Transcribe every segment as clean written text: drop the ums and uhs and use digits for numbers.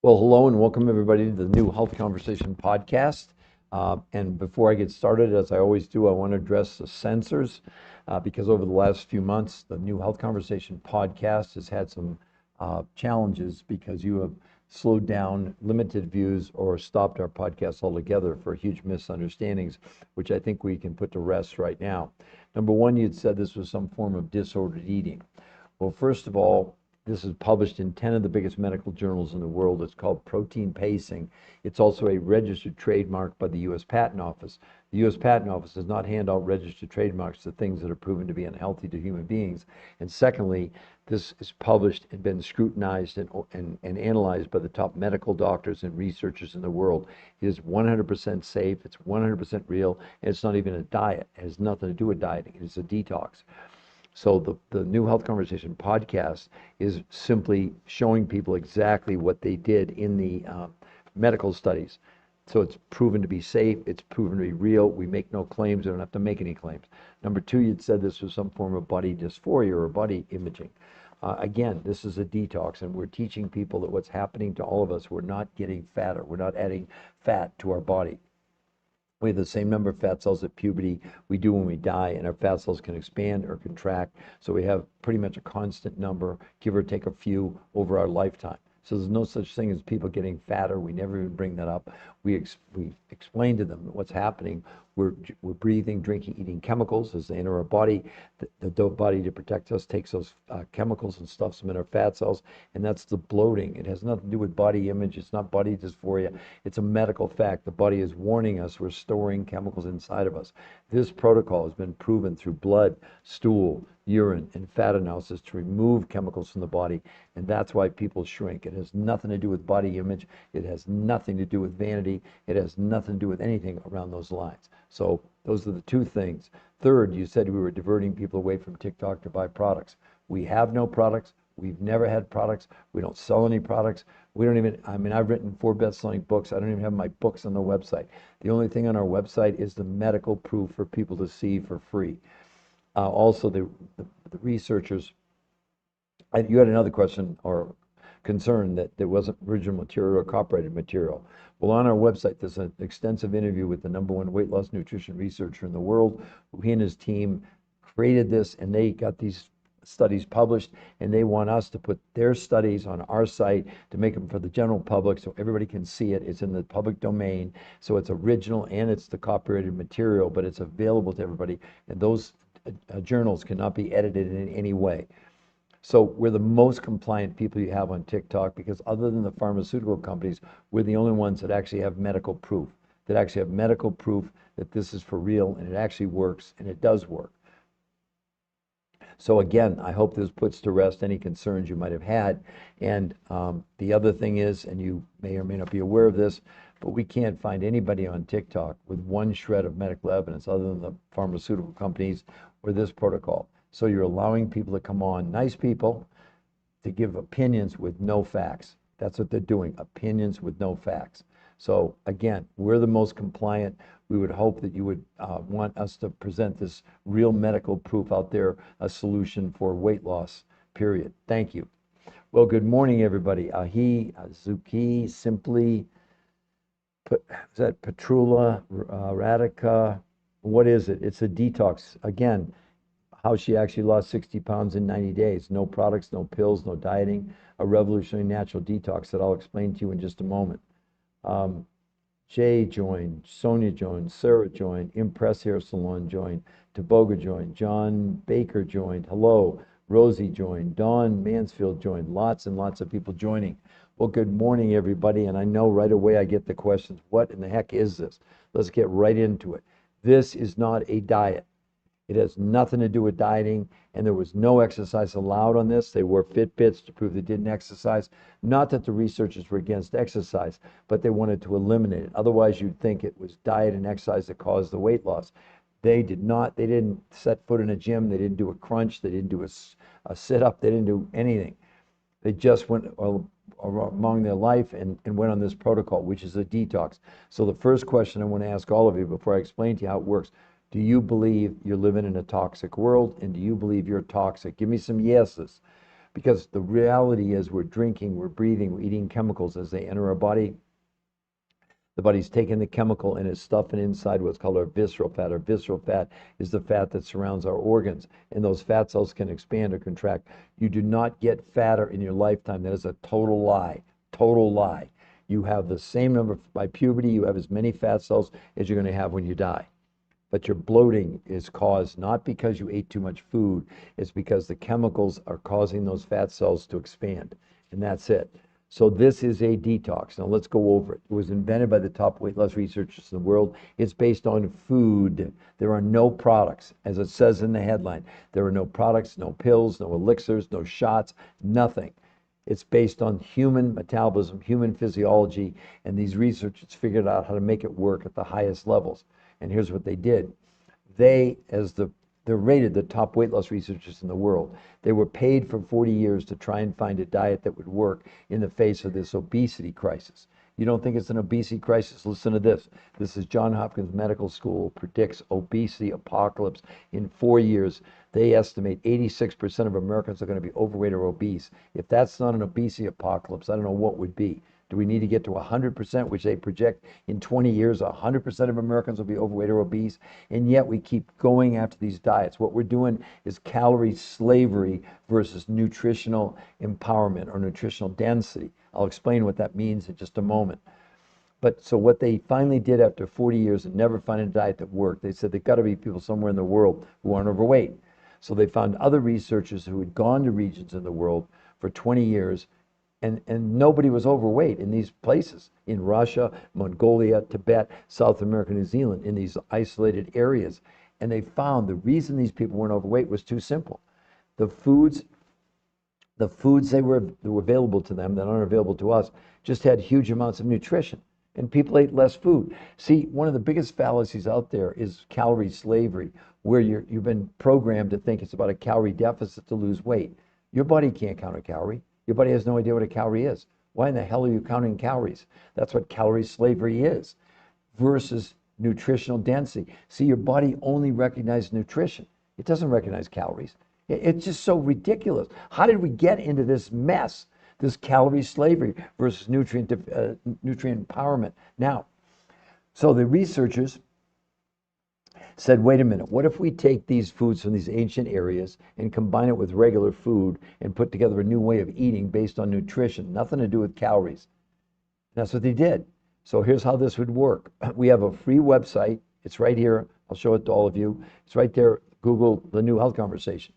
Well, hello and welcome everybody to the New Health Conversation podcast. And before I get started, as I always do, I want to address the censors because over the last few months, the New Health Conversation podcast has had some challenges because you have slowed down, limited views, or stopped our podcast altogether for huge misunderstandings, which I think we can put to rest right now. Number one, you'd said this was some form of disordered eating. Well, first of all, this is published in 10 of the biggest medical journals in the world. It's called protein pacing. It's also a registered trademark by the U.S. Patent Office. The U.S. Patent Office does not hand out registered trademarks to things that are proven to be unhealthy to human beings. And secondly, this is published and been scrutinized and analyzed by the top medical doctors and researchers in the world. It is 100% safe, it's 100% real, and it's not even a diet. It has nothing to do with dieting. It's a detox. So the New Health Conversation podcast is simply showing people exactly what they did in the medical studies. So it's proven to be safe, it's proven to be real. We make no claims, we don't have to make any claims. Number two, you'd said this was some form of body dysphoria or body imaging. Again, this is a detox, and we're teaching people that what's happening to all of us, we're not getting fatter, we're not adding fat to our body. We have the same number of fat cells at puberty we do when we die, and our fat cells can expand or contract. So we have pretty much a constant number, give or take a few, over our lifetime. So there's no such thing as people getting fatter. We never even bring that up. We explain to them what's happening. We're breathing, drinking, eating chemicals as they enter our body. The body, to protect us, takes those chemicals and stuffs them in our fat cells, and that's the bloating. It has nothing to do with body image. It's not body dysphoria. It's a medical fact. The body is warning us we're storing chemicals inside of us. This protocol has been proven through blood, stool, urine, and fat analysis to remove chemicals from the body, and that's why people shrink. It has nothing to do with body image. It has nothing to do with vanity. It has nothing to do with anything around those lines. So those are the two things. Third, you said we were diverting people away from TikTok to buy products. We have no products. We've never had products. We don't sell any products. We don't even, I've written 4 best-selling books. I don't even have my books on the website. The only thing on our website is the medical proof for people to see for free. Also, the researchers, you had another question or concern that there wasn't original material or copyrighted material. Well, on our website, there's an extensive interview with the #1 weight loss nutrition researcher in the world. He and his team created this, and they got these studies published, and they want us to put their studies on our site to make them for the general public so everybody can see it. It's in the public domain, so it's original and it's the copyrighted material, but it's available to everybody, and those journals cannot be edited in any way. So we're the most compliant people you have on TikTok because other than the pharmaceutical companies, we're the only ones that actually have medical proof, that this is for real and it actually works, and it does work. So again, I hope this puts to rest any concerns you might have had. And the other thing is, and you may or may not be aware of this, but we can't find anybody on TikTok with one shred of medical evidence other than the pharmaceutical companies or this protocol. So you're allowing people to come on, nice people, to give opinions with no facts. That's what they're doing, opinions with no facts. So again, we're the most compliant. We would hope that you would want us to present this real medical proof out there, a solution for weight loss, period. Thank you. Well, good morning, everybody. Ahi, Zuki, Simply, is that Petrula, Radica? What is it? It's a detox. Again, how she actually lost 60 pounds in 90 days. No products, no pills, no dieting, a revolutionary natural detox that I'll explain to you in just a moment. Jay joined, Sonia joined, Sarah joined, Impress Hair Salon joined, Taboga joined, John Baker joined, hello, Rosie joined, Dawn Mansfield joined, lots and lots of people joining. Well, good morning, everybody, and I know right away I get the questions, what in the heck is this? Let's get right into it. This is not a diet. It has nothing to do with dieting, and there was no exercise allowed on this. They wore Fitbits to prove they didn't exercise. Not that the researchers were against exercise, but they wanted to eliminate it. Otherwise, you'd think it was diet and exercise that caused the weight loss. They did not. They didn't set foot in a gym. They didn't do a crunch. They didn't do a sit-up. They didn't do anything. They just went among their life and went on this protocol, which is a detox. So the first question I want to ask all of you before I explain to you how it works, do you believe you're living in a toxic world, and do you believe you're toxic? Give me some yeses. Because the reality is we're drinking, we're breathing, we're eating chemicals as they enter our body. The body's taking the chemical and is stuffing inside what's called our visceral fat. Our visceral fat is the fat that surrounds our organs, and those fat cells can expand or contract. You do not get fatter in your lifetime. That is a total lie. Total lie. You have the same number by puberty. You have as many fat cells as you're going to have when you die. But your bloating is caused not because you ate too much food, it's because the chemicals are causing those fat cells to expand. And that's it. So this is a detox. Now let's go over it. It was invented by the top weight loss researchers in the world. It's based on food. There are no products, as it says in the headline. There are no products, no pills, no elixirs, no shots, nothing. It's based on human metabolism, human physiology, and these researchers figured out how to make it work at the highest levels. And here's what they did. They're rated the top weight loss researchers in the world. They were paid for 40 years to try and find a diet that would work in the face of this obesity crisis. You don't think it's an obesity crisis? Listen to this. This is Johns Hopkins Medical School predicts obesity apocalypse in 4 years. They estimate 86% of Americans are going to be overweight or obese. If that's not an obesity apocalypse, I don't know what would be. Do we need to get to 100%, which they project in 20 years, 100% of Americans will be overweight or obese? And yet we keep going after these diets. What we're doing is calorie slavery versus nutritional empowerment or nutritional density. I'll explain what that means in just a moment. But so what they finally did after 40 years and never finding a diet that worked, they said there've got to be people somewhere in the world who aren't overweight. So they found other researchers who had gone to regions in the world for 20 years and nobody was overweight in these places, in Russia, Mongolia, Tibet, South America, New Zealand, in these isolated areas. And they found the reason these people weren't overweight was too simple. The foods that were available to them that aren't available to us just had huge amounts of nutrition. And people ate less food. See, one of the biggest fallacies out there is calorie slavery, where you've been programmed to think it's about a calorie deficit to lose weight. Your body can't count a calorie. Your body has no idea what a calorie is. Why in the hell are you counting calories? That's what calorie slavery is, versus nutritional density. See, your body only recognizes nutrition. It doesn't recognize calories. It's just so ridiculous. How did we get into this mess, this calorie slavery versus nutrient empowerment? Now, so the researchers said, wait a minute, what if we take these foods from these ancient areas and combine it with regular food and put together a new way of eating based on nutrition, nothing to do with calories? And that's what they did. So here's how this would work. We have a free website. It's right here. I'll show it to all of you. It's right there. Google The New Health Conversation.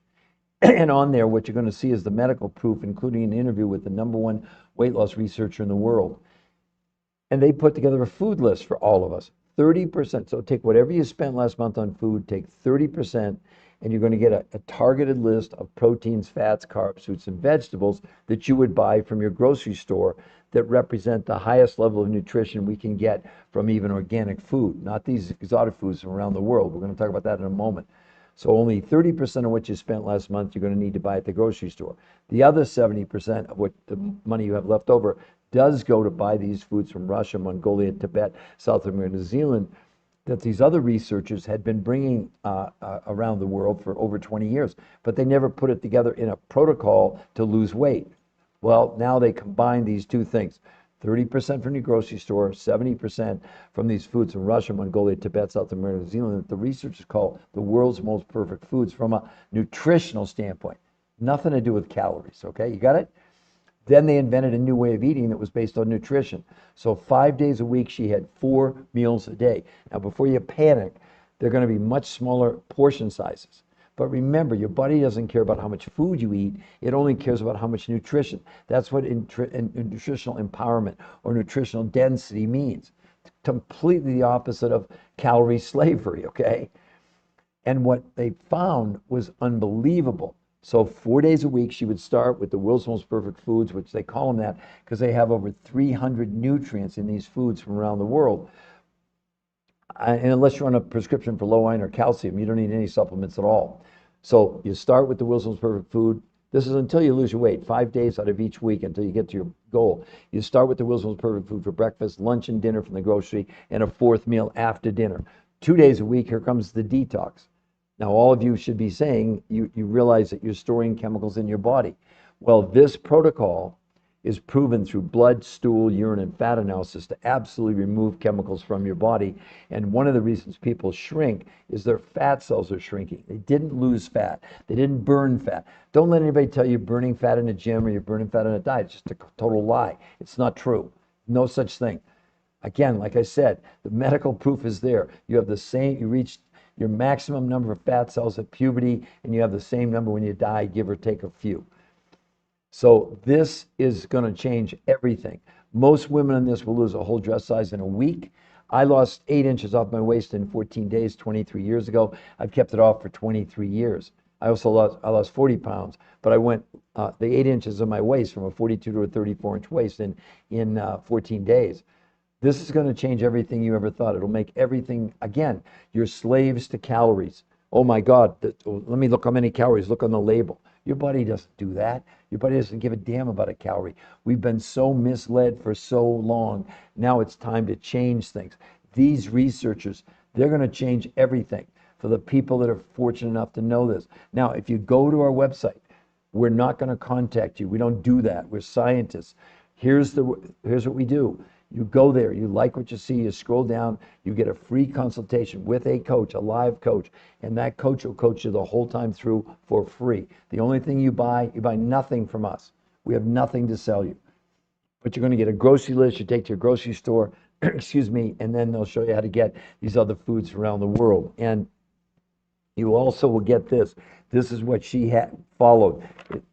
And on there, what you're going to see is the medical proof, including an interview with the #1 weight loss researcher in the world. And they put together a food list for all of us. 30%. So take whatever you spent last month on food, take 30%, and you're going to get a targeted list of proteins, fats, carbs, fruits, and vegetables that you would buy from your grocery store that represent the highest level of nutrition we can get from even organic food, not these exotic foods from around the world. We're going to talk about that in a moment. So only 30% of what you spent last month you're going to need to buy at the grocery store. The other 70% of what the money you have left over does go to buy these foods from Russia, Mongolia, Tibet, South America, New Zealand, that these other researchers had been bringing around the world for over 20 years, but they never put it together in a protocol to lose weight. Well, now they combine these two things. 30% from your grocery store, 70% from these foods from Russia, Mongolia, Tibet, South America, New Zealand, that the researchers call the world's most perfect foods from a nutritional standpoint. Nothing to do with calories, okay? You got it? Then they invented a new way of eating that was based on nutrition. So 5 days a week, she had 4 meals a day. Now, before you panic, they're going to be much smaller portion sizes. But remember, your body doesn't care about how much food you eat. It only cares about how much nutrition. That's what nutritional empowerment or nutritional density means. Completely the opposite of calorie slavery, okay? And what they found was unbelievable. So 4 days a week, she would start with the world's most perfect foods, which they call them that because they have over 300 nutrients in these foods from around the world. And unless you're on a prescription for low iron or calcium, you don't need any supplements at all. So you start with the world's most perfect food. This is until you lose your weight, 5 days out of each week until you get to your goal. You start with the world's most perfect food for breakfast, lunch, and dinner from the grocery, and a 4th meal after dinner. 2 days a week, here comes the detox. Now, all of you should be saying, you realize that you're storing chemicals in your body. Well, this protocol is proven through blood, stool, urine, and fat analysis to absolutely remove chemicals from your body. And one of the reasons people shrink is their fat cells are shrinking. They didn't lose fat. They didn't burn fat. Don't let anybody tell you you're burning fat in a gym or you're burning fat in a diet. It's just a total lie. It's not true. No such thing. Again, like I said, the medical proof is there. You have the same, you reach your maximum number of fat cells at puberty, and you have the same number when you die, give or take a few. So this is going to change everything. Most women in this will lose a whole dress size in a week. I lost 8 inches off my waist in 14 days 23 years ago. I've kept it off for 23 years. I lost 40 pounds, but I went the 8 inches of my waist from a 42 to a 34-inch waist in 14 days. This is going to change everything you ever thought. It'll make everything, again, you're slaves to calories. Oh my God, let me look how many calories. Look on the label. Your body doesn't do that. Your body doesn't give a damn about a calorie. We've been so misled for so long. Now it's time to change things. These researchers, they're going to change everything for the people that are fortunate enough to know this. Now, if you go to our website, we're not going to contact you. We don't do that. We're scientists. Here's what we do. You go there, you like what you see, you scroll down, you get a free consultation with a coach, a live coach, and that coach will coach you the whole time through for free. The only thing you buy nothing from us. We have nothing to sell you. But you're going to get a grocery list, you take to your grocery store, excuse me, and then they'll show you how to get these other foods around the world. And you also will get this. This is what she had followed.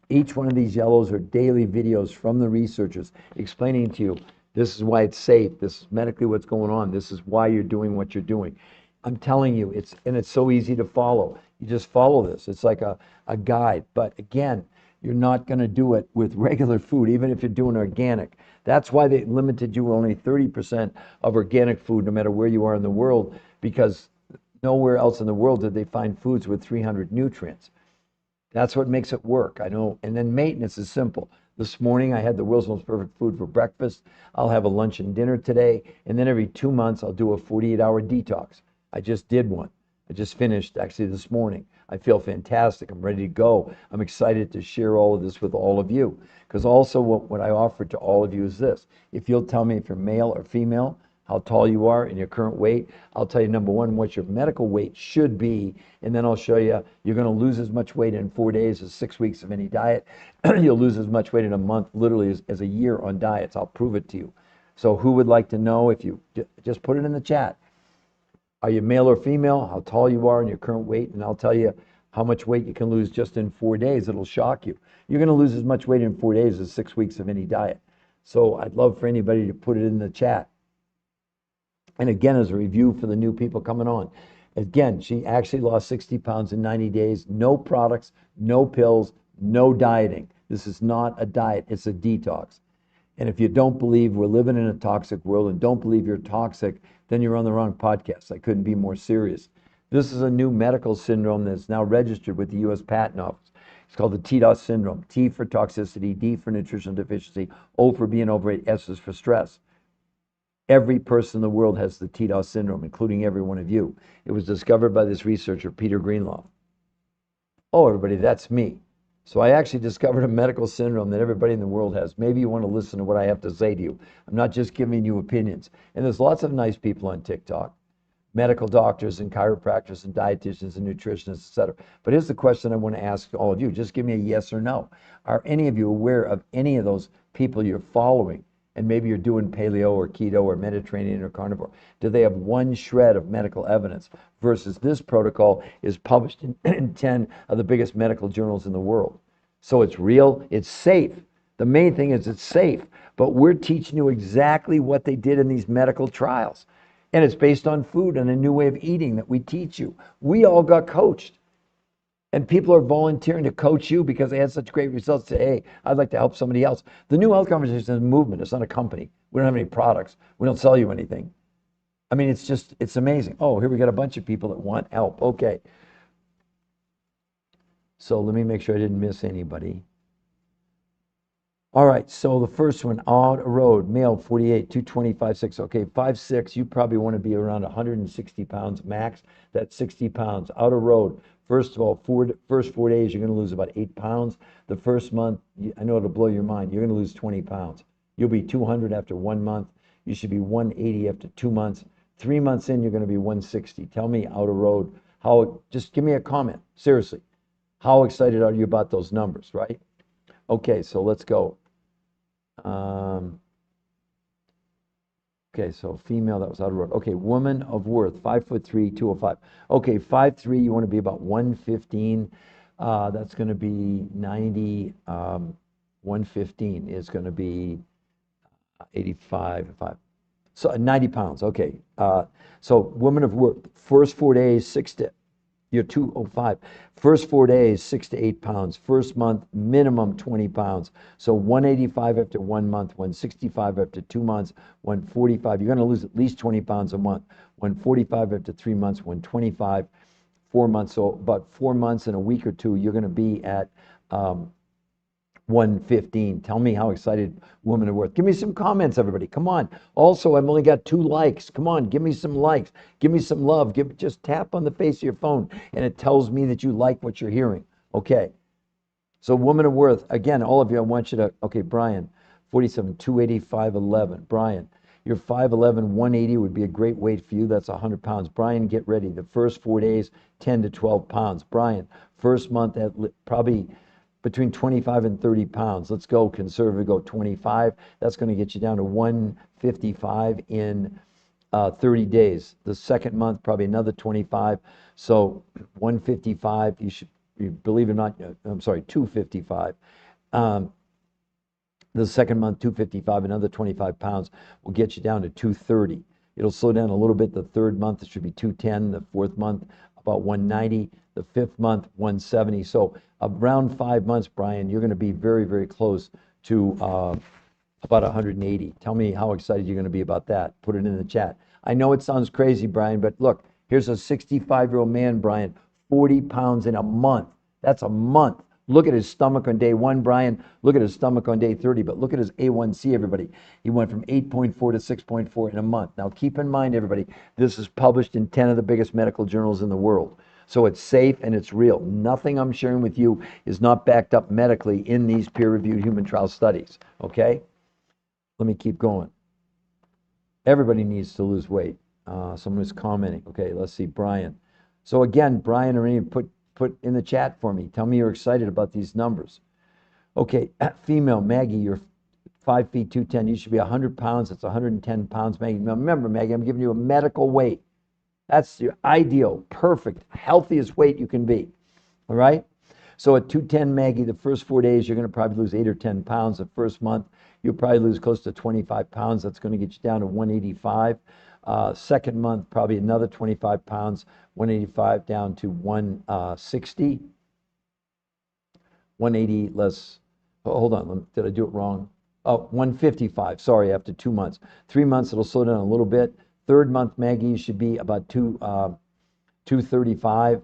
Each one of these yellows are daily videos from the researchers explaining to you, this is why it's safe. This is medically what's going on. This is why you're doing what you're doing. I'm telling you, it's so easy to follow. You just follow this. It's like a guide. But again, you're not going to do it with regular food, even if you're doing organic. That's why they limited you only 30% of organic food, no matter where you are in the world, because nowhere else in the world did they find foods with 300 nutrients. That's what makes it work. I know. And then maintenance is simple. This morning I had the world's most perfect food for breakfast. I'll have a lunch and dinner today. And then every 2 months I'll do a 48-hour detox. I just did one. I just finished actually this morning. I feel fantastic. I'm ready to go. I'm excited to share all of this with all of you. Because also what I offer to all of you is this. If you'll tell me if you're male or female, how tall you are and your current weight. I'll tell you, number one, what your medical weight should be, and then I'll show you you're going to lose as much weight in 4 days as 6 weeks of any diet. You'll lose as much weight in a month, literally, as a year on diets. I'll prove it to you. So who would like to know? If you just put it in the chat. Are you male or female? How tall you are and your current weight, and I'll tell you how much weight you can lose just in 4 days. It'll shock you. You're going to lose as much weight in 4 days as 6 weeks of any diet. So I'd love for anybody to put it in the chat. And again, as a review for the new people coming on, again, she actually lost 60 pounds in 90 days. No products, no pills, no dieting. This is not a diet, it's a detox. And if you don't believe we're living in a toxic world and don't believe you're toxic, then you're on the wrong podcast. I couldn't be more serious. This is a new medical syndrome that's now registered with the U.S. Patent Office. It's called the TDOS syndrome. T for toxicity, D for nutritional deficiency, O for being overweight, S is for stress. Every person in the world has the TDOS syndrome, including every one of you. It was discovered by this researcher, Peter Greenlaw. Oh, everybody, that's me. So I actually discovered a medical syndrome that everybody in the world has. Maybe you want to listen to what I have to say to you. I'm not just giving you opinions. And there's lots of nice people on TikTok, medical doctors and chiropractors and dietitians and nutritionists, etc. But here's the question I want to ask all of you. Just give me a yes or no. Are any of you aware of any of those people you're following? And maybe you're doing paleo or keto or Mediterranean or carnivore. Do they have one shred of medical evidence versus this protocol is published in 10 of the biggest medical journals in the world? So it's real, it's safe. The main thing is it's safe, but we're teaching you exactly what they did in these medical trials. And it's based on food and a new way of eating that we teach you. We all got coached. And people are volunteering to coach you because they had such great results. Say, hey, I'd like to help somebody else. The New Health Conversation is a movement. It's not a company. We don't have any products. We don't sell you anything. I mean, it's amazing. Oh, here we got a bunch of people that want help. Okay. So let me make sure I didn't miss anybody. All right, so the first one, Odd Road, male, 48, 225, 6. Okay, 5'6", you probably want to be around 160 pounds max. That's 60 pounds. Outer Road, First of all, first 4 days, you're going to lose about 8 pounds. The first month, I know it'll blow your mind. You're going to lose 20 pounds. You'll be 200 after 1 month. You should be 180 after 2 months. 3 months in, you're going to be 160. Tell me out of road just give me a comment. Seriously, how excited are you about those numbers, right? Okay, so let's go. Okay, so female, that was out of road. Okay, woman of worth, 5'3", 205. Okay, 5'3", you want to be about 115. That's going to be 90. 115 is going to be 85. So 90 pounds. Okay. So woman of worth, first 4 days, you're 205. First 4 days, 6 to 8 pounds. First month, minimum 20 pounds. So 185 after 1 month, 165 after 2 months, 145. You're going to lose at least 20 pounds a month. 145 after 3 months, 125, 4 months. So about 4 months and a week or two, you're going to be at 115. Tell me how excited women are worth. Give me some comments, everybody. Come on. Also, I've only got 2 likes. Come on, give me some likes. Give me some love. Just tap on the face of your phone, and it tells me that you like what you're hearing. Okay. So woman of worth, again, all of you, I want you to, okay, Brian, 47, 280, 5'11. Brian, you're 5'11, 180 would be a great weight for you. That's 100 pounds. Brian, get ready. The first 4 days, 10 to 12 pounds. Brian, first month, at probably between 25 and 30 pounds. Let's go conservative, go 25. That's going to get you down to 155 in 30 days. The second month, probably another 25. So 155, believe it or not, I'm sorry, 255. The second month, 255, another 25 pounds will get you down to 230. It'll slow down a little bit. The third month, it should be 210. The fourth month, about 190. The fifth month, 170. So around 5 months, Brian, you're going to be very, very close to about 180. Tell me how excited you're going to be about that. Put it in the chat. I know it sounds crazy, Brian, but look, here's a 65-year-old man, Brian, 40 pounds in a month. That's a month. Look at his stomach on day 1, Brian. Look at his stomach on day 30, but look at his A1C, everybody. He went from 8.4 to 6.4 in a month. Now, keep in mind, everybody, this is published in 10 of the biggest medical journals in the world. So it's safe and it's real. Nothing I'm sharing with you is not backed up medically in these peer-reviewed human trial studies, okay? Let me keep going. Everybody needs to lose weight. Someone is commenting. Okay, let's see, Brian. So again, Brian, or any, put in the chat for me. Tell me you're excited about these numbers. Okay, female, Maggie, you're 5 feet 210. You should be 100 pounds. That's 110 pounds, Maggie. Now remember, Maggie, I'm giving you a medical weight. That's your ideal, perfect, healthiest weight you can be. All right? So at 210, Maggie, the first 4 days, you're going to probably lose 8 or 10 pounds. The first month, you'll probably lose close to 25 pounds. That's going to get you down to 185. Second month, probably another 25 pounds, 185 down to 160. 180 less. Oh, hold on. Did I do it wrong? Oh, 155. Sorry, after 2 months. 3 months, it'll slow down a little bit. Third month, Maggie, you should be about 235.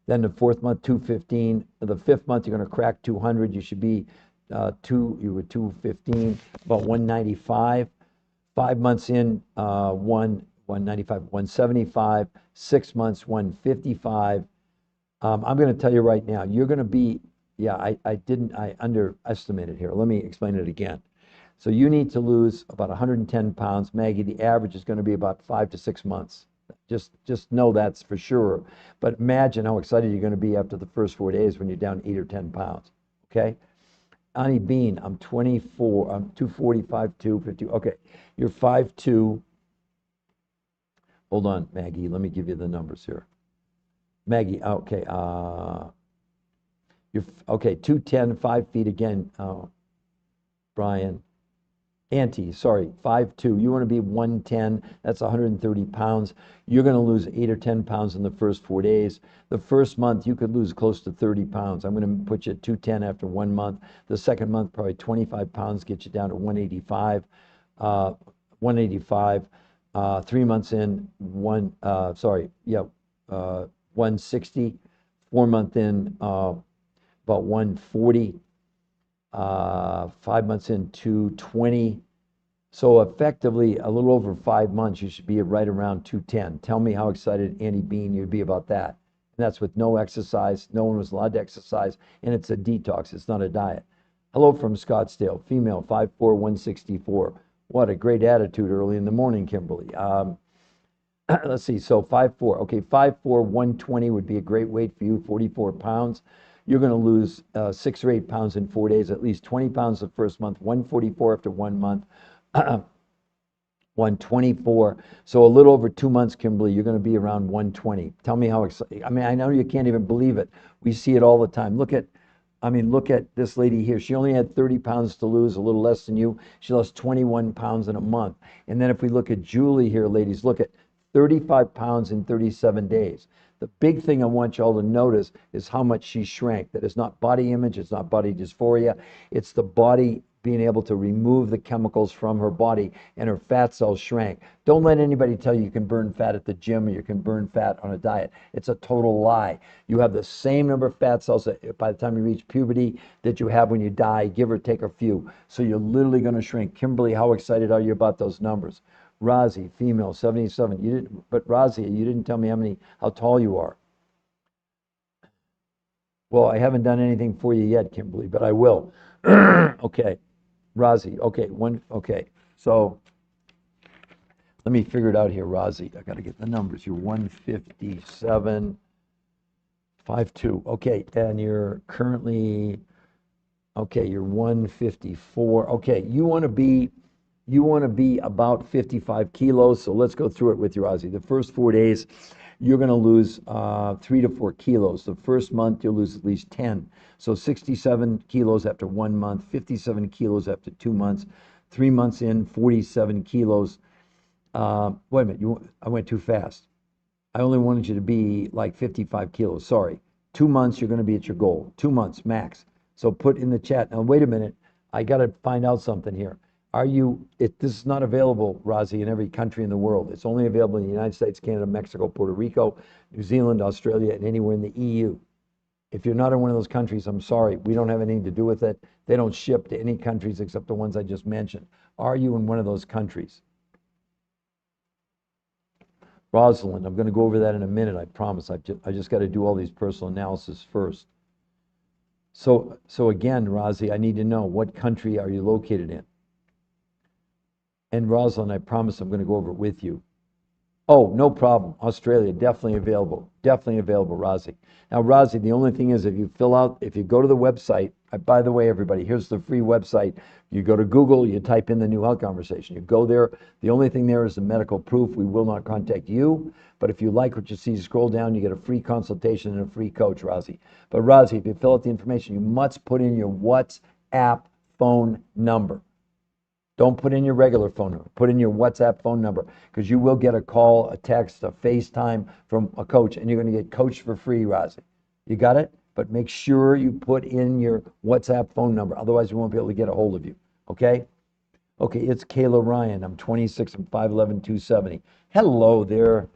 Then the fourth month, 215. The fifth month, you're going to crack 200. You should be you were 215, about 195. 5 months in, 195, 175. 6 months, 155. I'm going to tell you right now, you're going to be, yeah, I underestimated here. Let me explain it again. So you need to lose about 110 pounds. Maggie, the average is going to be about 5 to 6 months. Just know that's for sure. But imagine how excited you're going to be after the first 4 days when you're down 8 or 10 pounds. Okay? Ani Bean, I'm 24. I'm 245, 250. Okay. You're 5'2". Hold on, Maggie. Let me give you the numbers here. Maggie, okay. You're okay, 210, 5 feet again. Brian. Auntie, sorry, 5'2". You want to be 110. That's 130 pounds. You're going to lose 8 or 10 pounds in the first 4 days. The first month, you could lose close to 30 pounds. I'm going to put you at 210 after 1 month. The second month, probably 25 pounds, get you down to 185. 185. 3 months in, 160. 4 month in, about 140. 5 months in, 220. So effectively, a little over 5 months, you should be right around 210. Tell me how excited, Annie Bean, you'd be about that. that's with no exercise. No one was allowed to exercise, and it's a detox. It's not a diet. Hello from Scottsdale, female, 5'4", 164. What a great attitude early in the morning, Kimberly. Let's see, so 5'4". Okay, 5'4", 120 would be a great weight for you, 44 pounds. You're going to lose 6 or 8 pounds in 4 days, at least 20 pounds the first month, 144 after 1 month, 124. So a little over 2 months, Kimberly, you're going to be around 120. Tell me how exciting. I mean, I know you can't even believe it. We see it all the time. Look at this lady here. She only had 30 pounds to lose, a little less than you. She lost 21 pounds in a month. And then if we look at Julie here, ladies, look at 35 pounds in 37 days. The big thing I want y'all to notice is how much she shrank. That is not body image, it's not body dysphoria, it's the body being able to remove the chemicals from her body, and her fat cells shrank. Don't let anybody tell you you can burn fat at the gym or you can burn fat on a diet. It's a total lie. You have the same number of fat cells by the time you reach puberty that you have when you die, give or take a few. So you're literally going to shrink. Kimberly, how excited are you about those numbers? Rozzy, female, 77. You didn't, but Rozzy, you didn't tell me how tall you are. Well, I haven't done anything for you yet, Kimberly, but I will. Okay, Rozzy. Okay. So let me figure it out here, Rozzy. I got to get the numbers. You're 157, 5'2". Okay, and you're currently, okay, you're 154. Okay, you want to be about 55 kilos. So let's go through it with you, Rozzy. The first 4 days, you're going to lose 3 to 4 kilos. The first month, you'll lose at least 10. So 67 kilos after 1 month, 57 kilos after 2 months, 3 months in, 47 kilos. Wait a minute, I went too fast. I only wanted you to be like 55 kilos. Sorry. 2 months, you're going to be at your goal. 2 months max. So put in the chat. Now, wait a minute. I got to find out something here. This is not available, Rozzy, in every country in the world. It's only available in the United States, Canada, Mexico, Puerto Rico, New Zealand, Australia, and anywhere in the EU. If you're not in one of those countries, I'm sorry. We don't have anything to do with it. They don't ship to any countries except the ones I just mentioned. Are you in one of those countries? Rosalind, I'm going to go over that in a minute, I promise. I just got to do all these personal analysis first. So again, Rozzy, I need to know, what country are you located in? And Rosalind, I promise I'm going to go over it with you. Oh, no problem. Australia, definitely available. Definitely available, Rozzy. Now, Rozzy, the only thing is if you go to the website, by the way, everybody, here's the free website. You go to Google, you type in the New Health Conversation. You go there. The only thing there is the medical proof. We will not contact you. But if you like what you see, scroll down. You get a free consultation and a free coach, Rozzy. But Rozzy, if you fill out the information, you must put in your WhatsApp phone number. Don't put in your regular phone number. Put in your WhatsApp phone number, because you will get a call, a text, a FaceTime from a coach, and you're going to get coached for free, Rozzy. You got it? But make sure you put in your WhatsApp phone number. Otherwise, we won't be able to get a hold of you. Okay? Okay, it's Kayla Ryan. I'm 26. I'm 5'11", 270. Hello there,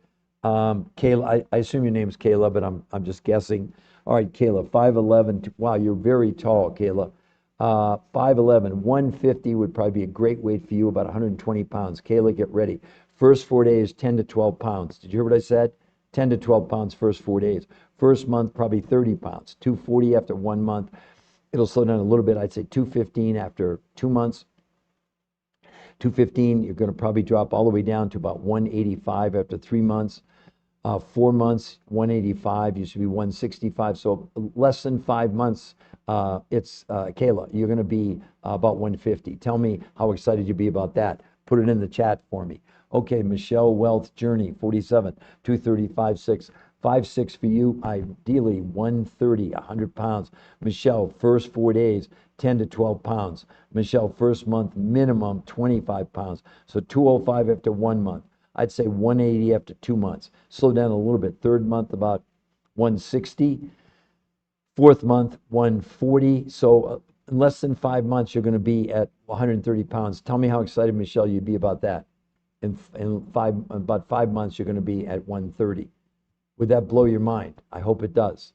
Kayla. I assume your name's Kayla, but I'm just guessing. All right, Kayla, 5'11". Wow, you're very tall, Kayla. 5'11", 150 would probably be a great weight for you, about 120 pounds. Kayla, get ready. First 4 days, 10 to 12 pounds. Did you hear what I said? 10 to 12 pounds first 4 days. First month, probably 30 pounds. 240 after 1 month. It'll slow down a little bit. I'd say 215 after 2 months. 215, you're going to probably drop all the way down to about 185 after 3 months. 4 months, 185, you should be 165. So less than 5 months, Kayla, you're going to be about 150. Tell me how excited you'd be about that. Put it in the chat for me. Okay, Michelle Wealth Journey, 47, 235, 6. 5'6" for you, ideally 130, 100 pounds. Michelle, first 4 days, 10 to 12 pounds. Michelle, first month, minimum 25 pounds. So 205 after 1 month. I'd say 180 after 2 months. Slow down a little bit. Third month, about 160. Fourth month, 140. So in less than 5 months, you're going to be at 130 pounds. Tell me how excited, Michelle, you'd be about that. In about 5 months, you're going to be at 130. Would that blow your mind? I hope it does.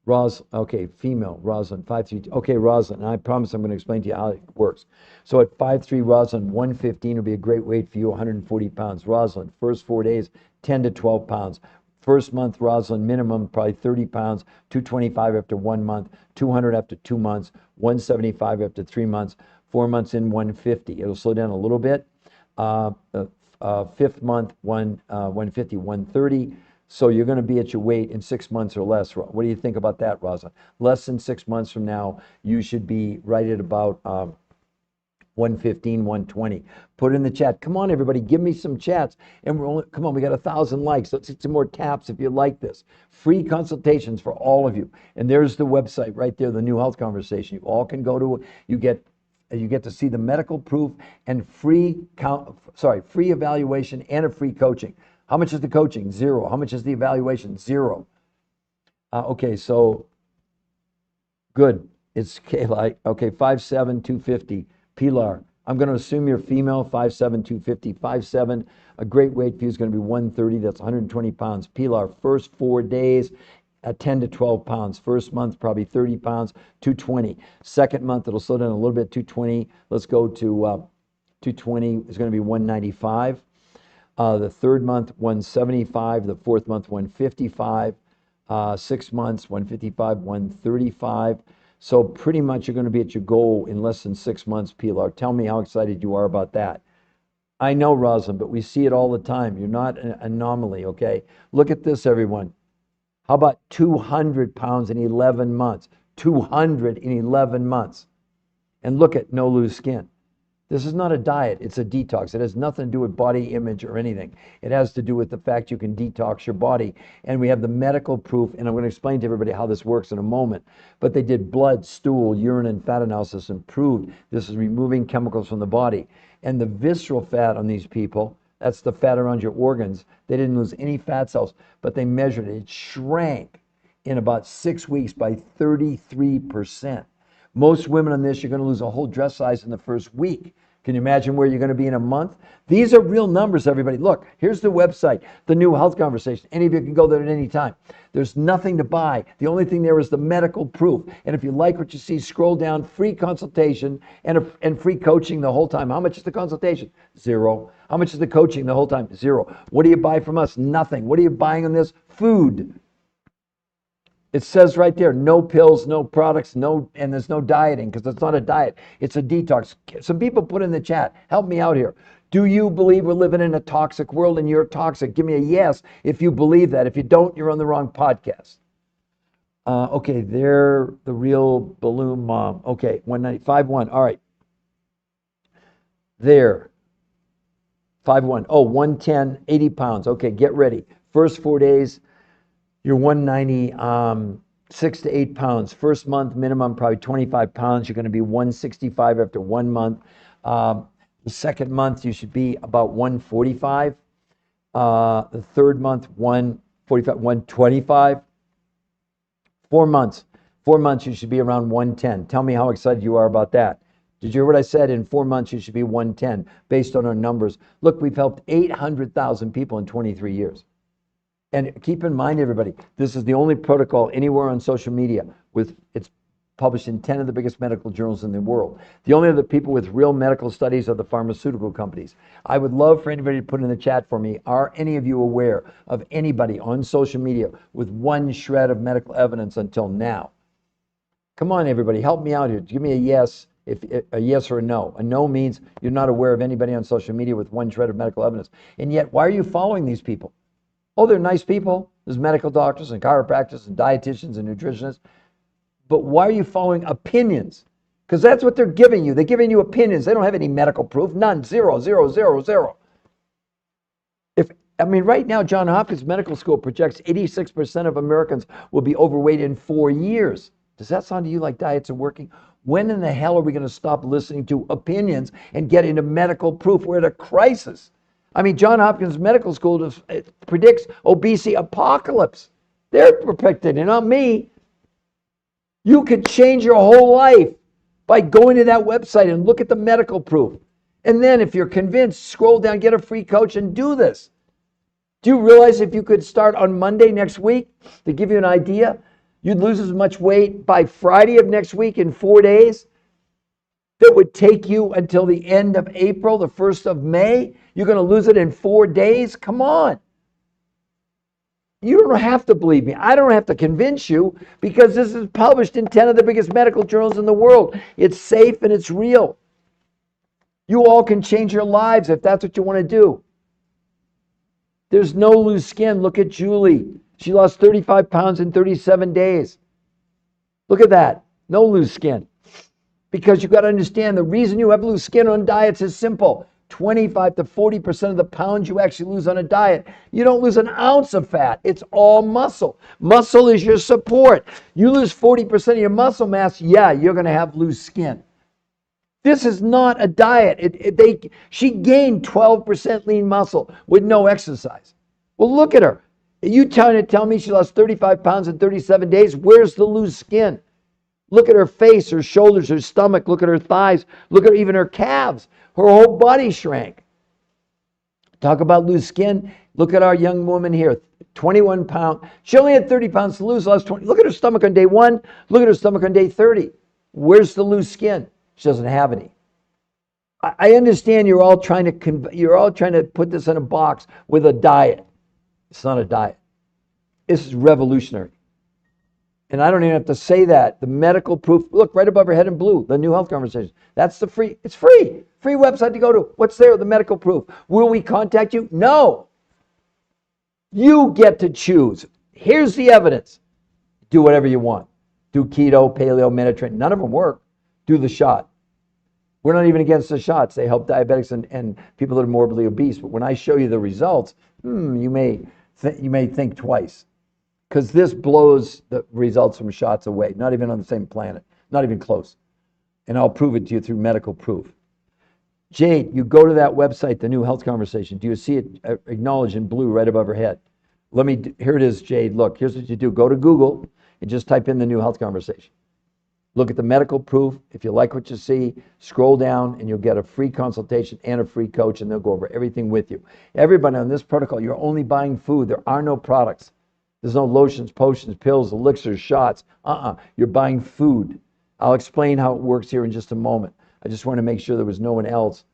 Okay, female, Rosalind, 5'3". Okay, Rosalind, and I promise I'm going to explain to you how it works. So at 5'3", Rosalind, 115 would be a great weight for you, 140 pounds. Rosalind, first 4 days, 10 to 12 pounds. First month, Rosalind, minimum probably 30 pounds, 225 after 1 month, 200 after 2 months, 175 after 3 months, 4 months in, 150. It'll slow down a little bit. Fifth month, 150, 130. So you're going to be at your weight in 6 months or less. What do you think about that, Rosalind? Less than 6 months from now, you should be right at about 115, 120. Put it in the chat. Come on, everybody, give me some chats. And come on, we got 1,000 likes. Let's get some more taps if you like this. Free consultations for all of you. And there's the website right there, The New Health Conversation. You all can go to it. You get to see the medical proof and free evaluation and a free coaching. How much is the coaching? $0. How much is the evaluation? $0. Okay, so good. It's Kayla. Okay, 5'7", 250. Pilar, I'm going to assume you're female, 5'7", 250, 5'7". A great weight for you is going to be 130. That's 120 pounds. Pilar, first 4 days, 10 to 12 pounds. First month, probably 30 pounds, 220. Second month, it'll slow down a little bit, 220. Let's go to 220 is going to be 195. The third month, 175. The fourth month, 155. 6 months, 155, 135. So pretty much you're going to be at your goal in less than 6 months, Pilar. Tell me how excited you are about that. I know, Rosalind, but we see it all the time. You're not an anomaly, okay? Look at this, everyone. How about 200 pounds in 11 months? 200 in 11 months. And look at no loose skin. This is not a diet, it's a detox. It has nothing to do with body image or anything. It has to do with the fact you can detox your body. And we have the medical proof, and I'm going to explain to everybody how this works in a moment. But they did blood, stool, urine, and fat analysis and proved this is removing chemicals from the body. And the visceral fat on these people, that's the fat around your organs, they didn't lose any fat cells, but they measured it. It shrank in about 6 weeks by 33%. Most women on this, you're going to lose a whole dress size in the first week. Can you imagine where you're going to be in a month? These are real numbers, everybody. Look, here's the website, The New Health Conversation. Any of you can go there at any time. There's nothing to buy. The only thing there is the medical proof. And if you like what you see, scroll down, free consultation and free coaching the whole time. How much is the consultation? $0. How much is the coaching the whole time? $0. What do you buy from us? Nothing. What are you buying on this? Food. It says right there, no pills, no products, and there's no dieting because it's not a diet. It's a detox. Some people put in the chat, help me out here. Do you believe we're living in a toxic world and you're toxic? Give me a yes if you believe that. If you don't, you're on the wrong podcast. Okay, they're the real balloon mom. Okay, 195.1. All right. There. 5'1". Oh, 110, 80 pounds. Okay, get ready. First 4 days. You're 196 to 8 pounds. First month minimum, probably 25 pounds. You're going to be 165 after 1 month. The second month, you should be about 145. The third month, 145, 125. 4 months. 4 months, you should be around 110. Tell me how excited you are about that. Did you hear what I said? In 4 months, you should be 110 based on our numbers. Look, we've helped 800,000 people in 23 years. And keep in mind, everybody, this is the only protocol anywhere on social media it's published in 10 of the biggest medical journals in the world. The only other people with real medical studies are the pharmaceutical companies. I would love for anybody to put in the chat for me, are any of you aware of anybody on social media with one shred of medical evidence until now? Come on, everybody, help me out here. Give me a yes, a yes or a no. A no means you're not aware of anybody on social media with one shred of medical evidence. And yet, why are you following these people? Oh, they're nice people. There's medical doctors and chiropractors and dietitians and nutritionists. But why are you following opinions? Because that's what they're giving you. They're giving you opinions. They don't have any medical proof. None. Zero, zero, zero, zero. Right now, Johns Hopkins Medical School projects 86% of Americans will be overweight in 4 years. Does that sound to you like diets are working? When in the hell are we going to stop listening to opinions and get into medical proof? We're at a crisis. Johns Hopkins Medical School predicts obesity apocalypse. They're predicting it, not me. You could change your whole life by going to that website and look at the medical proof. And then if you're convinced, scroll down, get a free coach and do this. Do you realize if you could start on Monday next week, to give you an idea, you'd lose as much weight by Friday of next week in 4 days? That would take you until the end of April, the 1st of May. You're going to lose it in 4 days? Come on. You don't have to believe me. I don't have to convince you because this is published in 10 of the biggest medical journals in the world. It's safe and it's real. You all can change your lives if that's what you want to do. There's no loose skin. Look at Julie. She lost 35 pounds in 37 days. Look at that. No loose skin. Because you've got to understand the reason you have loose skin on diets is simple. 25 to 40% of the pounds you actually lose on a diet, you don't lose an ounce of fat. It's all muscle. Muscle is your support. You lose 40% of your muscle mass, yeah, you're going to have loose skin. This is not a diet. She gained 12% lean muscle with no exercise. Well, look at her. You trying to tell me she lost 35 pounds in 37 days? Where's the loose skin? Look at her face, her shoulders, her stomach. Look at her thighs. Look at even her calves. Her whole body shrank. Talk about loose skin. Look at our young woman here, 21 pounds. She only had 30 pounds to lose, lost 20. Look at her stomach on day 1. Look at her stomach on day 30. Where's the loose skin? She doesn't have any. I understand you're all trying to put this in a box with a diet. It's not a diet. This is revolutionary. And I don't even have to say that. The medical proof, look right above her head in blue, the New Health Conversation. That's the free, it's free. Free website to go to. What's there? The medical proof. Will we contact you? No. You get to choose. Here's the evidence. Do whatever you want. Do keto, paleo, Mediterranean. None of them work. Do the shot. We're not even against the shots. They help diabetics and people that are morbidly obese. But when I show you the results, you may think twice. Because this blows the results from shots away. Not even on the same planet. Not even close. And I'll prove it to you through medical proof. Jade, you go to that website, The New Health Conversation. Do you see it acknowledged in blue right above her head? Here it is, Jade. Look, here's what you do. Go to Google and just type in The New Health Conversation. Look at the medical proof. If you like what you see, scroll down and you'll get a free consultation and a free coach, and they'll go over everything with you. Everybody on this protocol, you're only buying food. There are no products. There's no lotions, potions, pills, elixirs, shots. You're buying food. I'll explain how it works here in just a moment. I just want to make sure there was no one else.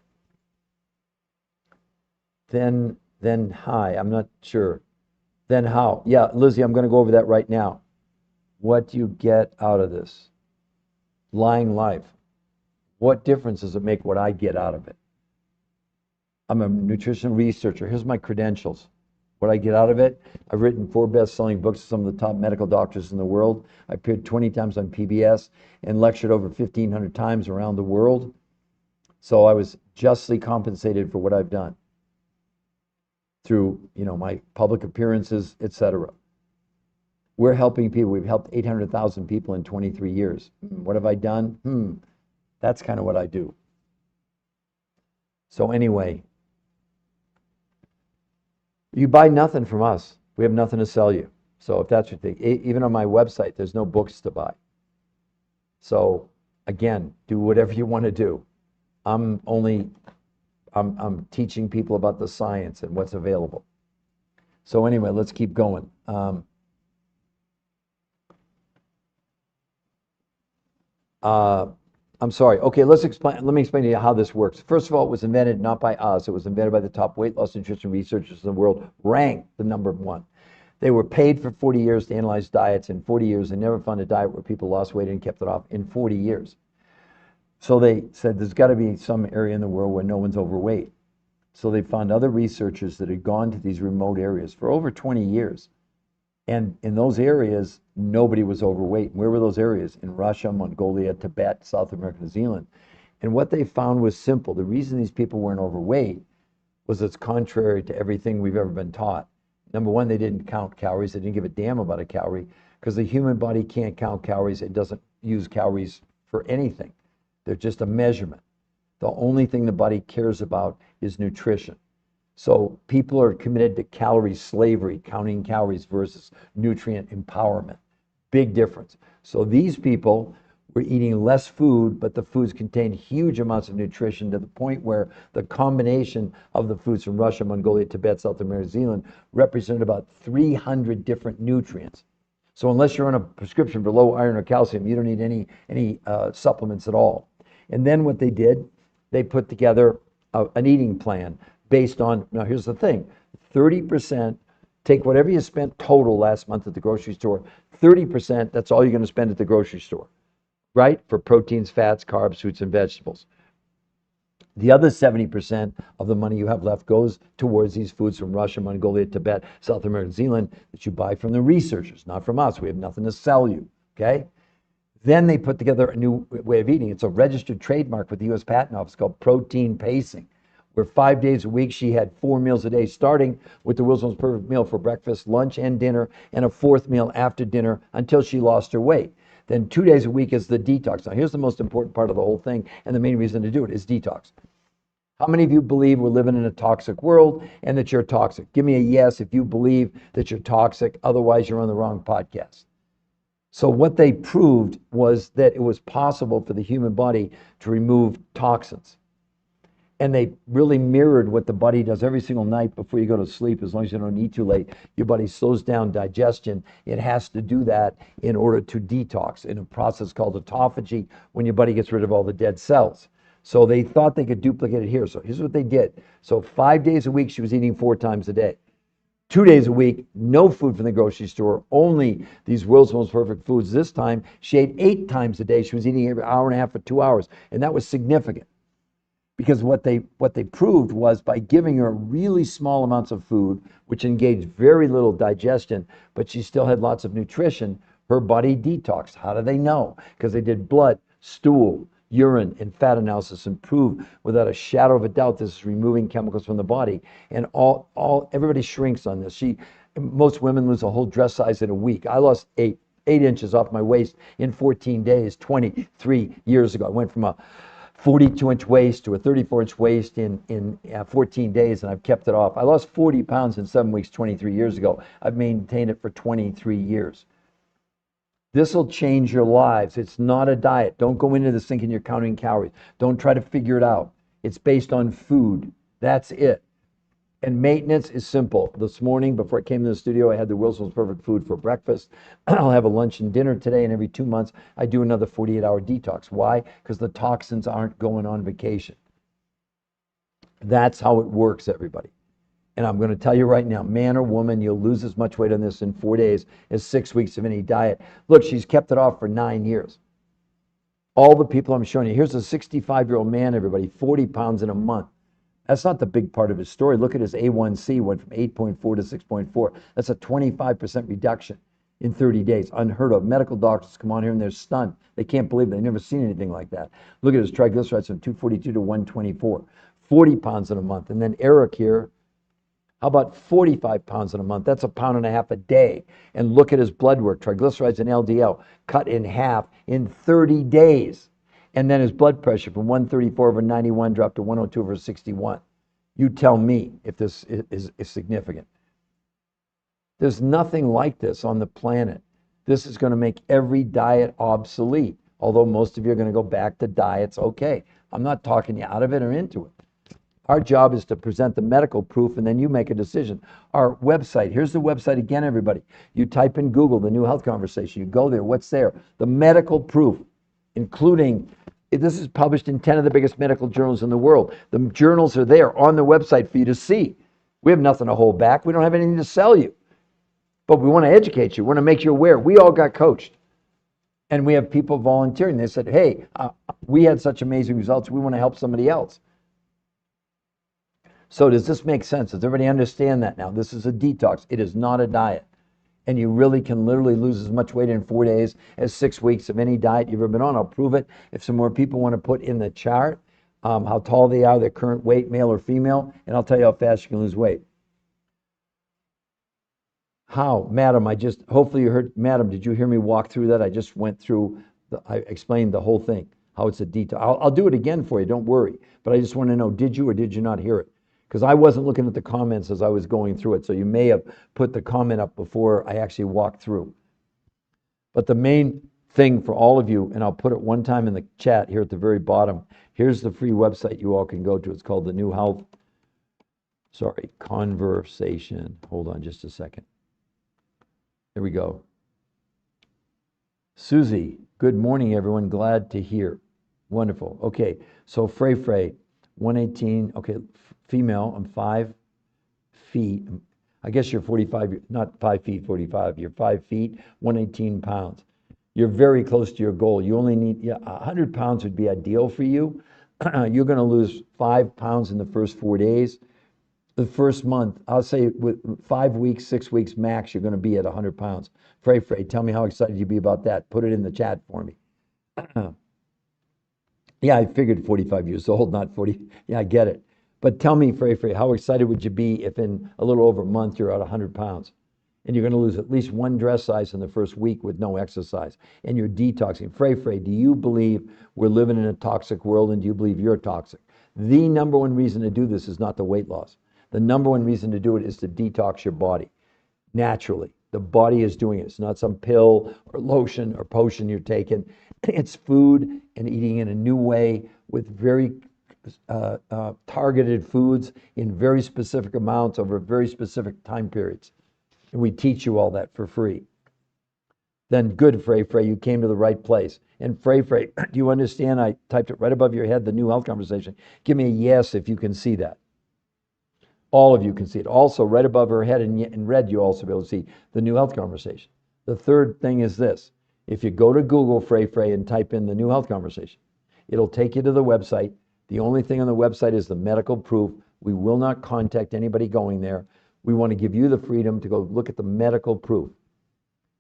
Then hi, I'm not sure. Then how? Yeah, Lizzie, I'm going to go over that right now. What do you get out of this? Lying life. What difference does it make what I get out of it? I'm a nutrition researcher. Here's my credentials. What I get out of it, I've written 4 best-selling books to some of the top medical doctors in the world. I appeared 20 times on PBS and lectured over 1,500 times around the world. So I was justly compensated for what I've done through, my public appearances, etc. We're helping people. We've helped 800,000 people in 23 years. What have I done? That's kind of what I do. So anyway, you buy nothing from us. We have nothing to sell you. So if that's your thing, even on my website, there's no books to buy. So again, do whatever you want to do. I'm teaching people about the science and what's available. So anyway, let's keep going. I'm sorry. Okay, let me explain to you how this works. First of all, it was invented not by us. It was invented by the top weight loss nutrition researchers in the world, ranked the number 1. They were paid for 40 years to analyze diets. In 40 years, they never found a diet where people lost weight and kept it off in 40 years. So they said there's got to be some area in the world where no one's overweight. So they found other researchers that had gone to these remote areas for over 20 years. And in those areas, nobody was overweight. Where were those areas? In Russia, Mongolia, Tibet, South America, New Zealand. And what they found was simple. The reason these people weren't overweight was it's contrary to everything we've ever been taught. Number one, they didn't count calories. They didn't give a damn about a calorie because the human body can't count calories. It doesn't use calories for anything. They're just a measurement. The only thing the body cares about is nutrition. So people are committed to calorie slavery, counting calories versus nutrient empowerment. Big difference. So these people were eating less food, but the foods contained huge amounts of nutrition to the point where the combination of the foods from Russia, Mongolia, Tibet, South America, New Zealand represented about 300 different nutrients. So unless you're on a prescription for low iron or calcium, you don't need any supplements at all. And then what they did, they put together an eating plan based on, now here's the thing, 30% Take whatever you spent total last month at the grocery store, 30%, that's all you're going to spend at the grocery store, right? For proteins, fats, carbs, fruits, and vegetables. The other 70% of the money you have left goes towards these foods from Russia, Mongolia, Tibet, South America, Zealand that you buy from the researchers, not from us. We have nothing to sell you, okay? Then they put together a new way of eating. It's a registered trademark with the U.S. Patent Office called protein pacing, where 5 days a week she had 4 meals a day, starting with the World's Most Perfect Meal for breakfast, lunch, and dinner, and a fourth meal after dinner until she lost her weight. Then 2 days a week is the detox. Now, here's the most important part of the whole thing, and the main reason to do it is detox. How many of you believe we're living in a toxic world and that you're toxic? Give me a yes if you believe that you're toxic. Otherwise, you're on the wrong podcast. So what they proved was that it was possible for the human body to remove toxins. And they really mirrored what the body does every single night before you go to sleep. As long as you don't eat too late, your body slows down digestion. It has to do that in order to detox in a process called autophagy, when your body gets rid of all the dead cells. So they thought they could duplicate it here. So here's what they did. So 5 days a week, she was eating 4 times a day. 2 days a week, no food from the grocery store, only these world's most perfect foods. This time, she ate 8 times a day. She was eating every hour and a half for 2 hours. And that was significant. Because what they proved was by giving her really small amounts of food, which engaged very little digestion, but she still had lots of nutrition, her body detoxed. How do they know? Because they did blood, stool, urine, and fat analysis, and proved without a shadow of a doubt this is removing chemicals from the body. And everybody shrinks on this. Most women lose a whole dress size in a week. I lost 8 inches off my waist in 14 days, 23 years ago. I went from a 42-inch waist to a 34-inch waist in 14 days, and I've kept it off. I lost 40 pounds in 7 weeks 23 years ago. I've maintained it for 23 years. This will change your lives. It's not a diet. Don't go into this thinking you're counting calories. Don't try to figure it out. It's based on food. That's it. And maintenance is simple. This morning, before I came to the studio, I had the World's Most Perfect food for breakfast. I'll have a lunch and dinner today, and every 2 months, I do another 48-hour detox. Why? Because the toxins aren't going on vacation. That's how it works, everybody. And I'm going to tell you right now, man or woman, you'll lose as much weight on this in 4 days as 6 weeks of any diet. Look, she's kept it off for 9 years. All the people I'm showing you, here's a 65-year-old man, everybody, 40 pounds in a month. That's not the big part of his story. Look at his A1C, went from 8.4 to 6.4. That's a 25% reduction in 30 days. Unheard of. Medical doctors come on here and they're stunned. They can't believe it. They've never seen anything like that. Look at his triglycerides from 242 to 124. 40 pounds in a month. And then Eric here, how about 45 pounds in a month? That's 1.5 pounds a day. And look at his blood work, triglycerides and LDL, cut in half in 30 days. And then his blood pressure from 134/91 dropped to 102/61. You tell me if this is significant. There's nothing like this on the planet. This is going to make every diet obsolete. Although most of you are going to go back to diets, okay. I'm not talking you out of it or into it. Our job is to present the medical proof, and then you make a decision. Our website, here's the website again, everybody. You type in Google, The New Health Conversation. You go there. What's there? The medical proof, including, this is published in 10 of the biggest medical journals in the world. The journals are there on the website for you to see. We have nothing to hold back. We don't have anything to sell you. But we want to educate you. We want to make you aware. We all got coached. And we have people volunteering. They said, hey, we had such amazing results. We want to help somebody else. So does this make sense? Does everybody understand that now? This is a detox. It is not a diet. And you really can literally lose as much weight in 4 days as 6 weeks of any diet you've ever been on. I'll prove it. If some more people want to put in the chart how tall they are, their current weight, male or female, and I'll tell you how fast you can lose weight. How? Madam, hopefully you heard, madam, did you hear me walk through that? I just went through, I explained the whole thing, how it's a detox. I'll do it again for you, don't worry. But I just want to know, did you or did you not hear it? Because I wasn't looking at the comments as I was going through it. So you may have put the comment up before I actually walked through. But the main thing for all of you, and I'll put it one time in the chat here at the very bottom, here's the free website you all can go to. It's called The New Health, Conversation. Hold on just a second. There we go. Susie, good morning, everyone. Glad to hear. Wonderful. Okay, so Frey, 118. Okay, female. I'm 5 feet. I guess you're 45, not 5 feet 45, you're 5 feet, 118 pounds. You're very close to your goal. You only need, yeah, 100 pounds would be ideal for you. You're going to lose 5 pounds in the first 4 days. The first month, I'll say with 5 weeks, 6 weeks max, you're going to be at 100 pounds. Frey, tell me how excited you'd be about that. Put it in the chat for me. Yeah, I figured 45 years old, not 40. Yeah, I get it. But tell me, Frey, how excited would you be if in a little over a month you're at 100 pounds and you're going to lose at least one dress size in the first week with no exercise and you're detoxing? Frey, do you believe we're living in a toxic world, and do you believe you're toxic? The number one reason to do this is not the weight loss. The number one reason to do it is to detox your body naturally. The body is doing it. It's not some pill or lotion or potion you're taking. It's food and eating in a new way with very targeted foods in very specific amounts over very specific time periods. And we teach you all that for free. Then good, Frey, you came to the right place. And Frey, do you understand? I typed it right above your head, the New Health Conversation. Give me a yes if you can see that. All of you can see it. Also, right above her head in red, you also be able to see the New Health Conversation. The third thing is this. If you go to Google, Frey, and type in the New Health Conversation, it'll take you to the website. The only thing on the website is the medical proof. We will not contact anybody going there. We want to give you the freedom to go look at the medical proof.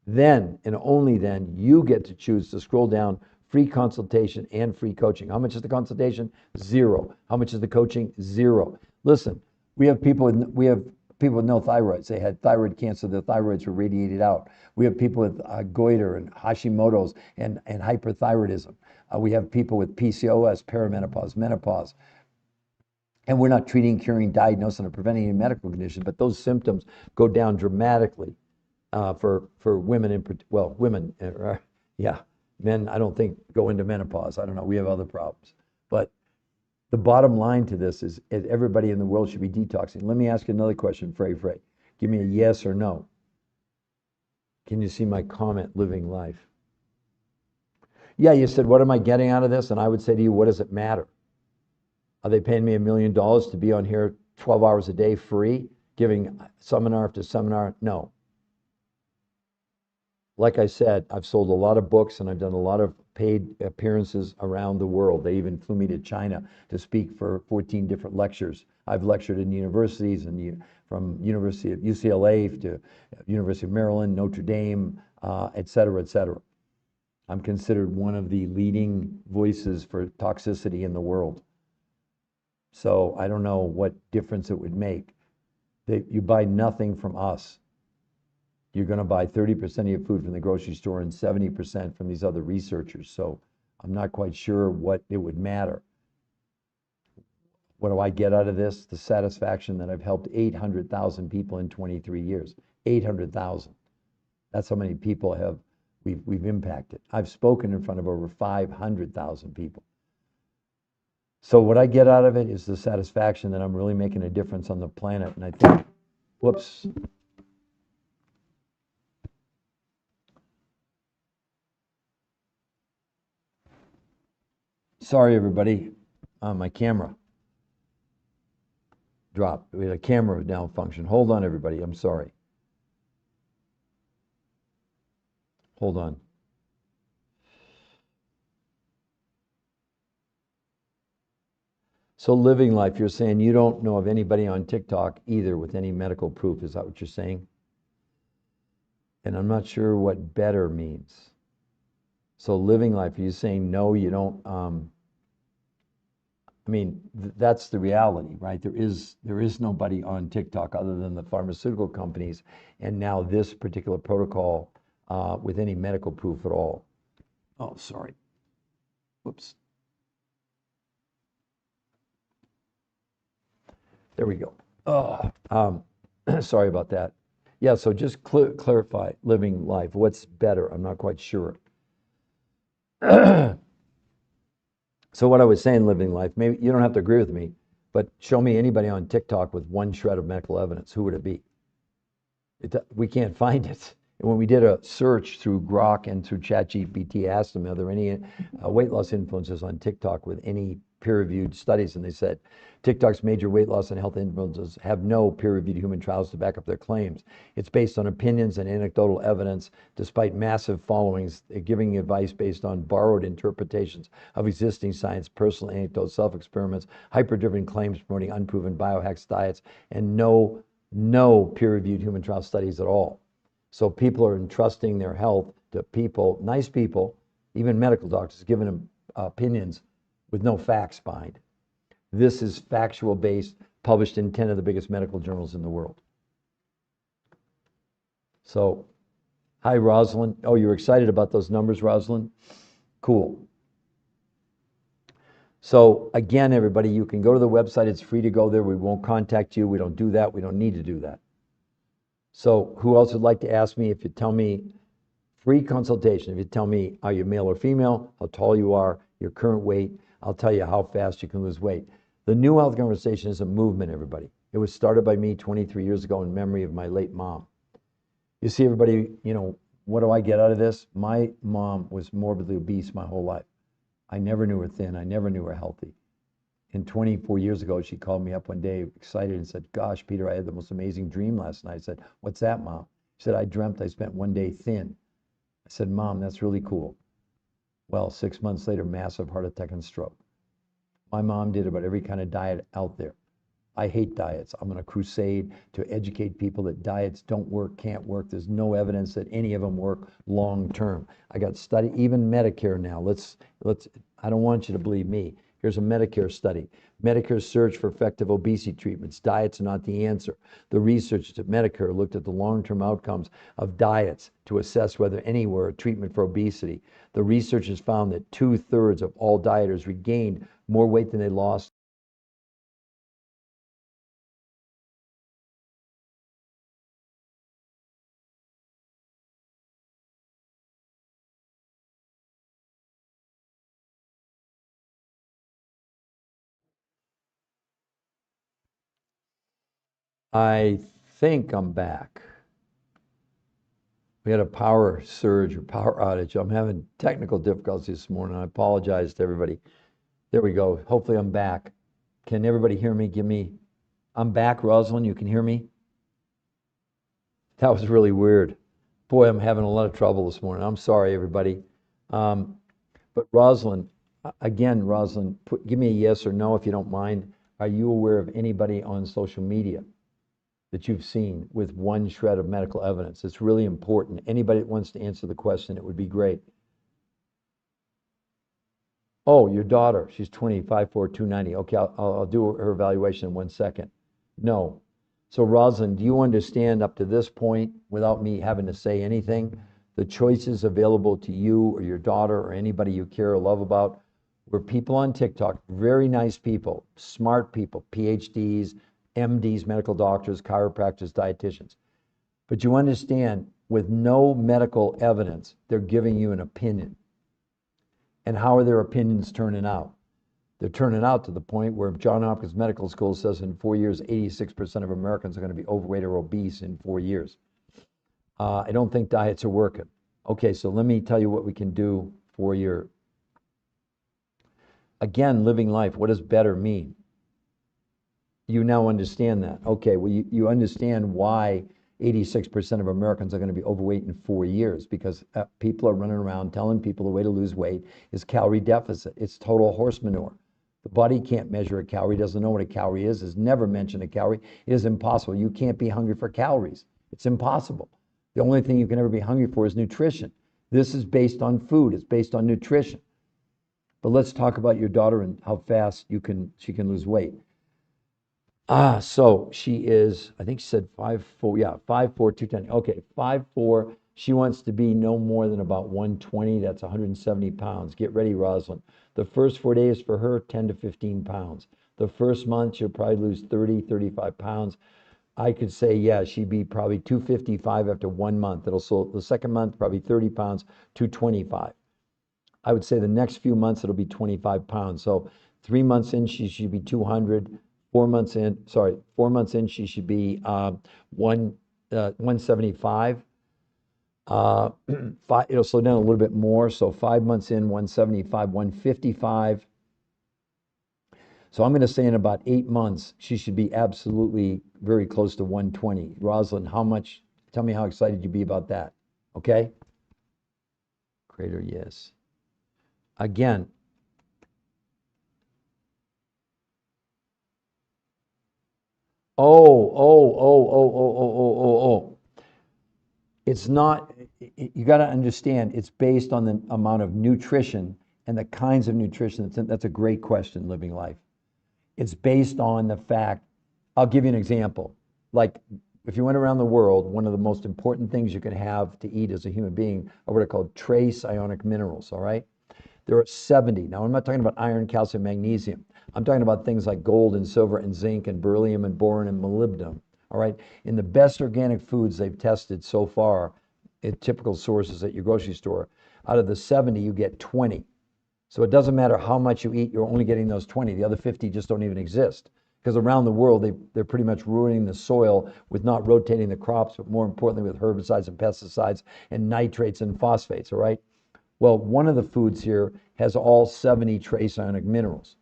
Then, and only then, you get to choose to scroll down free consultation and free coaching. How much is the consultation? $0. How much is the coaching? $0. Listen, we have people with no thyroids. They had thyroid cancer. Their thyroids were radiated out. We have people with goiter and Hashimoto's and hyperthyroidism. We have people with PCOS, perimenopause, menopause. And we're not treating, curing, diagnosing, or preventing any medical condition, but those symptoms go down dramatically for women. Women, yeah. Men, I don't think, go into menopause. I don't know. We have other problems. But the bottom line to this is everybody in the world should be detoxing. Let me ask you another question, Frey. Give me a yes or no. Can you see my comment, living life? Yeah, you said, what am I getting out of this? And I would say to you, what does it matter? Are they paying me $1 million to be on here 12 hours a day free, giving seminar after seminar? No. Like I said, I've sold a lot of books and I've done a lot of paid appearances around the world. They even flew me to China to speak for 14 different lectures. I've lectured in universities, and from University of UCLA to University of Maryland, Notre Dame, et cetera, et cetera. I'm considered one of the leading voices for toxicity in the world. So I don't know what difference it would make. You buy nothing from us. You're going to buy 30% of your food from the grocery store and 70% from these other researchers. So I'm not quite sure what it would matter. What do I get out of this? The satisfaction that I've helped 800,000 people in 23 years. 800,000. That's how many people we've impacted. I've spoken in front of over 500,000 people. So what I get out of it is the satisfaction that I'm really making a difference on the planet. And I think, whoops. Sorry, everybody. My camera dropped. We had a camera malfunction. Hold on, everybody. I'm sorry. Hold on. So living life, you're saying you don't know of anybody on TikTok either with any medical proof. Is that what you're saying? And I'm not sure what better means. So living life, are you saying no, you don't? I mean, that's the reality, right? There is nobody on TikTok other than the pharmaceutical companies, and now this particular protocol with any medical proof at all. Oh, sorry. Whoops. There we go. Oh, sorry about that. Yeah, so just clarify living life. What's better? I'm not quite sure. So what I was saying, living life, maybe you don't have to agree with me, but show me anybody on TikTok with one shred of medical evidence. Who would it be? We can't find it. And when we did a search through Grok and through ChatGPT, asked them, are there any weight loss influencers on TikTok with any peer-reviewed studies, and they said TikTok's major weight loss and health influencers have no peer-reviewed human trials to back up their claims. It's based on opinions and anecdotal evidence, despite massive followings, giving advice based on borrowed interpretations of existing science, personal anecdotes, self-experiments, hyper-driven claims promoting unproven biohacks diets, and no peer-reviewed human trial studies at all. So people are entrusting their health to people, nice people, even medical doctors, giving them opinions with no facts behind it. This is factual based, published in 10 of the biggest medical journals in the world. So, hi, Rosalind. Oh, you're excited about those numbers, Rosalind? Cool. So again, everybody, you can go to the website. It's free to go there. We won't contact you. We don't do that. We don't need to do that. So who else would like to ask me? If you tell me, free consultation. If you tell me, are you male or female, how tall you are, your current weight, I'll tell you how fast you can lose weight. The New Health Conversation is a movement, everybody. It was started by me 23 years ago in memory of my late mom. You see, everybody, what do I get out of this? My mom was morbidly obese my whole life. I never knew her thin. I never knew her healthy. And 24 years ago, she called me up one day excited and said, gosh, Peter, I had the most amazing dream last night. I said, what's that, Mom? She said, I dreamt I spent one day thin. I said, Mom, that's really cool. Well, 6 months later, massive heart attack and stroke. My mom did about every kind of diet out there. I hate diets. I'm on a crusade to educate people that diets don't work, can't work. There's no evidence that any of them work long term. I got study, even Medicare now. I don't want you to believe me. Here's a Medicare study. Medicare's search for effective obesity treatments. Diets are not the answer. The researchers at Medicare looked at the long-term outcomes of diets to assess whether any were a treatment for obesity. The researchers found that 2/3 of all dieters regained more weight than they lost. I think I'm back. We had a power surge or power outage. I'm having technical difficulties this morning. I apologize to everybody. There we go. Hopefully I'm back. Can everybody hear me? I'm back, Rosalind. You can hear me? That was really weird. Boy, I'm having a lot of trouble this morning. I'm sorry, everybody. But Rosalind, again, Rosalind, give me a yes or no if you don't mind. Are you aware of anybody on social media that you've seen with one shred of medical evidence? It's really important. Anybody that wants to answer the question, it would be great. Oh, your daughter, she's 20, 5'4", 290. Okay, I'll do her evaluation in 1 second. No. So Rosalind, do you understand up to this point, without me having to say anything, the choices available to you or your daughter or anybody you care or love about were people on TikTok, very nice people, smart people, PhDs, MDs, medical doctors, chiropractors, dietitians. But you understand, with no medical evidence, they're giving you an opinion. And how are their opinions turning out? They're turning out to the point where Johns Hopkins Medical School says in 4 years, 86% of Americans are going to be overweight or obese in 4 years. I don't think diets are working. Okay, so let me tell you what we can do for your, again, living life. What does better mean? You now understand that. Okay, well, you understand why 86% of Americans are going to be overweight in 4 years, because people are running around telling people the way to lose weight is calorie deficit. It's total horse manure. The body can't measure a calorie, doesn't know what a calorie is, has never mentioned a calorie. It is impossible. You can't be hungry for calories. It's impossible. The only thing you can ever be hungry for is nutrition. This is based on food. It's based on nutrition. But let's talk about your daughter and how fast she can lose weight. So she is, I think she said 5'4", yeah, 5'4", 210. Okay, 5'4". She wants to be no more than about 120. That's 170 pounds. Get ready, Rosalind. The first 4 days for her, 10 to 15 pounds. The first month, she'll probably lose 30, 35 pounds. I could say, yeah, she'd be probably 255 after 1 month. So the second month, probably 30 pounds, 225. I would say the next few months, it'll be 25 pounds. So 3 months in, she should be 200. 4 months in, 4 months in, she should be 175. It'll slow down a little bit more. So 5 months in, 175, 155. So I'm going to say in about 8 months, she should be absolutely very close to 120. Rosalind, how much? Tell me how excited you'd be about that. Okay? Crater, yes. Again, oh. It's not, you got to understand, it's based on the amount of nutrition and the kinds of nutrition. That's a great question, Living Life. It's based on the fact, I'll give you an example. Like, if you went around the world, one of the most important things you can have to eat as a human being are what are called trace ionic minerals, all right? There are 70. Now, I'm not talking about iron, calcium, magnesium. I'm talking about things like gold and silver and zinc and beryllium and boron and molybdenum. All right. In the best organic foods they've tested so far, at typical sources at your grocery store, out of the 70, you get 20. So it doesn't matter how much you eat, you're only getting those 20. The other 50 just don't even exist. Because around the world, they're pretty much ruining the soil with not rotating the crops, but more importantly with herbicides and pesticides and nitrates and phosphates, all right? Well, one of the foods here has all 70 trace ionic minerals.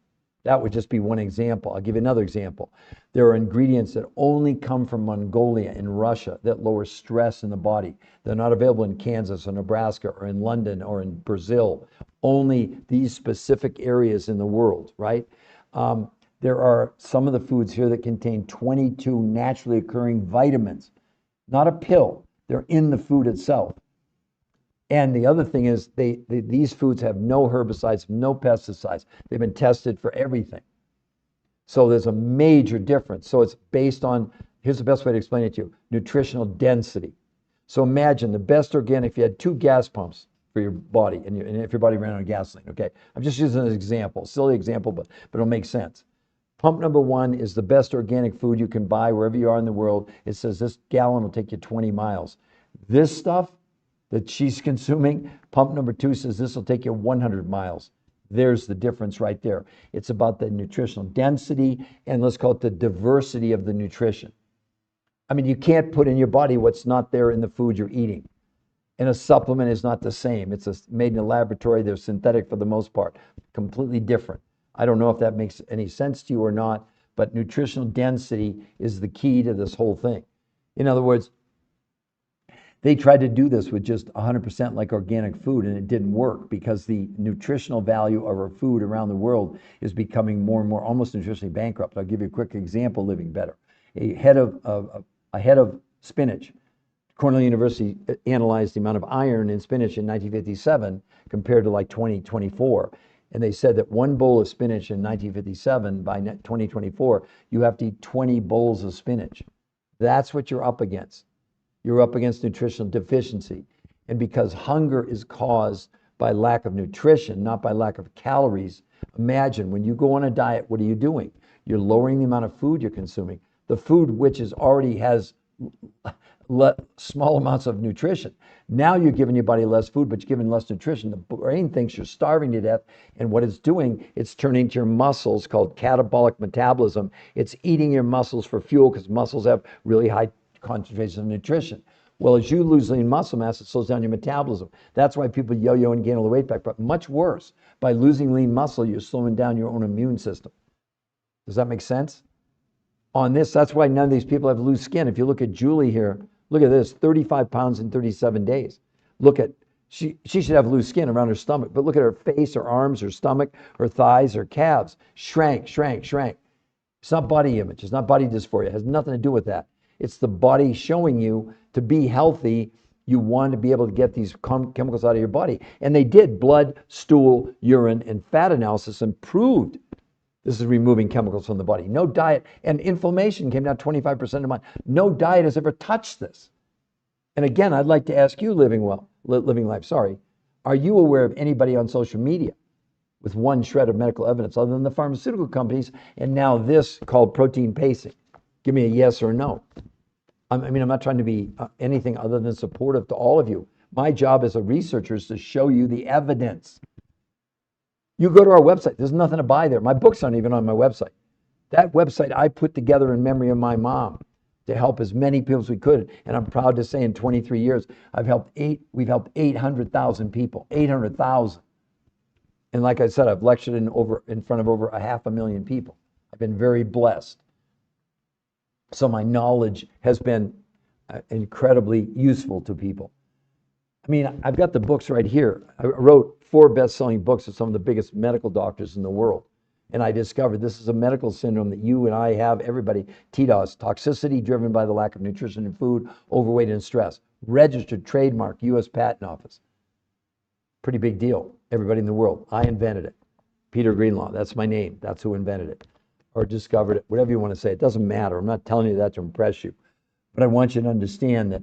That would just be one example. I'll give you another example. There are ingredients that only come from Mongolia and Russia that lower stress in the body. They're not available in Kansas or Nebraska or in London or in Brazil. Only these specific areas in the world, right? There are some of the foods here that contain 22 naturally occurring vitamins, not a pill. They're in the food itself. And the other thing is these foods have no herbicides, no pesticides. They've been tested for everything. So there's a major difference. So it's based on, here's the best way to explain it to you, nutritional density. So imagine the best organic, if you had two gas pumps for your body, and if your body ran on gasoline, okay? I'm just using an example, silly example, but it'll make sense. Pump number one is the best organic food you can buy wherever you are in the world. It says this gallon will take you 20 miles. This stuff that she's consuming, pump number two says this will take you 100 miles. There's the difference right there. It's about the nutritional density and let's call it the diversity of the nutrition. I mean, you can't put in your body what's not there in the food you're eating. And a supplement is not the same. It's made in a laboratory. They're synthetic for the most part, completely different. I don't know if that makes any sense to you or not, but nutritional density is the key to this whole thing. In other words, they tried to do this with just 100% like organic food, and it didn't work because the nutritional value of our food around the world is becoming more and more almost nutritionally bankrupt. I'll give you a quick example, Living Better. A head of spinach. Cornell University analyzed the amount of iron in spinach in 1957 compared to like 2024. And they said that one bowl of spinach in 1957, by 2024, you have to eat 20 bowls of spinach. That's what you're up against. You're up against nutritional deficiency. And because hunger is caused by lack of nutrition, not by lack of calories, imagine when you go on a diet, what are you doing? You're lowering the amount of food you're consuming. The food which already has small amounts of nutrition. Now you're giving your body less food, but you're giving less nutrition. The brain thinks you're starving to death, and what it's doing, it's turning to your muscles, called catabolic metabolism. It's eating your muscles for fuel because muscles have really high concentration of nutrition. Well, as you lose lean muscle mass, it slows down your metabolism. That's why people yo-yo and gain all the weight back. But much worse, by losing lean muscle, you're slowing down your own immune system. Does that make sense? On this, that's why none of these people have loose skin. If you look at Julie here, look at this, 35 pounds in 37 days. Look at, she should have loose skin around her stomach, but look at her face, her arms, her stomach, her thighs, her calves. Shrank. It's not body image. It's not body dysphoria. It has nothing to do with that. It's the body showing you to be healthy, you want to be able to get these chemicals out of your body. And they did. Blood, stool, urine, and fat analysis and proved this is removing chemicals from the body. No diet, and inflammation came down 25% a month. No diet has ever touched this. And again, I'd like to ask you, Living Life, are you aware of anybody on social media with one shred of medical evidence other than the pharmaceutical companies and now this called protein pacing? Give me a yes or no. I mean, I'm not trying to be anything other than supportive to all of you. My job as a researcher is to show you the evidence. You go to our website, there's nothing to buy there. My books aren't even on my website. That website I put together in memory of my mom to help as many people as we could. And I'm proud to say in 23 years, we've helped 800,000 people, 800,000. And like I said, I've lectured in front of over 500,000 people. I've been very blessed. So my knowledge has been incredibly useful to people. I mean, I've got the books right here. I wrote 4 best-selling books of some of the biggest medical doctors in the world. And I discovered this is a medical syndrome that you and I have, everybody, TDOS, toxicity driven by the lack of nutrition and food, overweight and stress. Registered trademark, U.S. Patent Office. Pretty big deal. Everybody in the world. I invented it. Peter Greenlaw, that's my name. That's who invented it. Or discovered it, whatever you want to say. It doesn't matter. I'm not telling you that to impress you. But I want you to understand that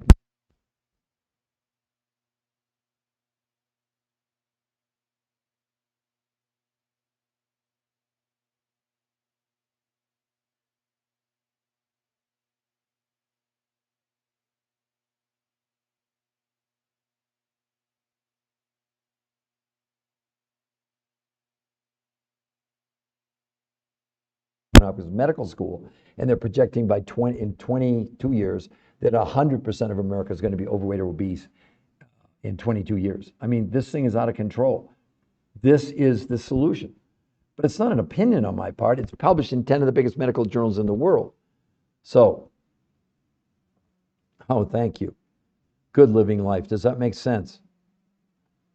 up is medical school, and they're projecting by 22 years that 100% of America is going to be overweight or obese in 22 years. I mean, this thing is out of control. This is the solution. But it's not an opinion on my part. It's published in 10 of the biggest medical journals in the world. So, oh, thank you. Good living life. Does that make sense?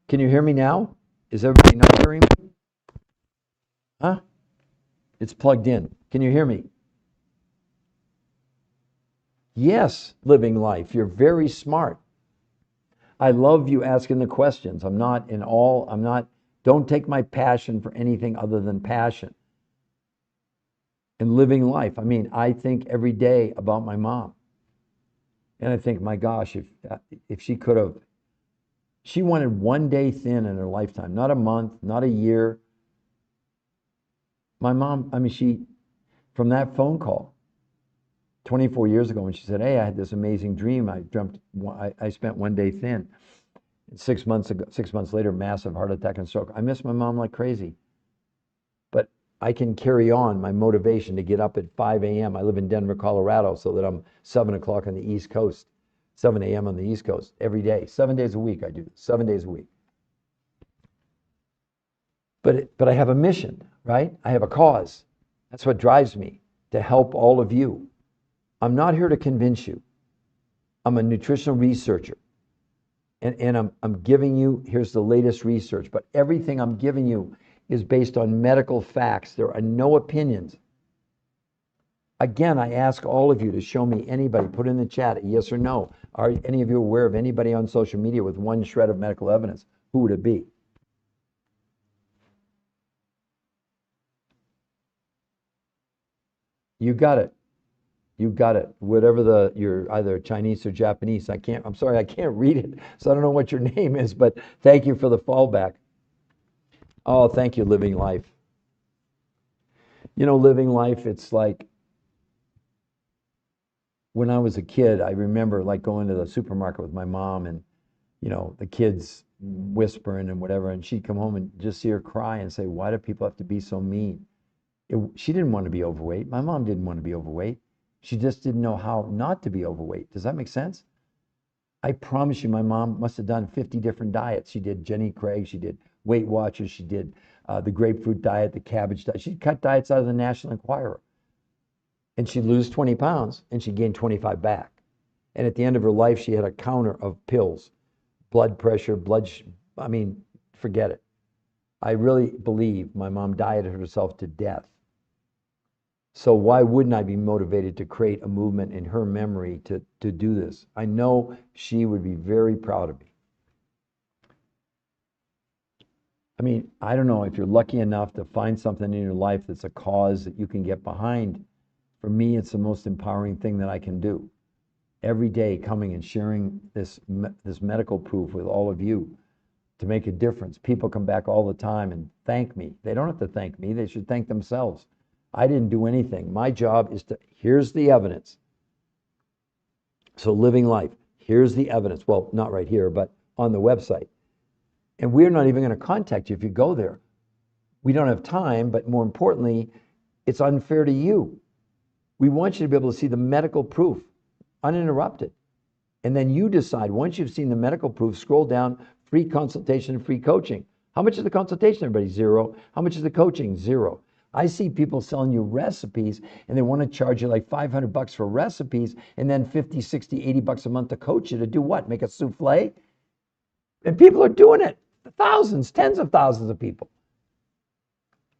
Can you hear me now? Is everybody not hearing me? Huh? It's plugged in. Can you hear me? Yes, living life. You're very smart. I love you asking the questions. Don't take my passion for anything other than passion. And living life. I mean, I think every day about my mom. And I think, my gosh, if she could have, she wanted one day thin in her lifetime, not a month, not a year. My mom, I mean, from that phone call 24 years ago when she said, hey, I had this amazing dream. I spent one day thin. 6 months later, massive heart attack and stroke. I miss my mom like crazy. But I can carry on my motivation to get up at 5 a.m. I live in Denver, Colorado, so that I'm 7 o'clock on the East Coast, 7 a.m. on the East Coast every day. 7 days a week I do this, 7 days a week. But I have a mission, right? I have a cause. That's what drives me, to help all of you. I'm not here to convince you. I'm a nutritional researcher. And I'm giving you, here's the latest research, but everything I'm giving you is based on medical facts. There are no opinions. Again, I ask all of you to show me anybody, put in the chat a yes or no. Are any of you aware of anybody on social media with one shred of medical evidence? Who would it be? You got it. You got it. Whatever you're either Chinese or Japanese. I'm sorry, I can't read it, so I don't know what your name is, but thank you for the fallback. Oh, thank you, living life. You know, living life, it's like when I was a kid, I remember like going to the supermarket with my mom and, you know, the kids whispering and whatever, and she'd come home and just see her cry and say, why do people have to be so mean? She didn't want to be overweight. My mom didn't want to be overweight. She just didn't know how not to be overweight. Does that make sense? I promise you, my mom must have done 50 different diets. She did Jenny Craig, she did Weight Watchers, she did the grapefruit diet, the cabbage diet. She'd cut diets out of the National Enquirer. And she'd lose 20 pounds and she'd gain 25 back. And at the end of her life, she had a counter of pills, blood pressure, forget it. I really believe my mom dieted herself to death. So why wouldn't I be motivated to create a movement in her memory to do this? I know she would be very proud of me. I mean, I don't know if you're lucky enough to find something in your life that's a cause that you can get behind. For me, it's the most empowering thing that I can do. Every day coming and sharing this medical proof with all of you to make a difference. People come back all the time and thank me. They don't have to thank me. They should thank themselves. I didn't do anything. My job is here's the evidence. So living life, here's the evidence. Well, not right here, but on the website. And we're not even going to contact you if you go there. We don't have time, but more importantly, it's unfair to you. We want you to be able to see the medical proof uninterrupted. And then you decide, once you've seen the medical proof, scroll down, free consultation and free coaching. How much is the consultation, everybody? 0. How much is the coaching? 0. I see people selling you recipes and they want to charge you like $500 for recipes and then 50, 60, $80 a month to coach you to do what? Make a souffle? And people are doing it. Thousands, tens of thousands of people.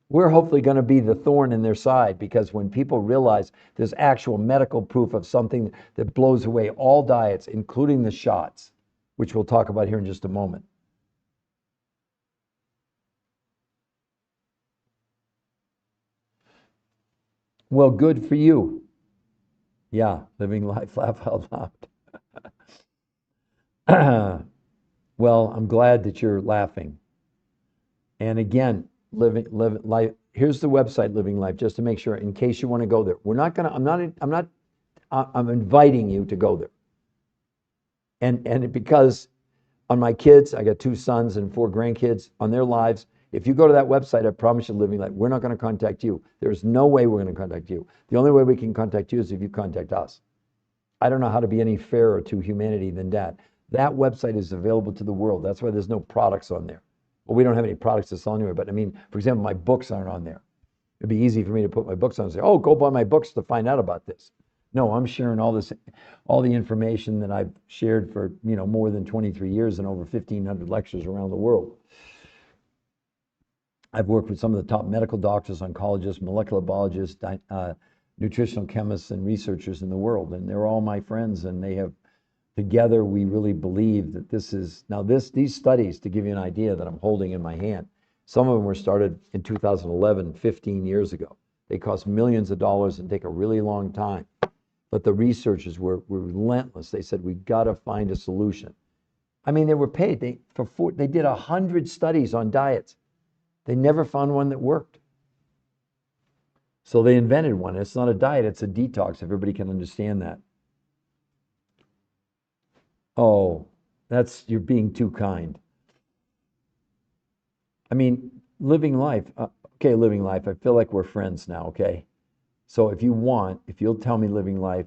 We're hopefully going to be the thorn in their side, because when people realize there's actual medical proof of something that blows away all diets, including the shots, which we'll talk about here in just a moment. Well, good for you. Yeah, living life, laugh out loud. Well, I'm glad that you're laughing. And again, living life. Here's the website, Living Life, just to make sure, in case you want to go there. We're not gonna. I'm inviting you to go there. And because on my kids, I got 2 sons and 4 grandkids, on their lives. If you go to that website, I promise you, Living Life, we're not going to contact you. There's no way we're going to contact you. The only way we can contact you is if you contact us. I don't know how to be any fairer to humanity than that. That website is available to the world. That's why there's no products on there. Well, we don't have any products to sell anyway, but I mean, for example, my books aren't on there. It'd be easy for me to put my books on and say, oh, go buy my books to find out about this. No, I'm sharing all the information that I've shared for, more than 23 years and over 1,500 lectures around the world. I've worked with some of the top medical doctors, oncologists, molecular biologists, nutritional chemists, and researchers in the world, and they're all my friends, and they have, together, we really believe that these studies, to give you an idea that I'm holding in my hand, some of them were started in 2011, 15 years ago. They cost millions of dollars and take a really long time. But the researchers were relentless. They said, we got to find a solution. I mean, they were paid. They did 100 studies on diets. They never found one that worked. So they invented one. It's not a diet, it's a detox. Everybody can understand that. Oh, you're being too kind. I mean, Living Life. Okay, Living Life, I feel like we're friends now, okay? So if you'll tell me, Living Life,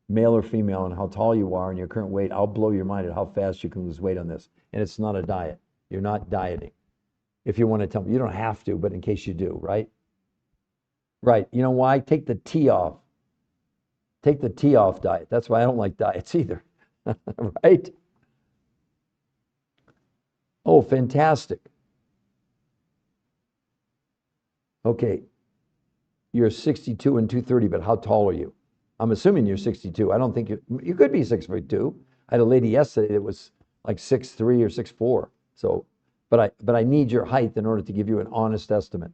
male or female, and how tall you are and your current weight, I'll blow your mind at how fast you can lose weight on this. And it's not a diet. You're not dieting. If you want to tell me, you don't have to, but in case you do, right? Right. You know why? Take the T off. Take the T off diet. That's why I don't like diets either. Right? Oh, fantastic. Okay. You're 62 and 230, but how tall are you? I'm assuming you're 62. I don't think you could be 6'2". I had a lady yesterday that was like 6'3" or 6'4". So, but I need your height in order to give you an honest estimate.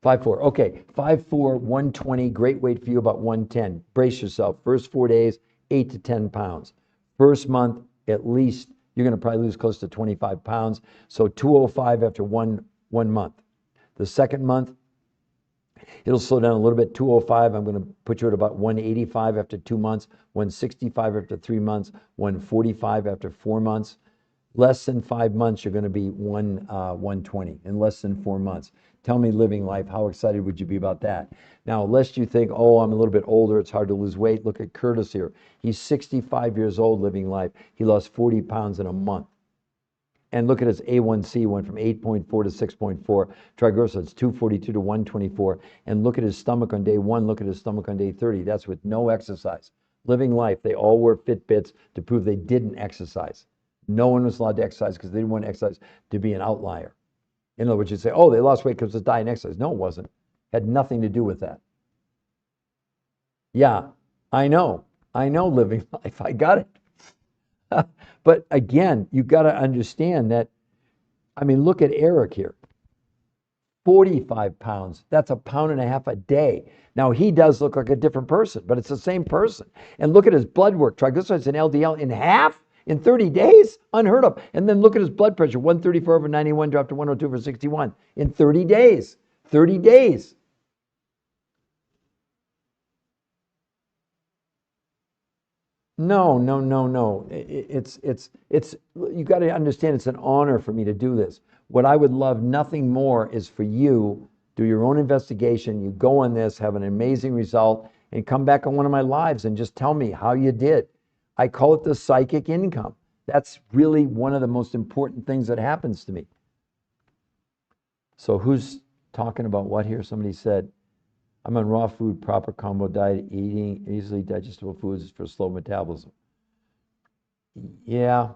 5'4". Okay, 5'4", 120, great weight for you, about 110. Brace yourself. First 4 days, 8 to 10 pounds. First month, at least, you're going to probably lose close to 25 pounds. So 205 after one month. The second month, it'll slow down a little bit. 205, I'm going to put you at about 185 after 2 months, 165 after 3 months, 145 after 4 months. Less than 5 months, you're going to be 120 in less than 4 months. Tell me, Living Life, how excited would you be about that? Now, lest you think, oh, I'm a little bit older, it's hard to lose weight. Look at Curtis here. He's 65 years old, Living Life. He lost 40 pounds in a month. And look at his A1C, went from 8.4 to 6.4. Triglycerides, 242 to 124. And look at his stomach on day 1. Look at his stomach on day 30. That's with no exercise. Living Life, they all wore Fitbits to prove they didn't exercise. No one was allowed to exercise because they didn't want exercise to be an outlier. In other words, you'd say, oh, they lost weight because of diet and exercise. No, it wasn't. Had nothing to do with that. Yeah, I know, Living Life. I got it. But again, you got to understand that, I mean, look at Eric here. 45 pounds. That's 1.5 pounds a day. Now, he does look like a different person, but it's the same person. And look at his blood work. Triglycerides and LDL in half in 30 days? Unheard of. And then look at his blood pressure. 134 over 91 dropped to 102 over 61 in 30 days. 30 days. No. It's you got to understand, it's an honor for me to do this. What I would love nothing more is for you do your own investigation, you go on this, have an amazing result, and come back on one of my lives and just tell me how you did. I call it the psychic income. That's really one of the most important things that happens to me. So who's talking about what here? Somebody said, I'm on raw food, proper combo diet, eating easily digestible foods for slow metabolism. Yeah,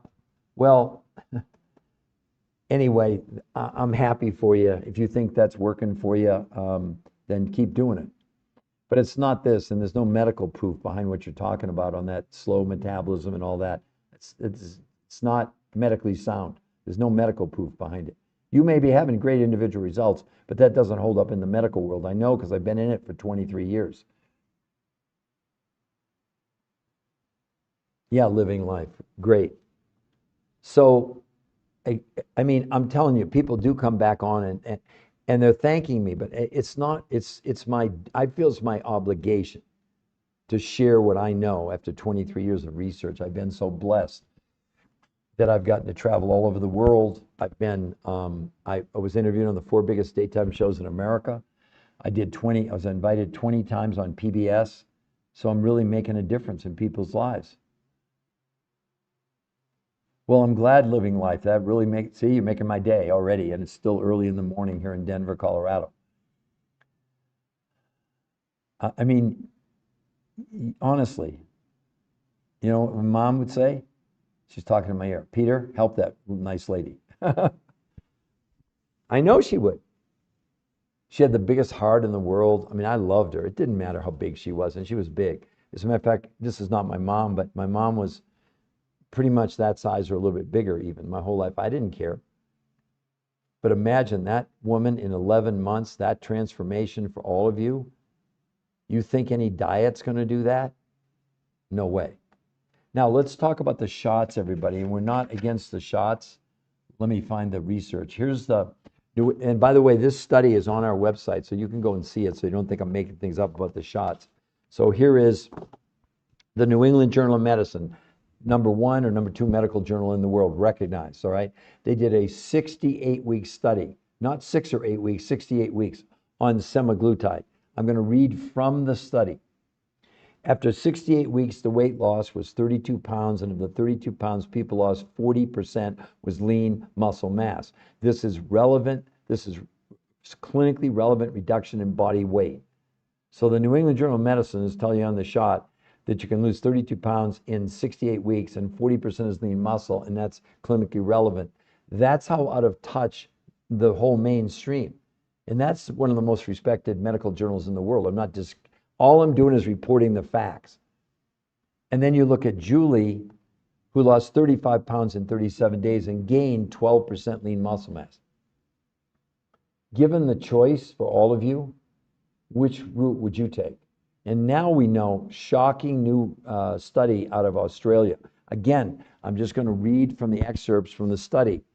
well, anyway, I'm happy for you. If you think that's working for you, then keep doing it. But it's not this, and there's no medical proof behind what you're talking about on that slow metabolism and all that. It's not medically sound. There's no medical proof behind it. You may be having great individual results, but that doesn't hold up in the medical world. I know because I've been in it for 23 years. Yeah, living life. Great. So, I mean, I'm telling you, people do come back on and they're thanking me, but it's not, it's my, I feel it's my obligation to share what I know after 23 years of research. I've been so blessed that I've gotten to travel all over the world. I've been, I was interviewed on the 4 biggest daytime shows in America. I was invited 20 times on PBS. So I'm really making a difference in people's lives. Well, I'm glad living life. That really see, you're making my day already, and it's still early in the morning here in Denver, Colorado. I mean, honestly, you know what my mom would say? She's talking in my ear. Peter, help that nice lady. I know she would. She had the biggest heart in the world. I mean, I loved her. It didn't matter how big she was, and she was big. As a matter of fact, this is not my mom, but my mom was pretty much that size or a little bit bigger even my whole life. I didn't care. But imagine that woman in 11 months, that transformation for all of you. You think any diet's going to do that? No way. Now, let's talk about the shots, everybody. And we're not against the shots. Let me find the research. Here's the, and by the way, this study is on our website, so you can go and see it so you don't think I'm making things up about the shots. So here is the New England Journal of Medicine, #1 or #2 medical journal in the world, recognized, all right? They did a 68-week study, not 6 or 8 weeks, 68 weeks on semaglutide. I'm going to read from the study. After 68 weeks, the weight loss was 32 pounds, and of the 32 pounds, people lost 40% was lean muscle mass. This is relevant. This is clinically relevant reduction in body weight. So the New England Journal of Medicine is telling you on the shot that you can lose 32 pounds in 68 weeks and 40% is lean muscle, and that's clinically relevant. That's how out of touch the whole mainstream. And that's one of the most respected medical journals in the world. All I'm doing is reporting the facts. And then you look at Julie, who lost 35 pounds in 37 days and gained 12% lean muscle mass. Given the choice for all of you, which route would you take? And now we know, shocking new study out of Australia. Again, I'm just going to read from the excerpts from the study.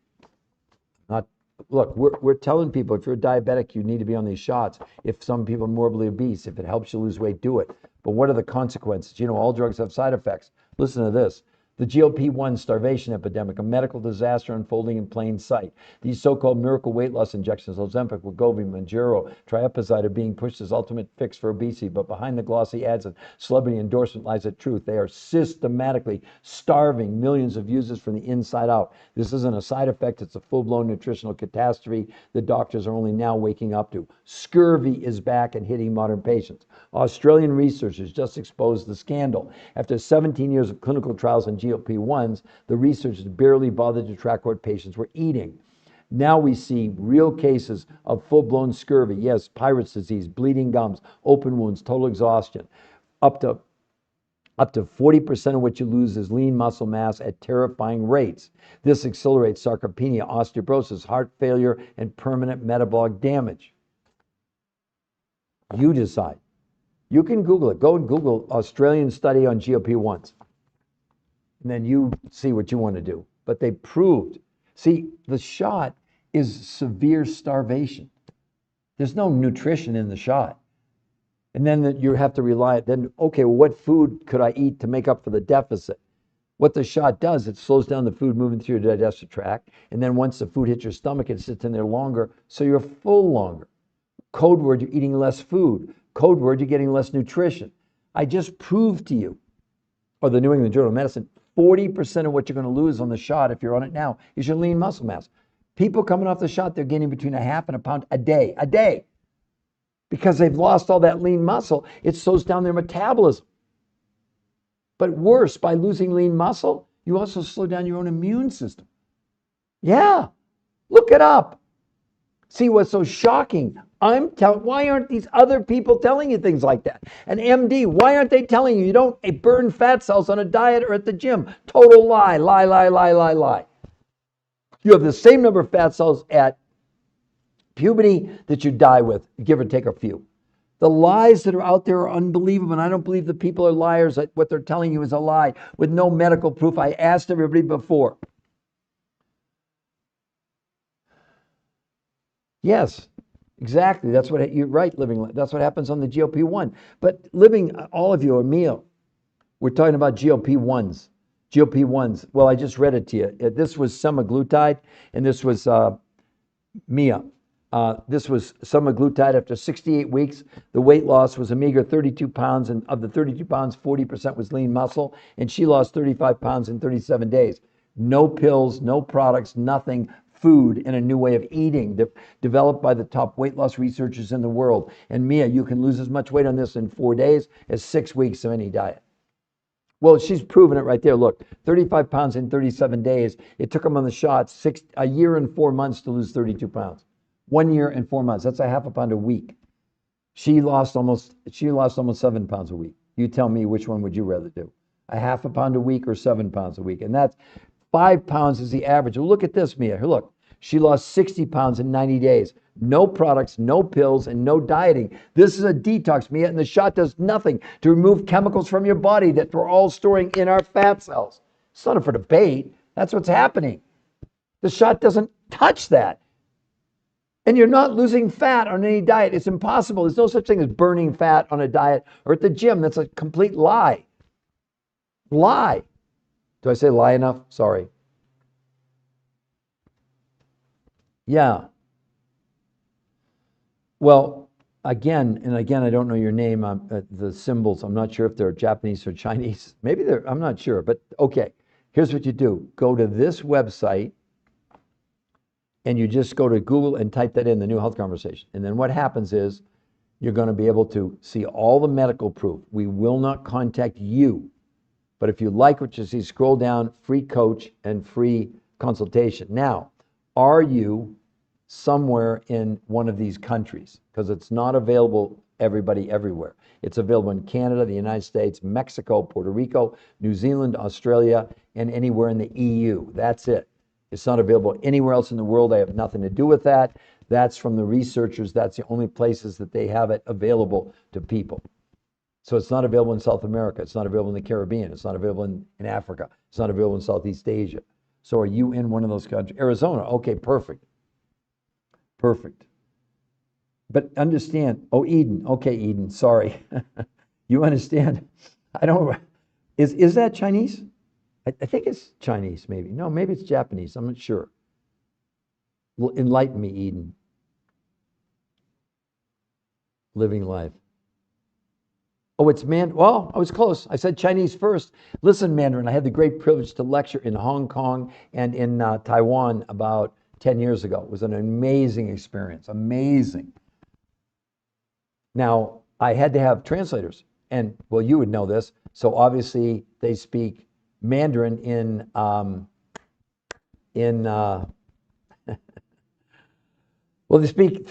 Look, we're telling people if you're diabetic, you need to be on these shots. If some people are morbidly obese, if it helps you lose weight, do it. But what are the consequences? You know, all drugs have side effects. Listen to this. The GLP-1 starvation epidemic, a medical disaster unfolding in plain sight. These so-called miracle weight loss injections, Ozempic, Wegovy, Mounjaro, Tirzepatide, are being pushed as ultimate fix for obesity. But behind the glossy ads and celebrity endorsement lies the truth. They are systematically starving millions of users from the inside out. This isn't a side effect. It's a full-blown nutritional catastrophe the doctors are only now waking up to. Scurvy is back and hitting modern patients. Australian researchers just exposed the scandal. After 17 years of clinical trials on GLP-1s, the researchers barely bothered to track what patients were eating. Now we see real cases of full-blown scurvy. Yes, Pirate's disease, bleeding gums, open wounds, total exhaustion. Up to 40% of what you lose is lean muscle mass at terrifying rates. This accelerates sarcopenia, osteoporosis, heart failure, and permanent metabolic damage. You decide. You can Google it. Go and Google Australian study on GLP-1s. And then you see what you want to do. But they proved, see, the shot is severe starvation. There's no nutrition in the shot. And then you have to rely, then, okay, well, what food could I eat to make up for the deficit? What the shot does, it slows down the food moving through your digestive tract. And then once the food hits your stomach, it sits in there longer, so you're full longer. Code word, you're eating less food. Code word, you're getting less nutrition. I just proved to you, or the New England Journal of Medicine, 40% of what you're going to lose on the shot if you're on it now is your lean muscle mass. People coming off the shot, they're gaining between a half and a pound a day, because they've lost all that lean muscle. It slows down their metabolism. But worse, by losing lean muscle, you also slow down your own immune system. Yeah, look it up. See what's so shocking? Why aren't these other people telling you things like that? An MD, why aren't they telling you don't burn fat cells on a diet or at the gym? Total lie, lie, lie, lie, lie, lie. You have the same number of fat cells at puberty that you die with, give or take a few. The lies that are out there are unbelievable, and I don't believe the people are liars. What they're telling you is a lie with no medical proof. I asked everybody before. Yes, exactly. That's what you're right. That's what happens on the GLP-1. But all of you are meal. We're talking about GLP-1s. GLP-1s. Well, I just read it to you. This was semaglutide, and this was Mia. This was semaglutide. After 68 weeks, the weight loss was a meager 32 pounds, and of the 32 pounds, 40% was lean muscle, and she lost 35 pounds in 37 days. No pills, no products, nothing. Food and a new way of eating developed by the top weight loss researchers in the world. And Mia, you can lose as much weight on this in 4 days as 6 weeks of any diet. Well, she's proven it right there. Look, 35 pounds in 37 days. It took them on the shot a year and 4 months to lose 32 pounds. 1 year and 4 months. That's a half a pound a week. She lost almost 7 pounds a week. You tell me, which one would you rather do? A half a pound a week or 7 pounds a week? And that's 5 pounds is the average. Well, look at this, Mia. Here, look. She lost 60 pounds in 90 days. No products, no pills, and no dieting. This is a detox, Mia, and the shot does nothing to remove chemicals from your body that we're all storing in our fat cells. It's not for debate. That's what's happening. The shot doesn't touch that. And you're not losing fat on any diet. It's impossible. There's no such thing as burning fat on a diet or at the gym. That's a complete lie. Lie. Do I say lie enough? Sorry. Yeah. Well, again, I don't know your name. The symbols, I'm not sure if they're Japanese or Chinese. Maybe I'm not sure. But okay, here's what you do. Go to this website, and you just go to Google and type that in, The New Health Conversation. And then what happens is you're going to be able to see all the medical proof. We will not contact you. But if you like what you see, scroll down, free coach and free consultation. Now, are you somewhere in one of these countries? Because it's not available everybody everywhere. It's available in Canada, the United States, Mexico, Puerto Rico, New Zealand, Australia, and anywhere in the EU. That's it. It's not available anywhere else in the world. I have nothing to do with that. That's from the researchers. That's the only places that they have it available to people. So it's not available in South America. It's not available in the Caribbean. It's not available in Africa. It's not available in Southeast Asia. So are you in one of those countries? Arizona. Okay, perfect. Perfect. But understand, Eden. Okay, Eden, sorry. You understand? Is that Chinese? I think it's Chinese, maybe. No, maybe it's Japanese. I'm not sure. Well, enlighten me, Eden. Living life. Oh, it's Mandarin. Well, I was close. I said Chinese first. Listen, Mandarin, I had the great privilege to lecture in Hong Kong and in Taiwan about 10 years ago. It was an amazing experience. Amazing. Now, I had to have translators. And, well, you would know this. So obviously, they speak Mandarin in well, they speak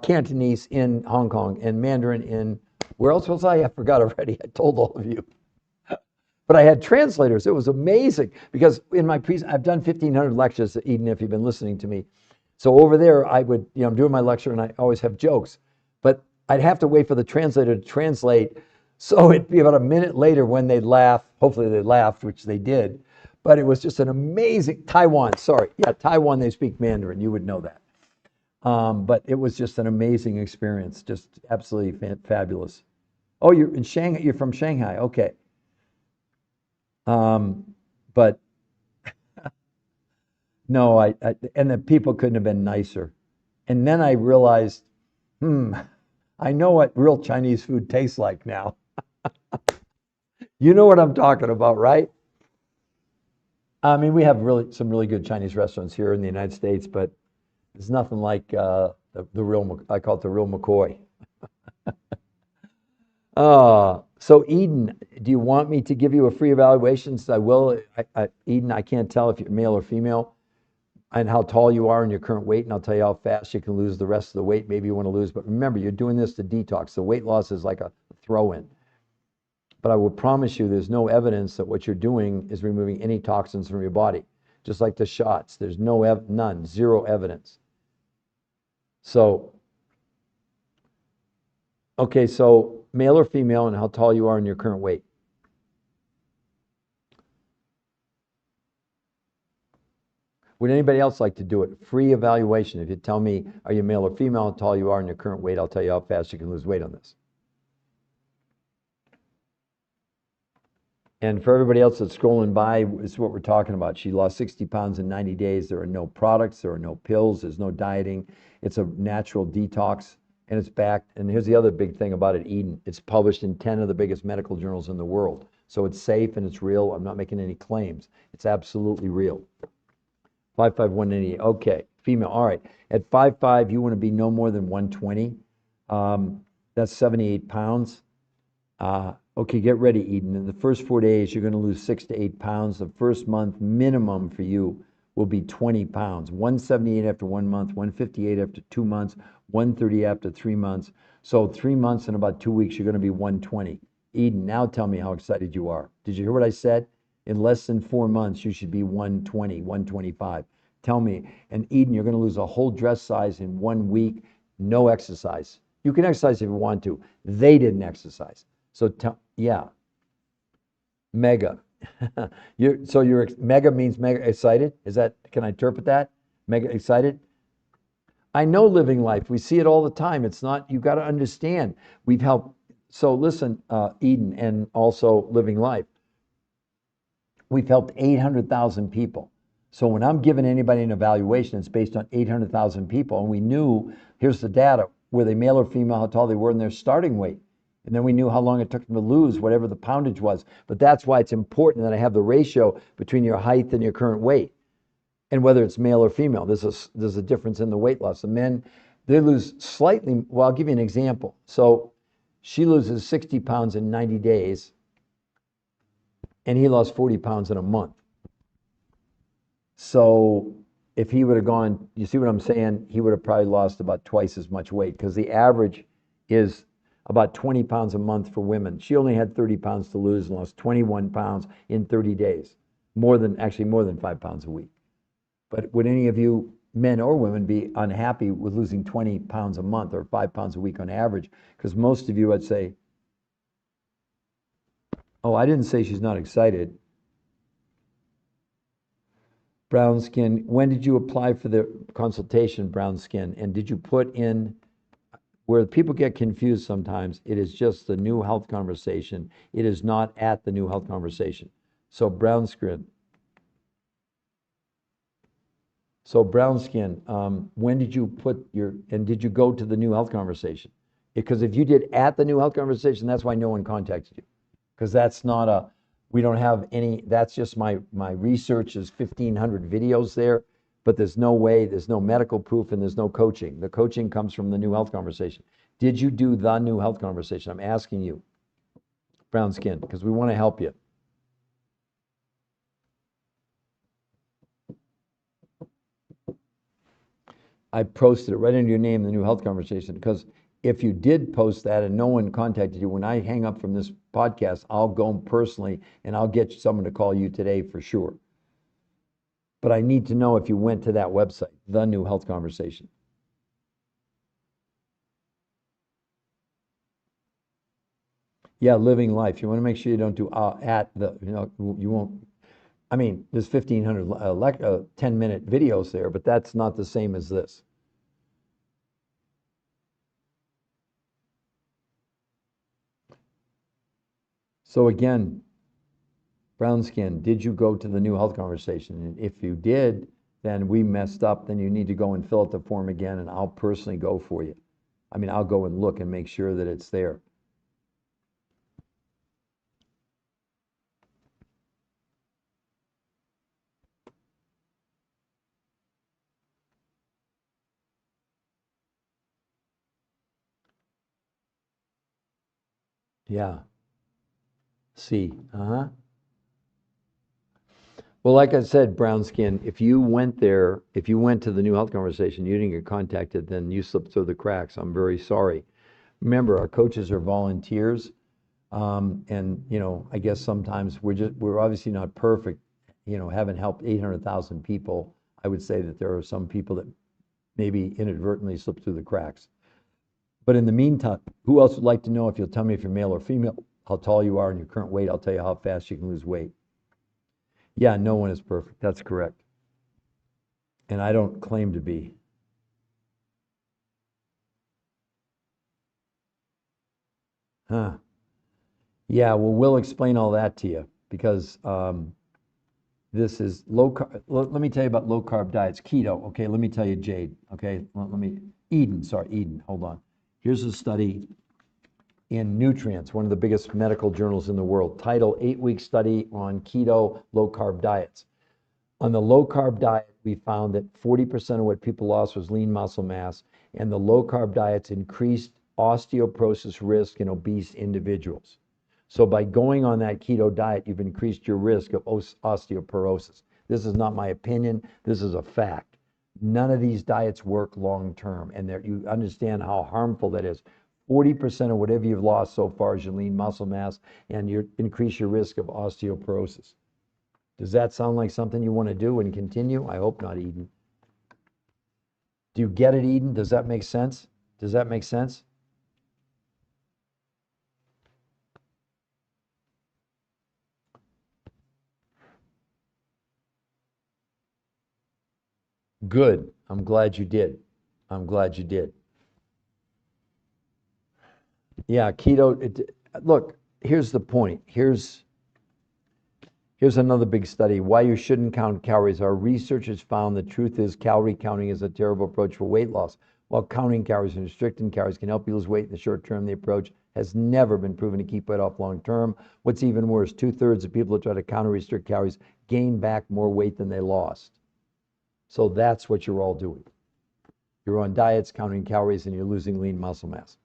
Cantonese in Hong Kong and Mandarin in, where else was I? I forgot already. I told all of you. But I had translators. It was amazing because in my I've done 1,500 lectures, Eden, if you've been listening to me. So over there, I would, I'm doing my lecture and I always have jokes, but I'd have to wait for the translator to translate. So it'd be about a minute later when they'd laugh. Hopefully they laughed, which they did. But it was just an amazing, Taiwan, sorry. Yeah, Taiwan, they speak Mandarin. You would know that. But it was just an amazing experience, just absolutely fabulous. Oh, you're in Shanghai. You're from Shanghai. Okay. But no, and the people couldn't have been nicer. And then I realized, I know what real Chinese food tastes like now. You know what I'm talking about, right? I mean, we have some really good Chinese restaurants here in the United States, but it's nothing like the real, I call it the real McCoy. So Eden, do you want me to give you a free evaluation? So I will. Eden, I can't tell if you're male or female and how tall you are and your current weight, and I'll tell you how fast you can lose the rest of the weight maybe you want to lose. But remember, you're doing this to detox. The weight loss is like a throw-in. But I will promise you there's no evidence that what you're doing is removing any toxins from your body. Just like the shots, there's none, zero evidence. So, okay, so male or female and how tall you are and your current weight. Would anybody else like to do it? Free evaluation. If you tell me, are you male or female, how tall you are and your current weight, I'll tell you how fast you can lose weight on this. And for everybody else that's scrolling by, this is what we're talking about. She lost 60 pounds in 90 days. There are no products, there are no pills, there's no dieting. It's a natural detox, and it's backed. And here's the other big thing about it, Eden. It's published in 10 of the biggest medical journals in the world. So it's safe and it's real. I'm not making any claims. It's absolutely real. 5'5", 180. Okay, female. All right. At 5'5", you want to be no more than 120. That's 78 pounds. Okay, get ready, Eden. In the first 4 days, you're going to lose 6 to 8 pounds. The first month minimum for you will be 20 pounds. 178 after 1 month, 158 after 2 months, 130 after 3 months. So 3 months and about 2 weeks, you're going to be 120. Eden, now tell me how excited you are. Did you hear what I said? In less than 4 months, you should be 120, 125. Tell me. And Eden, you're going to lose a whole dress size in 1 week. No exercise. You can exercise if you want to. They didn't exercise. So yeah, mega. You're mega means mega excited. Is that, can I interpret that? Mega excited? I know living life. We see it all the time. It's not, you got to understand. We've helped. So listen, Eden, and also living life. We've helped 800,000 people. So when I'm giving anybody an evaluation, it's based on 800,000 people. And we knew, here's the data, were they male or female, how tall they were, and their starting weight. And then we knew how long it took them to lose, whatever the poundage was. But that's why it's important that I have the ratio between your height and your current weight. And whether it's male or female, there's a difference in the weight loss. The men, they lose slightly. Well, I'll give you an example. So she loses 60 pounds in 90 days, and he lost 40 pounds in a month. So if he would have gone, you see what I'm saying? He would have probably lost about twice as much weight, because the average is about 20 pounds a month for women. She only had 30 pounds to lose and lost 21 pounds in 30 days. More than 5 pounds a week. But would any of you, men or women, be unhappy with losing 20 pounds a month or 5 pounds a week on average? Because most of you would say, oh, I didn't say she's not excited. Brown skin, when did you apply for the consultation, brown skin? And did you put in, where people get confused sometimes, it is just the New Health Conversation. It is not at the New Health Conversation. So brown skin. So brown skin, when did you put and did you go to the New Health Conversation? Because if you did at the New Health Conversation, that's why no one contacted you. Because that's not we don't have any, that's just my research is 1,500 videos there, but there's no way, there's no medical proof, and there's no coaching. The coaching comes from the New Health Conversation. Did you do the New Health Conversation? I'm asking you, brown skin, because we want to help you. I posted it right under your name, the New Health Conversation, because if you did post that and no one contacted you, when I hang up from this podcast, I'll go personally and I'll get someone to call you today for sure. But I need to know if you went to that website, The New Health Conversation. Yeah, living life. You want to make sure you don't do at the, you won't. I mean, there's 1,500 10-minute videos there, but that's not the same as this. So again, brown skin, did you go to the New Health Conversation? And if you did, then we messed up. Then you need to go and fill out the form again, and I'll personally go for you. I mean, I'll go and look and make sure that it's there. Yeah. C. Uh-huh. Well, like I said, brown skin, if you went there, if you went to the New Health Conversation, you didn't get contacted, then you slipped through the cracks. I'm very sorry. Remember, our coaches are volunteers. And, I guess sometimes we're obviously not perfect, haven't helped 800,000 people. I would say that there are some people that maybe inadvertently slip through the cracks. But in the meantime, who else would like to know if you'll tell me if you're male or female, how tall you are and your current weight? I'll tell you how fast you can lose weight. Yeah, no one is perfect. That's correct. And I don't claim to be. Huh. Yeah, well, we'll explain all that to you because this is low carb. Let me tell you about low carb diets, keto. Okay, let me tell you, Jade. Okay, let me, Eden, sorry, Eden, hold on. Here's a study in Nutrients, one of the biggest medical journals in the world. Title 8-week study on keto low carb diets. On the low carb diet, we found that 40% of what people lost was lean muscle mass, and the low carb diets increased osteoporosis risk in obese individuals. So by going on that keto diet, you've increased your risk of osteoporosis. This is not my opinion. This is a fact. None of these diets work long term, and you understand how harmful that is. 40% of whatever you've lost so far is your lean muscle mass, and you increase your risk of osteoporosis. Does that sound like something you want to do and continue? I hope not, Eden. Do you get it, Eden? Does that make sense? Does that make sense? Good. I'm glad you did. I'm glad you did. Yeah, keto. Look, here's the point. Here's another big study. Why you shouldn't count calories. Our researchers found the truth is calorie counting is a terrible approach for weight loss. While counting calories and restricting calories can help you lose weight in the short term, the approach has never been proven to keep weight off long term. What's even worse, 2/3 of people who try to counter restrict calories gain back more weight than they lost. So that's what you're all doing. You're on diets, counting calories, and you're losing lean muscle mass.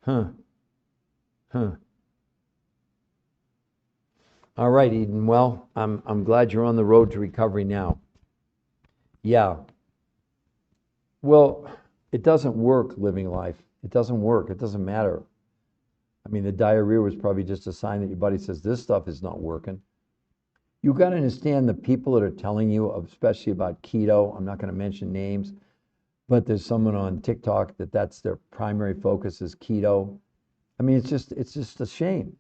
Huh. Huh. All right, Eden. Well, I'm glad you're on the road to recovery now. Yeah. Well, it doesn't work living life. It doesn't work. It doesn't matter. I mean, the diarrhea was probably just a sign that your body says this stuff is not working. You got to understand the people that are telling you, especially about keto. I'm not going to mention names, but there's someone on TikTok that's their primary focus is keto. I mean, it's just a shame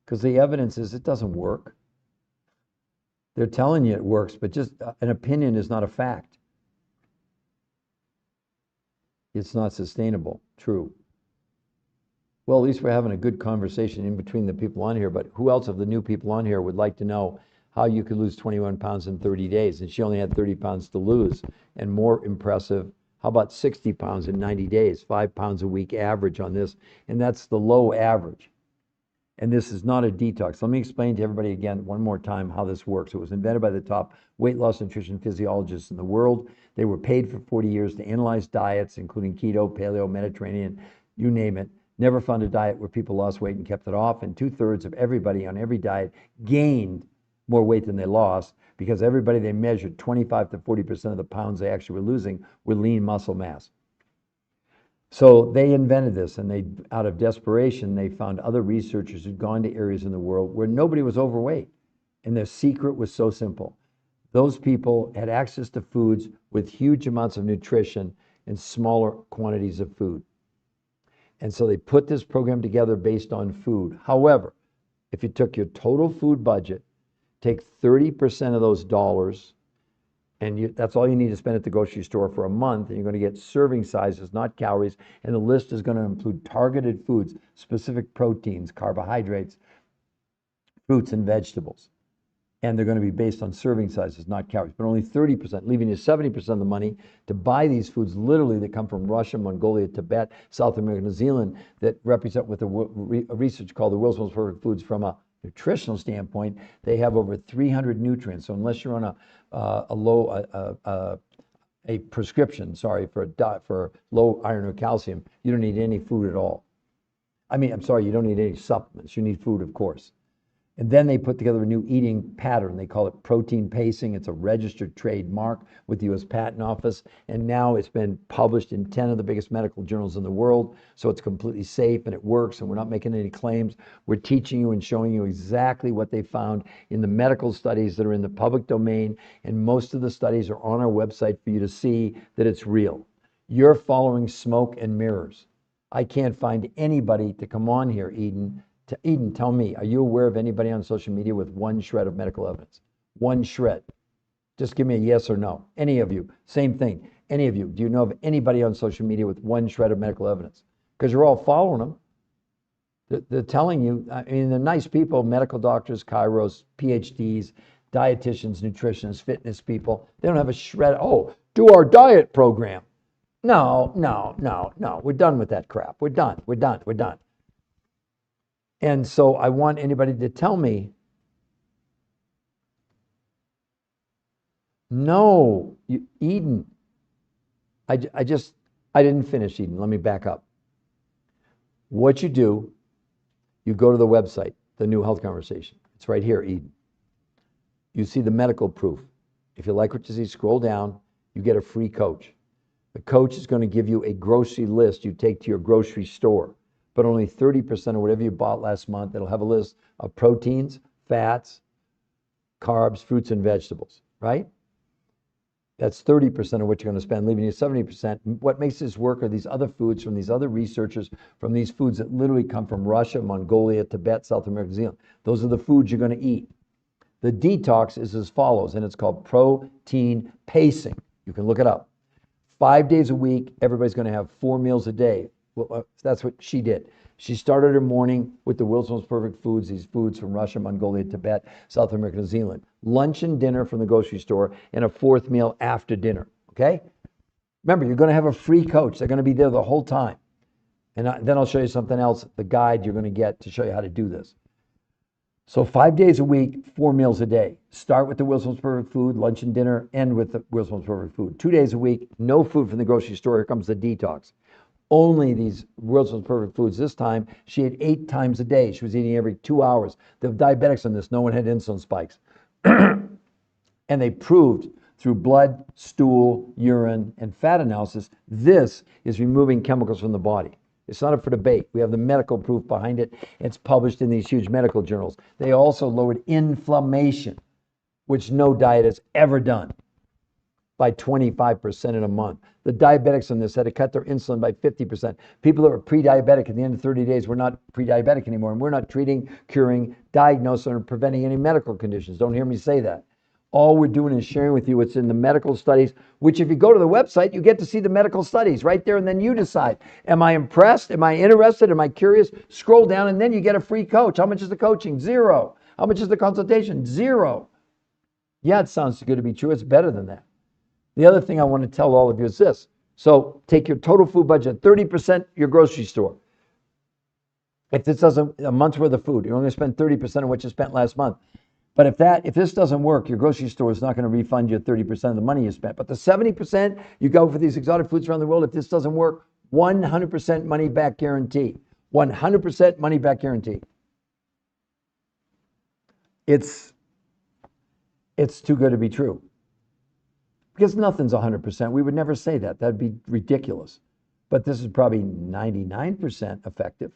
because the evidence is it doesn't work. They're telling you it works, but just an opinion is not a fact. It's not sustainable. True. Well, at least we're having a good conversation in between the people on here. But who else of the new people on here would like to know how you could lose 21 pounds in 30 days? And she only had 30 pounds to lose. And more impressive, how about 60 pounds in 90 days? 5 pounds a week average on this. And that's the low average. And this is not a detox. Let me explain to everybody again one more time how this works. It was invented by the top weight loss nutrition physiologists in the world. They were paid for 40 years to analyze diets, including keto, paleo, Mediterranean, you name it. Never found a diet where people lost weight and kept it off. And 2/3 of everybody on every diet gained more weight than they lost because everybody they measured, 25 to 40% of the pounds they actually were losing were lean muscle mass. So they invented this, and out of desperation, they found other researchers who'd gone to areas in the world where nobody was overweight. And their secret was so simple. Those people had access to foods with huge amounts of nutrition and smaller quantities of food. And so they put this program together based on food. However, if you took your total food budget, take 30% of those dollars, and that's all you need to spend at the grocery store for a month, and you're going to get serving sizes, not calories, and the list is going to include targeted foods, specific proteins, carbohydrates, fruits, and vegetables. And they're going to be based on serving sizes, not calories, but only 30%, leaving you 70% of the money to buy these foods, literally, that come from Russia, Mongolia, Tibet, South America, New Zealand, that represent what the research called the world's most perfect foods from a nutritional standpoint. They have over 300 nutrients. So unless you're on a low a prescription, for low iron or calcium, you don't need any food at all. You don't need any supplements. You need food, of course. And then they put together a new eating pattern. They call it protein pacing. It's a registered trademark with the U.S. Patent Office. And now it's been published in 10 of the biggest medical journals in the world. So it's completely safe and it works. And we're not making any claims. We're teaching you and showing you exactly what they found in the medical studies that are in the public domain. And most of the studies are on our website for you to see that it's real. You're following smoke and mirrors. I can't find anybody to come on here, Eden. Eden, tell me, are you aware of anybody on social media with one shred of medical evidence? One shred. Just give me a yes or no. Any of you. Same thing. Any of you. Do you know of anybody on social media with one shred of medical evidence? Because you're all following them. They're telling you, they're nice people, medical doctors, chiros, PhDs, dietitians, nutritionists, fitness people. They don't have a shred. Oh, do our diet program. No. We're done with that crap. We're done. And so I want anybody to tell me, no, Eden. I didn't finish, Eden. Let me back up. What you do, you go to the website, The New Health Conversation. It's right here, Eden. You see the medical proof. If you like what you see, scroll down. You get a free coach. The coach is going to give you a grocery list you take to your grocery store. But only 30% of whatever you bought last month, it'll have a list of proteins, fats, carbs, fruits, and vegetables, right? That's 30% of what you're going to spend, leaving you 70%. What makes this work are these other foods from these other researchers, from these foods that literally come from Russia, Mongolia, Tibet, South America, New Zealand. Those are the foods you're going to eat. The detox is as follows, and it's called protein pacing. You can look it up. 5 days a week, everybody's going to have 4 meals a day. Well, that's what she did. She started her morning with the world's most perfect foods, these foods from Russia, Mongolia, Tibet, South America, New Zealand. Lunch and dinner from the grocery store, and a 4th meal after dinner, okay? Remember, you're going to have a free coach. They're going to be there the whole time. And then I'll show you something else, the guide you're going to get to show you how to do this. So 5 days a week, 4 meals a day. Start with the world's most perfect food, lunch and dinner, end with the world's most perfect food. 2 days a week, no food from the grocery store. Here comes the detox. Only these world's most perfect foods. This time, she ate 8 times a day. She was eating every 2 hours. The diabetics on this, no one had insulin spikes. And they proved through blood, stool, urine, and fat analysis, this is removing chemicals from the body. It's not up for debate. We have the medical proof behind it. It's published in these huge medical journals. They also lowered inflammation, which no diet has ever done, by 25% in a month. The diabetics on this had to cut their insulin by 50%. People that were pre-diabetic at the end of 30 days were not pre-diabetic anymore, and we're not treating, curing, diagnosing, or preventing any medical conditions. Don't hear me say that. All we're doing is sharing with you what's in the medical studies, which if you go to the website, you get to see the medical studies right there, and then you decide, am I impressed? Am I interested? Am I curious? Scroll down, and then you get a free coach. How much is the coaching? $0. How much is the consultation? $0. Yeah, it sounds too good to be true. It's better than that. The other thing I want to tell all of you is this. So take your total food budget, 30% your grocery store. If this doesn't, a month's worth of food, you're only going to spend 30% of what you spent last month. But if this doesn't work, your grocery store is not going to refund you 30% of the money you spent. But the 70% you go for these exotic foods around the world, if this doesn't work, 100% money back guarantee. 100% money back guarantee. It's too good to be true. Because nothing's 100%. We would never say that. That'd be ridiculous. But this is probably 99% effective.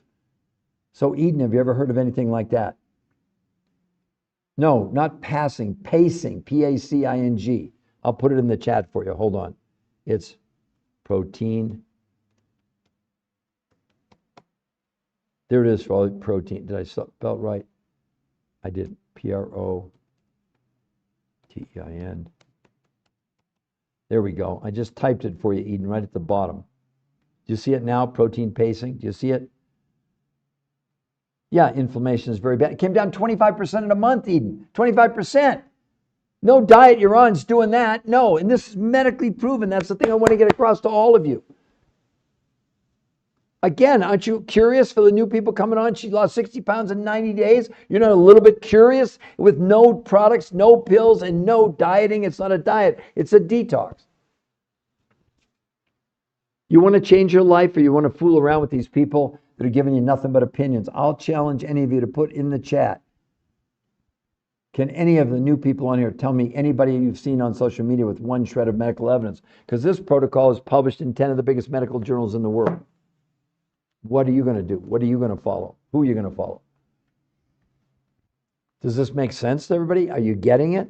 So Eden, have you ever heard of anything like that? No, not passing, pacing, P-A-C-I-N-G. I'll put it in the chat for you. Hold on. It's protein. There it is for all protein. Did I spell it right? I did. P-R-O-T-E-I-N. There we go. I just typed it for you, Eden, right at the bottom. Do you see it now? Protein pacing. Do you see it? Yeah, inflammation is very bad. It came down 25% in a month, Eden. 25%. No diet you're on is doing that. No, and this is medically proven. That's the thing I want to get across to all of you. Again, aren't you curious for the new people coming on? She lost 60 pounds in 90 days. You're not a little bit curious? With no products, no pills, and no dieting. It's not a diet. It's a detox. You want to change your life, or you want to fool around with these people that are giving you nothing but opinions? I'll challenge any of you to put in the chat. Can any of the new people on here tell me anybody you've seen on social media with one shred of medical evidence? Because this protocol is published in 10 of the biggest medical journals in the world. What are you going to do? What are you going to follow? Who are you going to follow? Does this make sense to everybody? Are you getting it?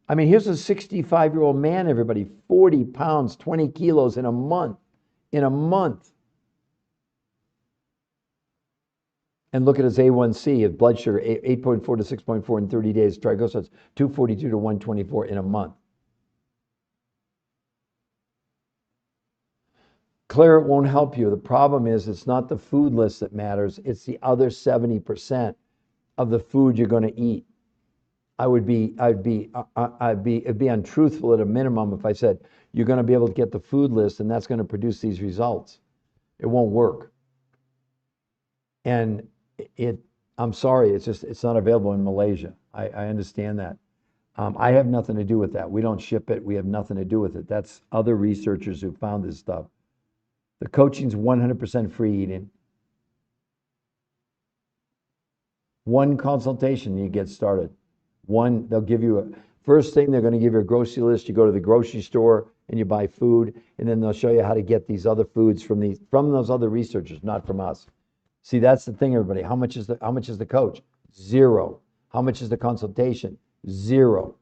I mean, here's a 65-year-old man, everybody, 40 pounds, 20 kilos in a month. In a month. And look at his A1C, his blood sugar, 8.4 to 6.4 in 30 days. Triglycerides, 242 to 124 in a month. Claire, it won't help you. The problem is it's not the food list that matters. It's the other 70% of the food you're going to eat. It'd be untruthful at a minimum if I said you're going to be able to get the food list and that's going to produce these results. It won't work. And I'm sorry, it's not available in Malaysia. I understand that. I have nothing to do with that. We don't ship it. We have nothing to do with it. That's other researchers who found this stuff. The coaching's 100% free eating. One consultation, you get started. They'll give you first thing, they're going to give you a grocery list. You go to the grocery store and you buy food, and then they'll show you how to get these other foods from those other researchers, not from us. See, that's the thing, everybody. How much is the coach? Zero. How much is the consultation? Zero.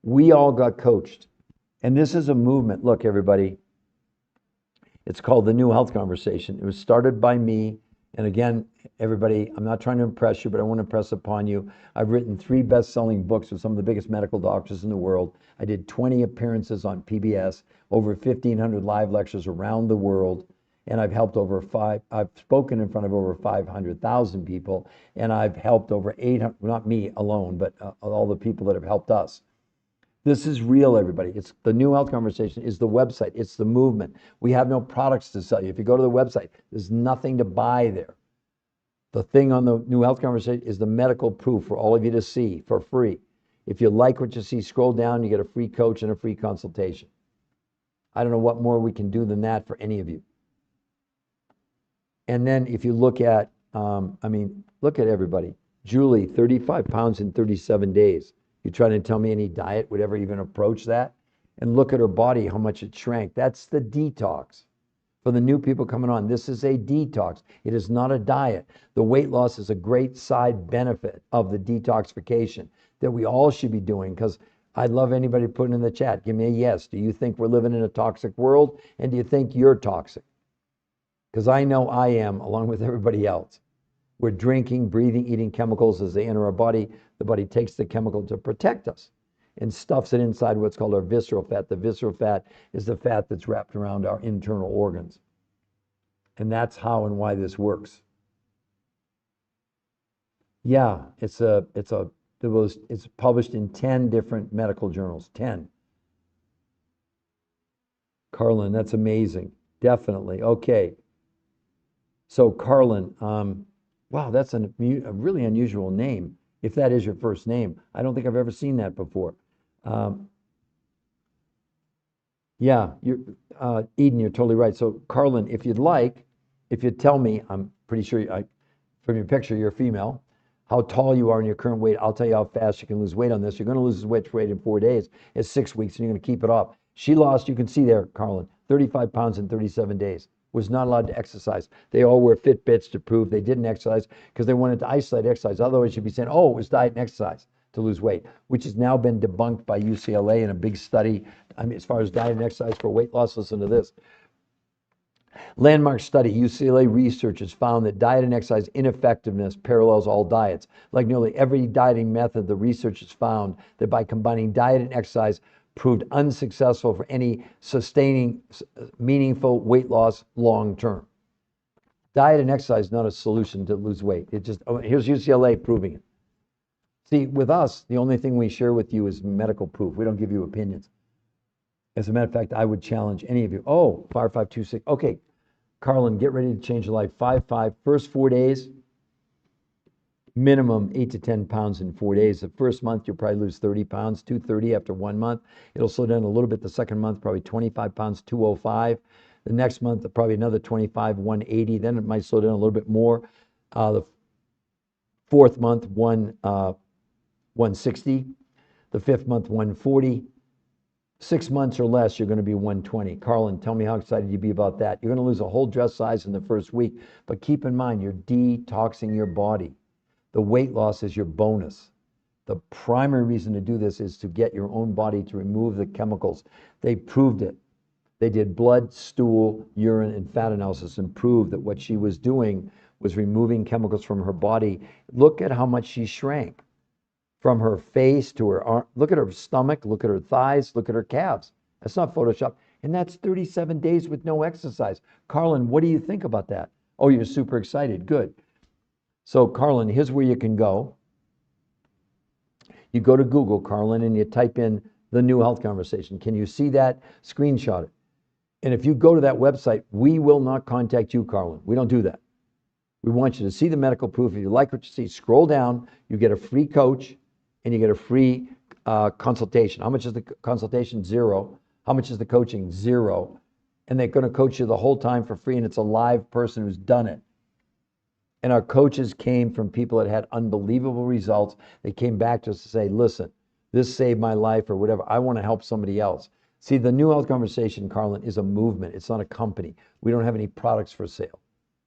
We all got coached. And this is a movement. Look, everybody. It's called The New Health Conversation. It was started by me. And again, everybody, I'm not trying to impress you, but I want to impress upon you. I've written 3 best-selling books with some of the biggest medical doctors in the world. I did 20 appearances on PBS, over 1,500 live lectures around the world. And I've spoken in front of over 500,000 people, and I've helped over 800, not me alone, but all the people that have helped us. This is real, everybody. It's The New Health Conversation is the website. It's the movement. We have no products to sell you. If you go to the website, there's nothing to buy there. The thing on The New Health Conversation is the medical proof for all of you to see for free. If you like what you see, scroll down, you get a free coach and a free consultation. I don't know what more we can do than that for any of you. And then if you look at, look at everybody. Julie, 35 pounds in 37 days. You trying to tell me any diet would ever even approach that? And look at her body, how much it shrank. That's the detox. For the new people coming on, this is a detox. It is not a diet. The weight loss is a great side benefit of the detoxification that we all should be doing, because I'd love anybody putting in the chat. Give me a yes. Do you think we're living in a toxic world? And do you think you're toxic? Because I know I am, along with everybody else. We're drinking, breathing, eating chemicals as they enter our body. The body takes the chemical to protect us and stuffs it inside what's called our visceral fat. The visceral fat is the fat that's wrapped around our internal organs. And that's how and why this works. Yeah, it's published in 10 different medical journals. 10. Carlin, that's amazing. Definitely. Okay. So Carlin, wow, that's a really unusual name. If that is your first name, I don't think I've ever seen that before. Yeah, Eden, you're totally right. So Carlin, if you'd like, if you tell me, I'm pretty sure from your picture, you're female, how tall you are and your current weight, I'll tell you how fast you can lose weight on this. You're going to lose this weight in 4 days. It's 6 weeks, and you're going to keep it off. She lost, you can see there, Carlin, 35 pounds in 37 days. Was not allowed to exercise. They all wear Fitbits to prove they didn't exercise because they wanted to isolate exercise. Otherwise, you'd be saying, oh, it was diet and exercise to lose weight, which has now been debunked by UCLA in a big study. I mean, as far as diet and exercise for weight loss, listen to this. Landmark study, UCLA researchers found that diet and exercise ineffectiveness parallels all diets. Like nearly every dieting method, the researchers found that by combining diet and exercise, proved unsuccessful for any sustaining, meaningful weight loss long term. Diet and exercise is not a solution to lose weight. Here's UCLA proving it. See, with us, the only thing we share with you is medical proof. We don't give you opinions. As a matter of fact, I would challenge any of you. Oh, 5526. Okay, Carlin, get ready to change your life. 5-5, first 4 days, minimum 8 to 10 pounds in 4 days. The first month, you'll probably lose 30 pounds, 230 after 1 month. It'll slow down a little bit the second month, probably 25 pounds, 205. The next month, probably another 25, 180. Then it might slow down a little bit more. The fourth month, 160. The fifth month, 140. 6 months or less, you're going to be 120. Carlin, tell me how excited you'd be about that. You're going to lose a whole dress size in the first week, but keep in mind, you're detoxing your body. The weight loss is your bonus. The primary reason to do this is to get your own body to remove the chemicals. They proved it. They did blood, stool, urine, and fat analysis and proved that what she was doing was removing chemicals from her body. Look at how much she shrank from her face to her arm. Look at her stomach, look at her thighs, look at her calves. That's not Photoshop. And that's 37 days with no exercise. Carlin, what do you think about that? Oh, you're super excited. Good. So, Carlin, here's where you can go. You go to Google, Carlin, and you type in the New Health Conversation. Can you see that? Screenshot it. And if you go to that website, we will not contact you, Carlin. We don't do that. We want you to see the medical proof. If you like what you see, scroll down. You get a free coach and you get a free consultation. How much is the consultation? $0. How much is the coaching? $0. And they're going to coach you the whole time for free, and it's a live person who's done it. And our coaches came from people that had unbelievable results. They came back to us to say, listen, this saved my life or whatever. I want to help somebody else. See, the New Health Conversation, Carlin, is a movement. It's not a company. We don't have any products for sale.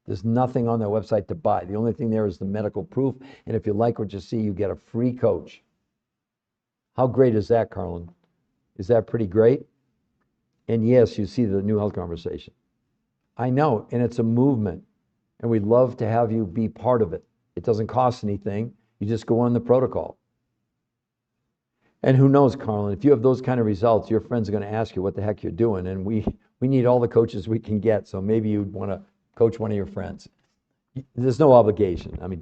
There's nothing on their website to buy. The only thing there is the medical proof. And if you like what you see, you get a free coach. How great is that, Carlin? Is that pretty great? And yes, you see the New Health Conversation. I know, and it's a movement. And we'd love to have you be part of it. It doesn't cost anything. You just go on the protocol. And who knows, Carlin, if you have those kind of results, your friends are going to ask you what the heck you're doing. And we need all the coaches we can get. So maybe you'd want to coach one of your friends. There's no obligation. I mean,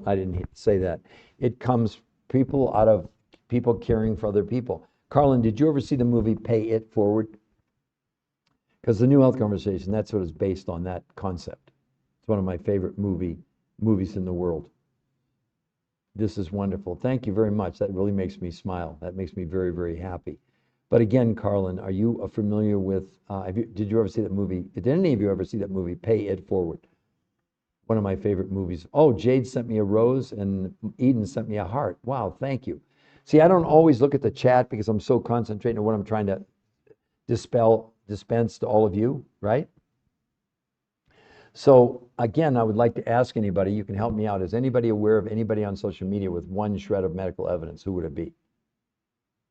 I didn't say that. It comes out of people caring for other people. Carlin, did you ever see the movie Pay It Forward? Because the New Health Conversation, that's what it's based on, that concept. It's one of my favorite movies in the world. This is wonderful. Thank you very much. That really makes me smile. That makes me very, very happy. But again, Carlin, are you familiar with, did you ever see that movie? Did any of you ever see that movie, Pay It Forward? One of my favorite movies. Oh, Jade sent me a rose and Eden sent me a heart. Wow, thank you. See, I don't always look at the chat because I'm so concentrating on what I'm trying to dispense to all of you, right? So again, I would like to ask anybody, you can help me out. Is anybody aware of anybody on social media with one shred of medical evidence? Who would it be?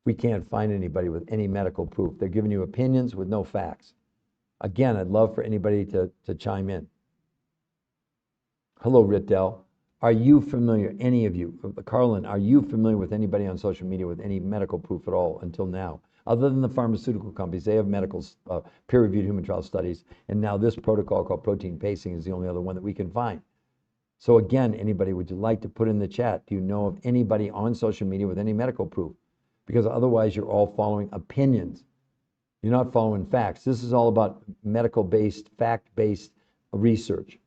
We can't find anybody with any medical proof. They're giving you opinions with no facts. Again, I'd love for anybody to chime in. Hello, Riddell. Are you familiar, any of you, Carlin, are you familiar with anybody on social media with any medical proof at all until now? Other than the pharmaceutical companies, they have medical peer-reviewed human trial studies, and now this protocol called protein pacing is the only other one that we can find. So again, anybody, would you like to put in the chat, do you know of anybody on social media with any medical proof? Because otherwise you're all following opinions. You're not following facts. This is all about medical-based, fact-based research.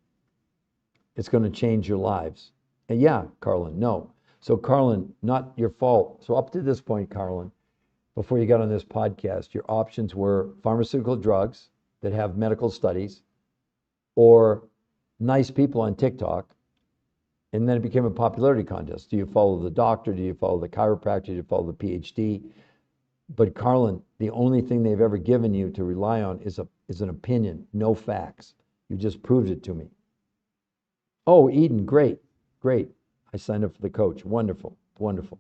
It's going to change your lives. And yeah, Carlin, no. So Carlin, not your fault. So up to this point, Carlin, before you got on this podcast, your options were pharmaceutical drugs that have medical studies or nice people on TikTok. And then it became a popularity contest. Do you follow the doctor? Do you follow the chiropractor? Do you follow the PhD? But Carlin, the only thing they've ever given you to rely on is an opinion, no facts. You just proved it to me. Oh, Eden, great, great. I signed up for the coach. Wonderful, wonderful.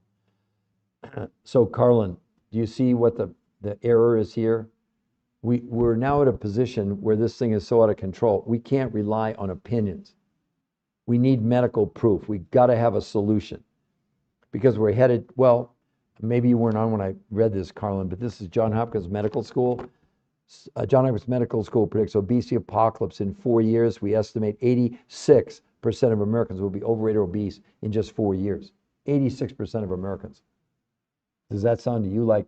So Carlin, do you see what the error is here? We're now at a position where this thing is so out of control. We can't rely on opinions. We need medical proof. We've got to have a solution because we're headed, well, maybe you weren't on when I read this, Carlin, but this is Johns Hopkins Medical School. Johns Hopkins Medical School predicts obesity apocalypse in 4 years. We estimate 86% of Americans will be overweight or obese in just 4 years. 86% of Americans. Does that sound to you like,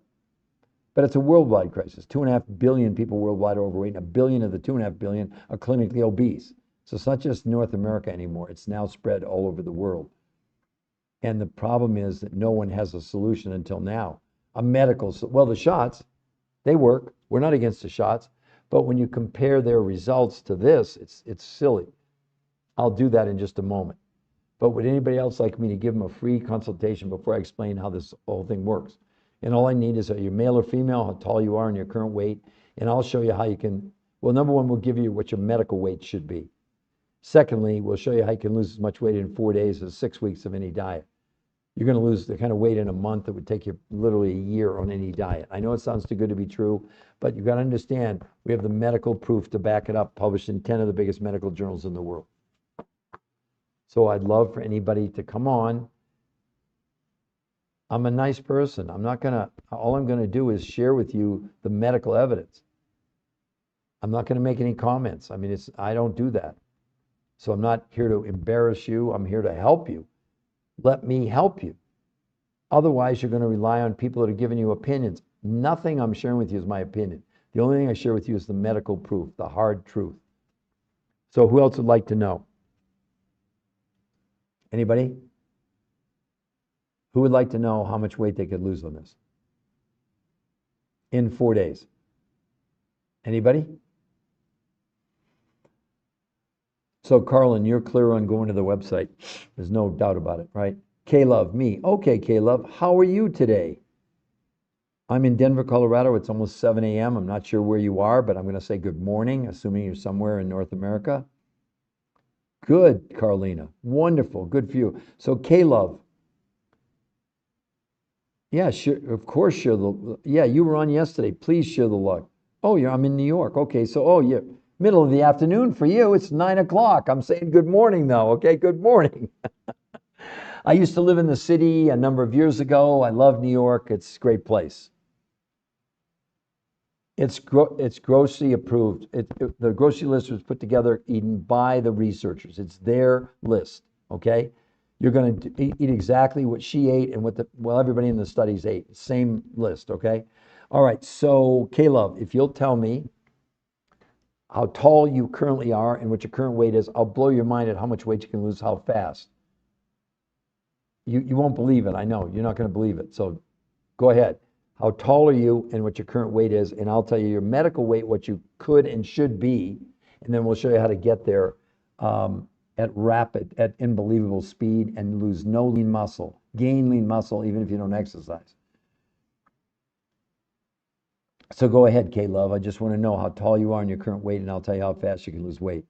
but it's a worldwide crisis. 2.5 billion people worldwide are overweight, and 1 billion of the 2.5 billion are clinically obese. So it's not just North America anymore. It's now spread all over the world. And the problem is that no one has a solution until now. Well, the shots, they work. We're not against the shots. But when you compare their results to this, it's silly. I'll do that in just a moment. But would anybody else like me to give them a free consultation before I explain how this whole thing works? And all I need is, are you male or female, how tall you are, and your current weight, and I'll show you how you can, well, number one, we'll give you what your medical weight should be. Secondly, we'll show you how you can lose as much weight in 4 days as 6 weeks of any diet. You're going to lose the kind of weight in a month that would take you literally a year on any diet. I know it sounds too good to be true, but you've got to understand we have the medical proof to back it up, published in 10 of the biggest medical journals in the world. So I'd love for anybody to come on. I'm a nice person. All I'm going to do is share with you the medical evidence. I'm not going to make any comments. I mean, I don't do that. So I'm not here to embarrass you. I'm here to help you. Let me help you. Otherwise, you're going to rely on people that are giving you opinions. Nothing I'm sharing with you is my opinion. The only thing I share with you is the medical proof, the hard truth. So who else would like to know? Anybody? Who would like to know how much weight they could lose on this in 4 days? Anybody? So, Carlin, you're clear on going to the website. There's no doubt about it, right? K-Love, me. Okay, K-Love, how are you today? I'm in Denver, Colorado. It's almost 7 a.m. I'm not sure where you are, but I'm going to say good morning, assuming you're somewhere in North America. Good, Carlina. Wonderful. Good for you. So, K-Love. Yeah, sure. Of course, share the. Yeah, you were on yesterday. Please share the log. Oh, yeah, I'm in New York. Okay, so, yeah, middle of the afternoon for you. It's 9 o'clock. I'm saying good morning, though. Okay, good morning. I used to live in the city a number of years ago. I love New York. It's a great place. It's grossly approved. The grocery list was put together even by the researchers. It's their list, okay? You're going to eat exactly what she ate and everybody in the studies ate. Same list, okay? All right, so K-Love, if you'll tell me how tall you currently are and what your current weight is, I'll blow your mind at how much weight you can lose, how fast. You won't believe it, I know. You're not going to believe it, so go ahead. How tall are you and what your current weight is, and I'll tell you your medical weight, what you could and should be, and then we'll show you how to get there at unbelievable speed and lose no lean muscle, gain lean muscle even if you don't exercise. So go ahead, K-Love. I just want to know how tall you are and your current weight, and I'll tell you how fast you can lose weight.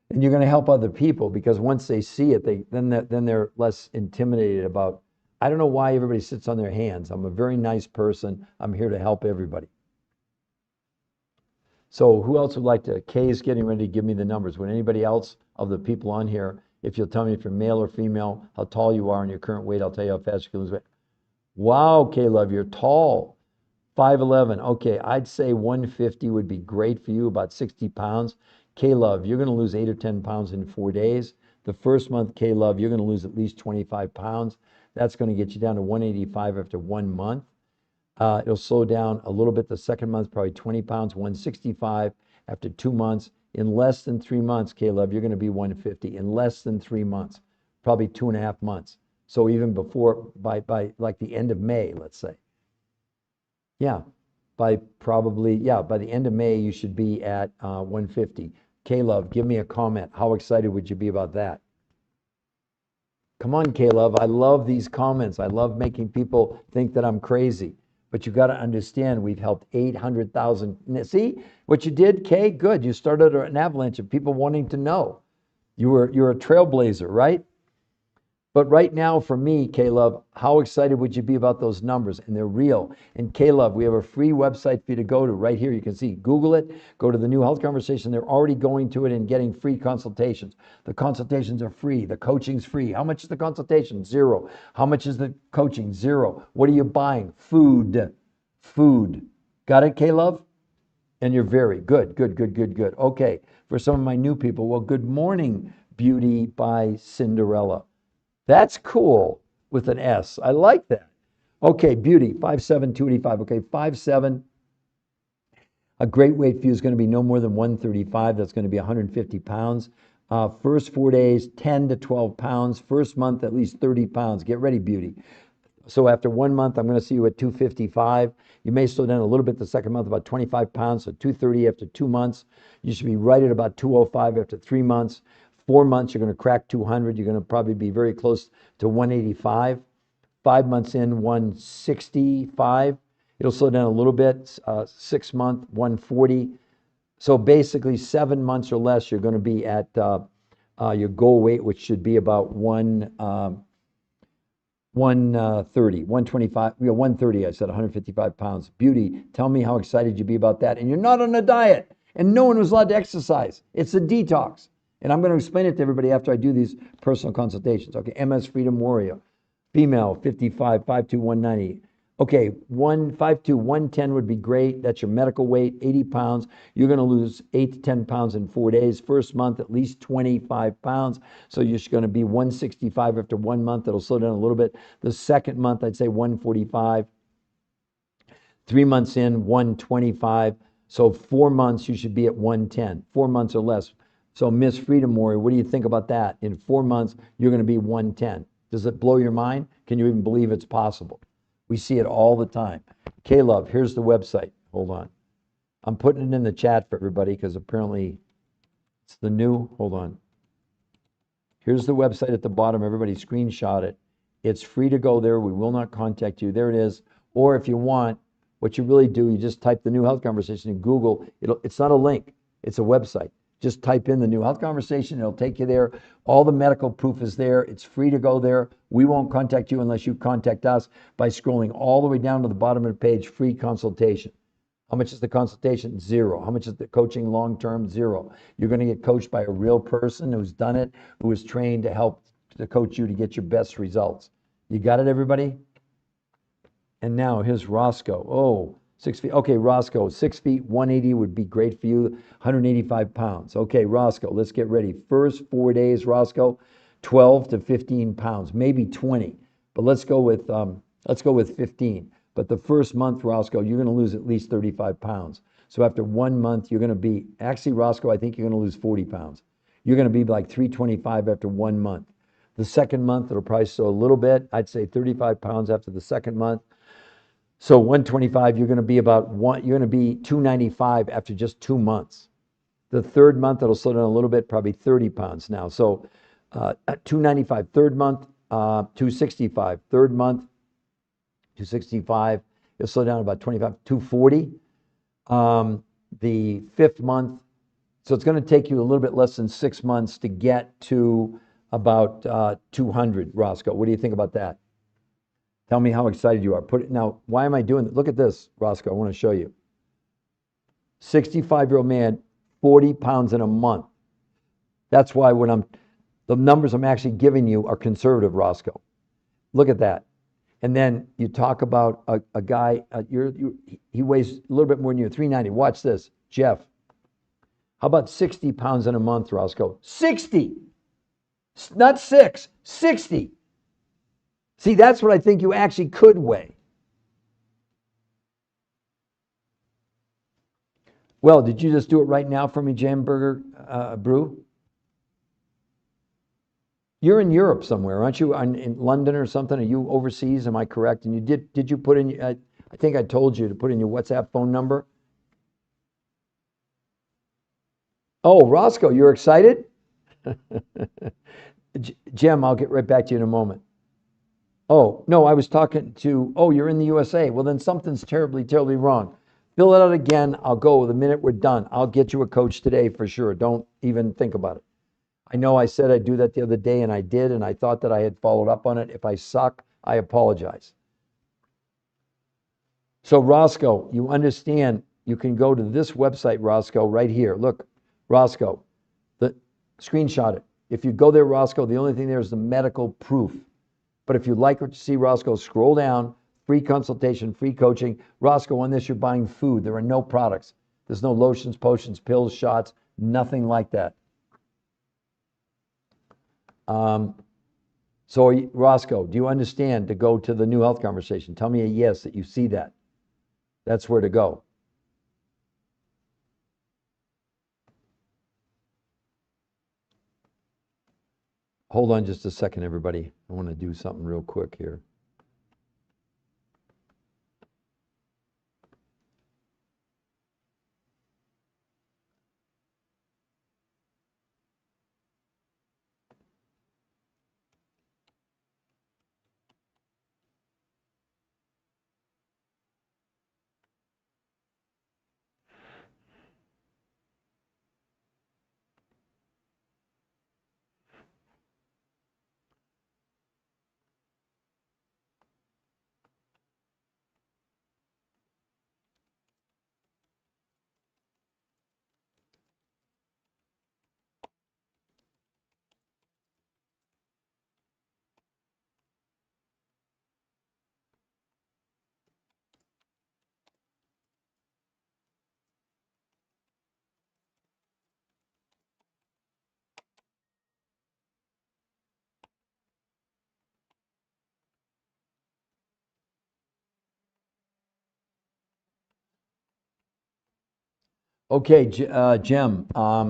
And you're going to help other people because once they see it, then they're less intimidated about. I don't know why everybody sits on their hands. I'm a very nice person. I'm here to help everybody. So who else would like to? Kay is getting ready to give me the numbers. Would anybody else of the people on here, if you'll tell me if you're male or female, how tall you are and your current weight, I'll tell you how fast you can lose weight. Wow, K-Love, you're tall. 5'11". Okay, I'd say 150 would be great for you, about 60 pounds. K-Love, you're going to lose 8 or 10 pounds in 4 days. The first month, K-Love, you're going to lose at least 25 pounds. That's going to get you down to 185 after 1 month. It'll slow down a little bit the second month, probably 20 pounds, 165 after 2 months. In less than 3 months, K-Love, you're going to be 150. In less than 3 months, probably 2.5 months. So even before, by like the end of May, let's say. Yeah, by the end of May, you should be at 150. K-Love, give me a comment. How excited would you be about that? Come on, K-Love. I love these comments. I love making people think that I'm crazy. But you got to understand, we've helped 800,000. See what you did, Kay? Good. You started an avalanche of people wanting to know. You're a trailblazer, right? But right now, for me, K-Love, how excited would you be about those numbers? And they're real. And K-Love, we have a free website for you to go to right here. You can see, Google it, go to the New Health Conversation. They're already going to it and getting free consultations. The consultations are free. The coaching's free. How much is the consultation? $0. How much is the coaching? $0. What are you buying? Food. Food. Got it, K-Love? And you're very good. Good. Okay. For some of my new people, well, good morning, Beauty by Cinderella. That's cool with an S. I like that. Okay, Beauty, 5'7", 285. Okay, 5'7". A great weight for you is going to be no more than 135. That's going to be 150 pounds. First 4 days, 10 to 12 pounds. First month, at least 30 pounds. Get ready, Beauty. So after 1 month, I'm going to see you at 255. You may slow down a little bit the second month, about 25 pounds, so 230 after 2 months. You should be right at about 205 after 3 months. 4 months, you're going to crack 200. You're going to probably be very close to 185. 5 months in, 165. It'll slow down a little bit. 6 month, 140. So basically, 7 months or less, you're going to be at your goal weight, which should be about 130, 125, 130, I said 155 pounds. Beauty, tell me how excited you'd be about that. And you're not on a diet, and no one was allowed to exercise. It's a detox. And I'm going to explain it to everybody after I do these personal consultations. Okay, MS Freedom Warrior, female, 55, 5'2", 190. Okay, 152, 110 would be great. That's your medical weight, 80 pounds. You're going to lose 8 to 10 pounds in 4 days. First month, at least 25 pounds. So you're going to be 165 after 1 month. It'll slow down a little bit. The second month, I'd say 145. 3 months in, 125. So 4 months, you should be at 110. 4 months or less. So Miss Freedom Warrior, what do you think about that? In 4 months, you're going to be 110. Does it blow your mind? Can you even believe it's possible? We see it all the time. K-Love, here's the website. Hold on. I'm putting it in the chat for everybody because apparently it's the new. Hold on. Here's the website at the bottom. Everybody screenshot it. It's free to go there. We will not contact you. There it is. Or if you want, what you really do, you just type the New Health Conversation in Google. It's not a link. It's a website. Just type in the New Health Conversation. It'll take you there. All the medical proof is there. It's free to go there. We won't contact you unless you contact us by scrolling all the way down to the bottom of the page, free consultation. How much is the consultation? Zero. How much is the coaching long-term? Zero. You're going to get coached by a real person who's done it, who is trained to help to coach you to get your best results. You got it, everybody? And now here's Roscoe. Oh, 6 feet. Okay, Roscoe, 6 feet, 180 would be great for you. 185 pounds. Okay, Roscoe, let's get ready. First 4 days, Roscoe, 12 to 15 pounds, maybe 20. But let's go with 15. But the first month, Roscoe, you're going to lose at least 35 pounds. So after 1 month, you're going to be, actually, Roscoe, I think you're going to lose 40 pounds. You're going to be like 325 after 1 month. The second month, it'll probably slow a little bit. I'd say 35 pounds after the second month. So 125, you're going to be you're going to be 295 after just 2 months. The third month, it'll slow down a little bit, probably 30 pounds now. So at 295, third month, 265, third month, 265, it'll slow down about 25, 240. The fifth month, so it's going to take you a little bit less than 6 months to get to about 200, Roscoe. What do you think about that? Tell me how excited you are. Now, why am I doing this? Look at this, Roscoe. I want to show you. 65-year-old man, 40 pounds in a month. That's why the numbers I'm actually giving you are conservative, Roscoe. Look at that. And then you talk about a guy, he weighs a little bit more than you, 390. Watch this, Jeff. How about 60 pounds in a month, Roscoe? 60! Not 6, 60. See, that's what I think you actually could weigh. Well, did you just do it right now for me, Jamburger Brew? You're in Europe somewhere, aren't you? In London or something? Are you overseas? Am I correct? And did you put in? I think I told you to put in your WhatsApp phone number. Oh, Roscoe, you're excited? Jim, I'll get right back to you in a moment. Oh, no, I was talking to, you're in the USA. Well, then something's terribly, terribly wrong. Fill it out again. I'll go the minute we're done. I'll get you a coach today for sure. Don't even think about it. I know I said I'd do that the other day, and I did, and I thought that I had followed up on it. If I suck, I apologize. So, Roscoe, you understand you can go to this website, Roscoe, right here. Look, Roscoe, screenshot it. If you go there, Roscoe, the only thing there is the medical proof. But if you like what you see, Roscoe, scroll down, free consultation, free coaching. Roscoe, on this, you're buying food. There are no products. There's no lotions, potions, pills, shots, nothing like that. So, Roscoe, do you understand to go to the New Health Conversation? Tell me a yes that you see that. That's where to go. Hold on just a second, everybody. I want to do something real quick here. Okay, Jim.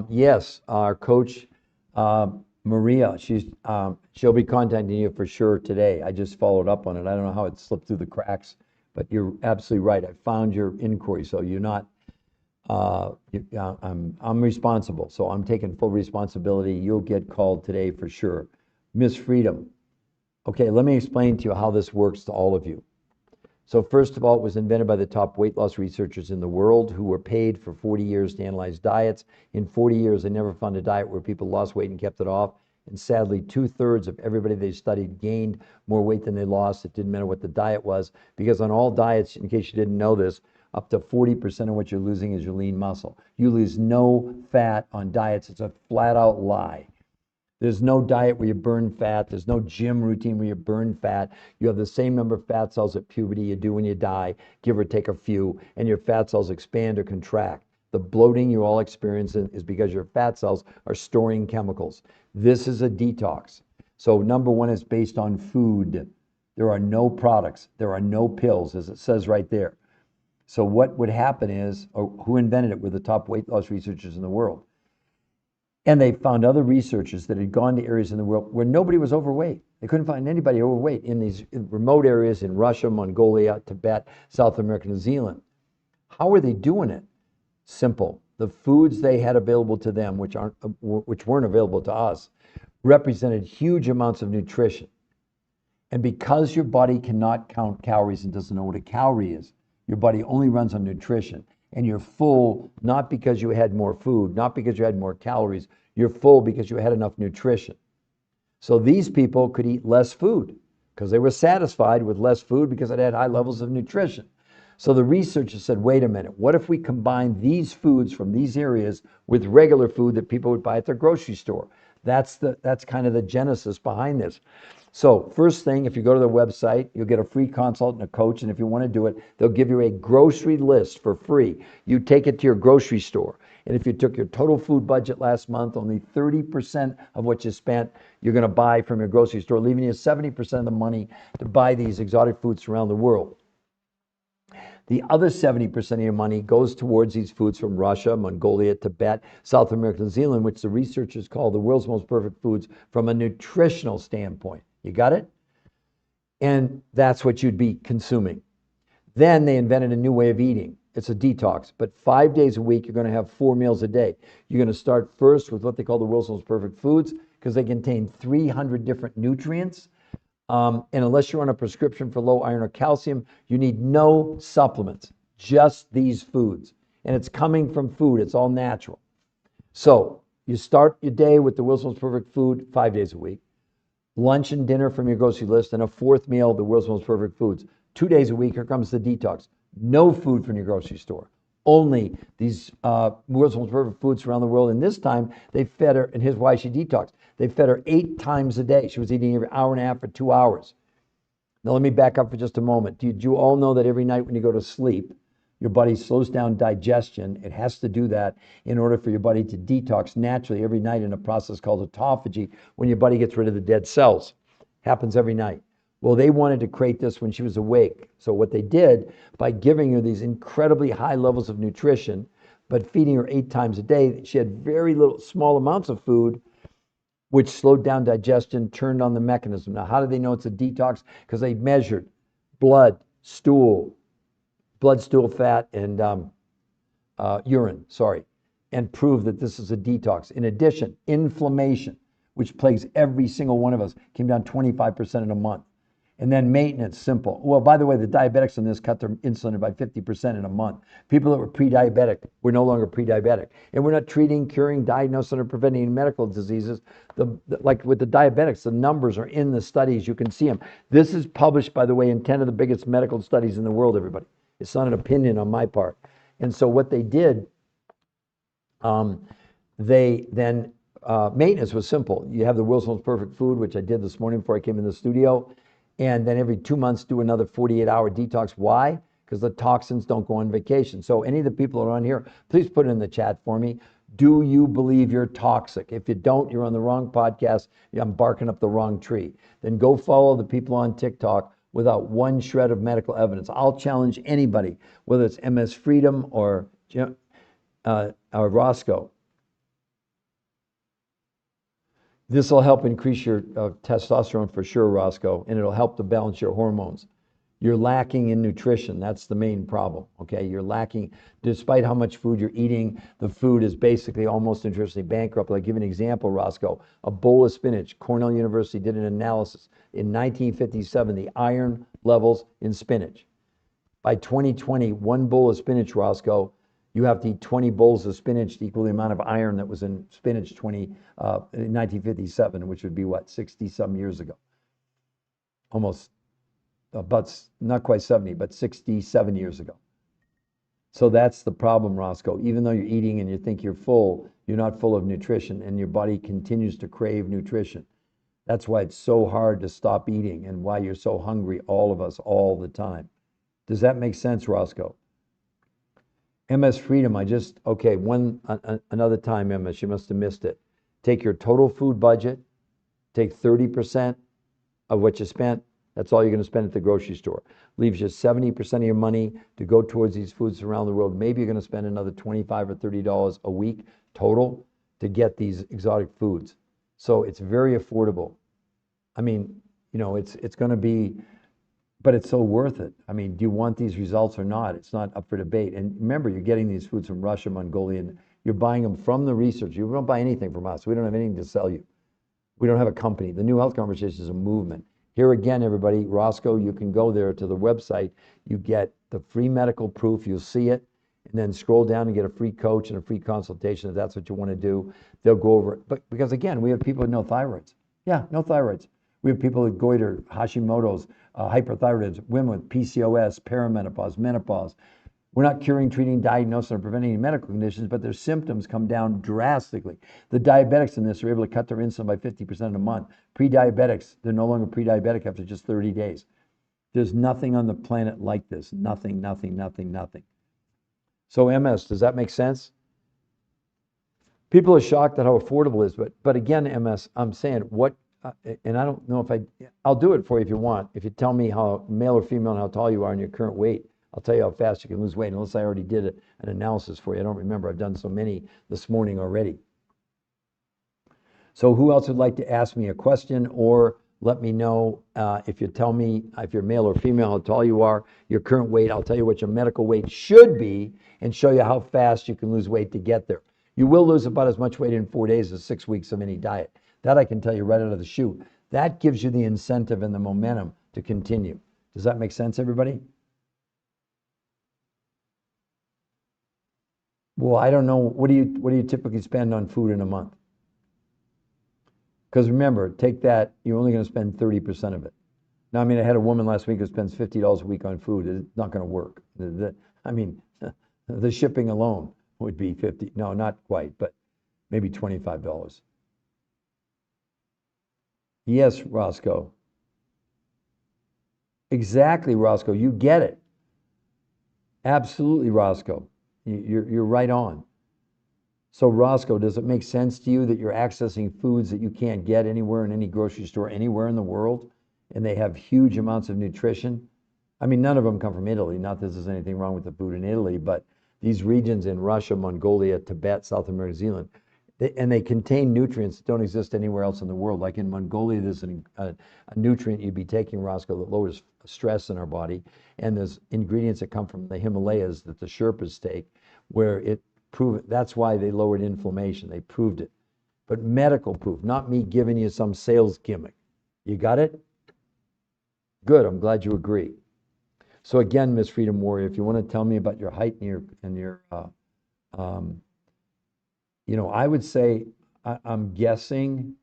Yes, our coach, Maria. She'll be contacting you for sure today. I just followed up on it. I don't know how it slipped through the cracks, but you're absolutely right. I found your inquiry, so you're not. I'm responsible, so I'm taking full responsibility. You'll get called today for sure, Miss Freedom. Okay, let me explain to you how this works to all of you. So first of all, it was invented by the top weight loss researchers in the world who were paid for 40 years to analyze diets. In 40 years, they never found a diet where people lost weight and kept it off. And sadly, 2/3 of everybody they studied gained more weight than they lost. It didn't matter what the diet was, because on all diets, in case you didn't know this, up to 40% of what you're losing is your lean muscle. You lose no fat on diets. It's a flat out lie. There's no diet where you burn fat. There's no gym routine where you burn fat. You have the same number of fat cells at puberty you do when you die, give or take a few, and your fat cells expand or contract. The bloating you're all experiencing is because your fat cells are storing chemicals. This is a detox. So number one is based on food. There are no products. There are no pills, as it says right there. So what would happen is, or who invented it were the top weight loss researchers in the world. And they found other researchers that had gone to areas in the world where nobody was overweight. They couldn't find anybody overweight in these remote areas in Russia, Mongolia, Tibet, South America, New Zealand. How are they doing it? Simple. The foods they had available to them, which weren't available to us, represented huge amounts of nutrition. And because your body cannot count calories and doesn't know what a calorie is, your body only runs on nutrition. And you're full, not because you had more food, not because you had more calories. You're full because you had enough nutrition. So these people could eat less food because they were satisfied with less food because it had high levels of nutrition. So the researchers said, wait a minute, what if we combine these foods from these areas with regular food that people would buy at their grocery store? That's kind of the genesis behind this. So first thing, if you go to their website, you'll get a free consult and a coach. And if you want to do it, they'll give you a grocery list for free. You take it to your grocery store. And if you took your total food budget last month, only 30% of what you spent, you're going to buy from your grocery store, leaving you 70% of the money to buy these exotic foods around the world. The other 70% of your money goes towards these foods from Russia, Mongolia, Tibet, South America, New Zealand, which the researchers call the world's most perfect foods from a nutritional standpoint. You got it? And that's what you'd be consuming. Then they invented a new way of eating. It's a detox, but 5 days a week, you're going to have 4 meals a day. You're going to start first with what they call the world's most perfect foods because they contain 300 different nutrients. And unless you're on a prescription for low iron or calcium, you need no supplements, just these foods. And it's coming from food. It's all natural. So you start your day with the world's most perfect food 5 days a week. Lunch and dinner from your grocery list, and a fourth meal, the world's most perfect foods. 2 days a week, here comes the detox. No food from your grocery store. Only these world's most perfect foods around the world. And this time, they fed her, and here's why she detoxed. They fed her 8 times a day. She was eating every hour and a half for 2 hours. Now, let me back up for just a moment. Did you all know that every night when you go to sleep, your body slows down digestion? It has to do that in order for your body to detox naturally every night in a process called autophagy, when your body gets rid of the dead cells. Happens every night. Well, they wanted to create this when she was awake. So what they did, by giving her these incredibly high levels of nutrition, but feeding her 8 times a day, she had very little, small amounts of food, which slowed down digestion, turned on the mechanism. Now, how do they know it's a detox? Because they measured blood, stool, fat, and urine, and proved that this is a detox. In addition, inflammation, which plagues every single one of us, came down 25% in a month. And then maintenance, simple. Well, by the way, the diabetics in this cut their insulin by 50% in a month. People that were pre-diabetic were no longer pre-diabetic. And we're not treating, curing, diagnosing, or preventing medical diseases. Like with the diabetics, the numbers are in the studies. You can see them. This is published, by the way, in 10 of the biggest medical studies in the world, everybody. It's not an opinion on my part. And so what they did, they then, maintenance was simple. You have the world's most perfect food, which I did this morning before I came in the studio. And then every 2 months, do another 48-hour detox. Why? Because the toxins don't go on vacation. So any of the people that are on here, please put it in the chat for me. Do you believe you're toxic? If you don't, you're on the wrong podcast. I'm barking up the wrong tree. Then go follow the people on TikTok without one shred of medical evidence. I'll challenge anybody, whether it's MS Freedom or Roscoe, this will help increase your testosterone for sure, Roscoe, and it'll help to balance your hormones. You're lacking in nutrition. That's the main problem. Okay, you're lacking, despite how much food you're eating, the food is basically almost nutritionally bankrupt. I'll give you an example, Roscoe. A bowl of spinach. Cornell University did an analysis in 1957, the iron levels in spinach. By 2020, one bowl of spinach, Roscoe, you have to eat 20 bowls of spinach to equal the amount of iron that was in spinach in 1957, which would be what, 60 some years ago? Almost about, not quite 70, but 67 years ago. So that's the problem, Roscoe. Even though you're eating and you think you're full, you're not full of nutrition, and your body continues to crave nutrition. That's why it's so hard to stop eating and why you're so hungry, all of us, all the time. Does that make sense, Roscoe? MS Freedom, another time, MS, you must have missed it. Take your total food budget, take 30% of what you spent. That's all you're going to spend at the grocery store. Leaves you 70% of your money to go towards these foods around the world. Maybe you're going to spend another $25 or $30 a week total to get these exotic foods. So it's very affordable. I mean, it's going to be, but it's so worth it. I mean, do you want these results or not? It's not up for debate. And remember, you're getting these foods from Russia, Mongolia, and you're buying them from the research. You don't buy anything from us. We don't have anything to sell you. We don't have a company. The New Health Conversation is a movement. Here again, everybody, Roscoe, you can go there to the website. You get the free medical proof. You'll see it. And then scroll down and get a free coach and a free consultation if that's what you want to do. They'll go over it. But because, again, we have people with no thyroids. Yeah, no thyroids. We have people with goiter, Hashimoto's, hyperthyroidism, women with PCOS, perimenopause, menopause. We're not curing, treating, diagnosing, or preventing any medical conditions, but their symptoms come down drastically. The diabetics in this are able to cut their insulin by 50% in a month. Pre-diabetics, they're no longer pre-diabetic after just 30 days. There's nothing on the planet like this. Nothing, nothing, nothing, nothing. So MS, does that make sense? People are shocked at how affordable it is, but again, MS, I'm saying and I don't know I'll do it for you if you want. If you tell me how male or female and how tall you are and your current weight, I'll tell you how fast you can lose weight, unless I already did an analysis for you. I don't remember. I've done so many this morning already. So who else would like to ask me a question or let me know if you tell me if you're male or female, how tall you are, your current weight. I'll tell you what your medical weight should be and show you how fast you can lose weight to get there. You will lose about as much weight in 4 days as 6 weeks of any diet. That I can tell you right out of the chute. That gives you the incentive and the momentum to continue. Does that make sense, everybody? Well, I don't know. What do you typically spend on food in a month? Because remember, take that, you're only going to spend 30% of it. Now, I mean, I had a woman last week who spends $50 a week on food. It's not going to work. The shipping alone would be 50. No, not quite, but maybe $25. Yes, Roscoe. Exactly, Roscoe. You get it. Absolutely, Roscoe. You're right on. So, Roscoe, does it make sense to you that you're accessing foods that you can't get anywhere in any grocery store anywhere in the world, and they have huge amounts of nutrition? I mean, none of them come from Italy. Not that there's anything wrong with the food in Italy, but these regions in Russia, Mongolia, Tibet, South America, New Zealand, they contain nutrients that don't exist anywhere else in the world. Like in Mongolia, there's a nutrient you'd be taking, Roscoe, that lowers stress in our body. And there's ingredients that come from the Himalayas that the Sherpas take, where that's why they lowered inflammation. They proved it. But medical proof, not me giving you some sales gimmick. You got it? Good. I'm glad you agree. So again, Miss Freedom Warrior, if you want to tell me about your height and your I would say I'm guessing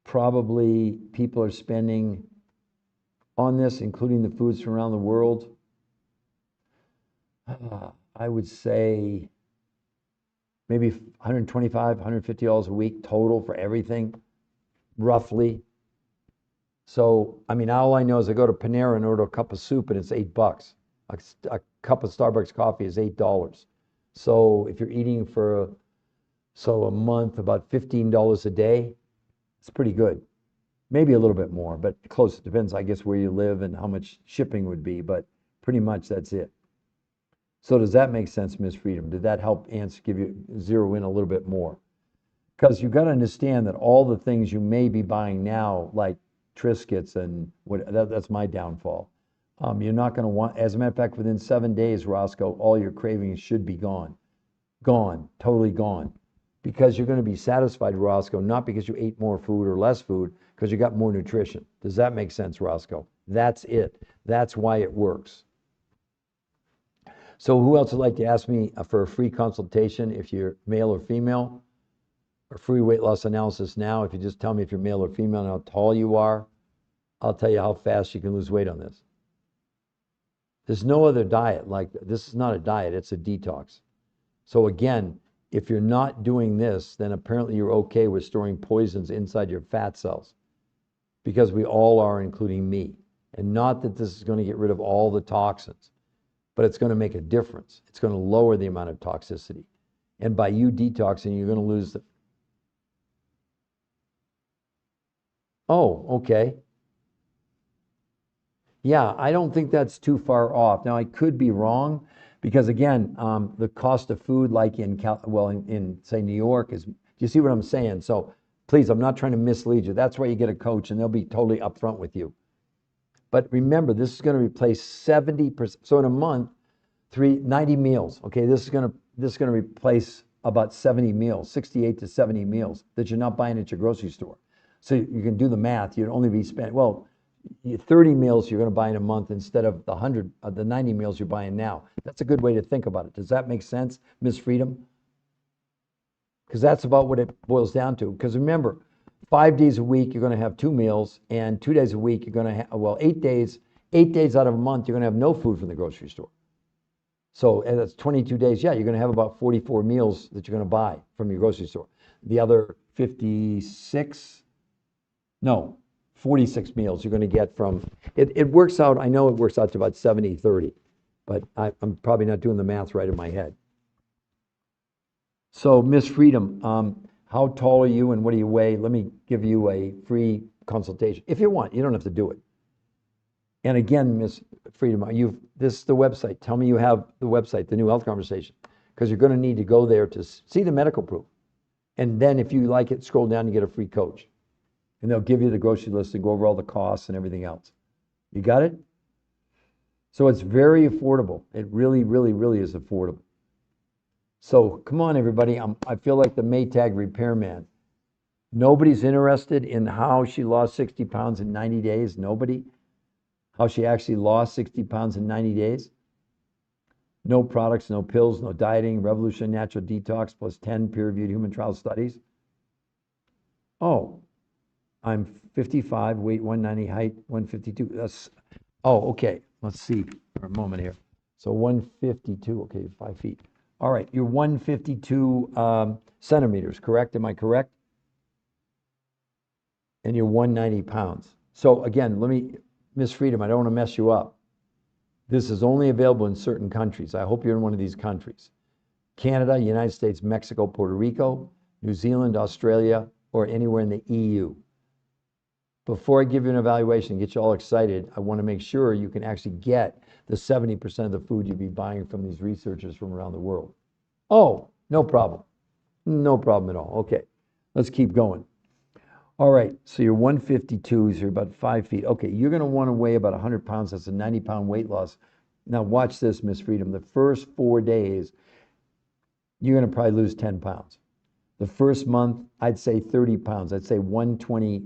probably people are spending on this, including the foods from around the world. I would say maybe $125, $150 a week total for everything, roughly. So, I mean, all I know is I go to Panera and order a cup of soup and it's $8. A cup of Starbucks coffee is $8. So if you're eating for a month, about $15 a day, it's pretty good. Maybe a little bit more, but close. It depends, I guess, where you live and how much shipping would be, but pretty much that's it. So does that make sense, Ms. Freedom? Did that help give you zero in a little bit more? Because you've got to understand that all the things you may be buying now, like Triscuits and that's my downfall. You're not going to want, as a matter of fact, within 7 days, Roscoe, all your cravings should be gone. Gone, totally gone. Because you're going to be satisfied, Roscoe, not because you ate more food or less food, because you got more nutrition. Does that make sense, Roscoe? That's it. That's why it works. So who else would like to ask me for a free consultation if you're male or female? Or free weight loss analysis now. If you just tell me if you're male or female and how tall you are, I'll tell you how fast you can lose weight on this. There's no other diet like this. Is not a diet, it's a detox. So again, if you're not doing this, then apparently you're okay with storing poisons inside your fat cells, because we all are, including me. And not that this is going to get rid of all the toxins, but it's going to make a difference. It's going to lower the amount of toxicity. And by you detoxing, you're going to lose the... Oh, okay. Yeah, I don't think that's too far off. Now, I could be wrong, because again, the cost of food, like in say New York, is. Do you see what I'm saying? So please, I'm not trying to mislead you. That's why you get a coach, and they'll be totally upfront with you. But remember, this is going to replace 70%. So in a month, 90 meals. Okay, this is going to replace about 70 meals, 68 to 70 meals that you're not buying at your grocery store. So you can do the math. You'd only be spending, well, 30 meals you're going to buy in a month instead of the 90 meals you're buying now. That's a good way to think about it. Does that make sense, Ms. Freedom? Because that's about what it boils down to. Because remember, 5 days a week you're going to have 2 meals, and 2 days a week you're going to have, well, 8 days out of a month you're going to have no food from the grocery store. So, and that's 22 days. Yeah, you're going to have about 44 meals that you're going to buy from your grocery store. The other 46 meals you're going to get from, it works out, I know it works out to about 70-30, but I'm probably not doing the math right in my head. So, Miss Freedom, how tall are you and what do you weigh? Let me give you a free consultation. If you want, you don't have to do it. And again, Miss Freedom, this is the website. Tell me you have the website, The New Health Conversation, because you're going to need to go there to see the medical proof. And then if you like it, scroll down and get a free coach. And they'll give you the grocery list and go over all the costs and everything else. You got it? So it's very affordable. It really, really, really is affordable. So come on, everybody. I feel like the Maytag repairman. Nobody's interested in how she lost 60 pounds in 90 days. Nobody. How she actually lost 60 pounds in 90 days. No products, no pills, no dieting, Revolution Natural Detox, plus 10 peer-reviewed human trial studies. Oh, I'm 55, weight 190, height 152. Okay. Let's see for a moment here. So 152, okay, 5 feet. All right, you're 152 centimeters, correct? Am I correct? And you're 190 pounds. So again, Miss Freedom, I don't want to mess you up. This is only available in certain countries. I hope you're in one of these countries. Canada, United States, Mexico, Puerto Rico, New Zealand, Australia, or anywhere in the EU. Before I give you an evaluation and get you all excited, I want to make sure you can actually get the 70% of the food you'd be buying from these researchers from around the world. Oh, no problem. No problem at all. Okay, let's keep going. All right, so you're 152, so you're about 5 feet. Okay, you're going to want to weigh about 100 pounds. That's a 90-pound weight loss. Now watch this, Miss Freedom. The first 4 days, you're going to probably lose 10 pounds. The first month, I'd say 30 pounds. I'd say 120,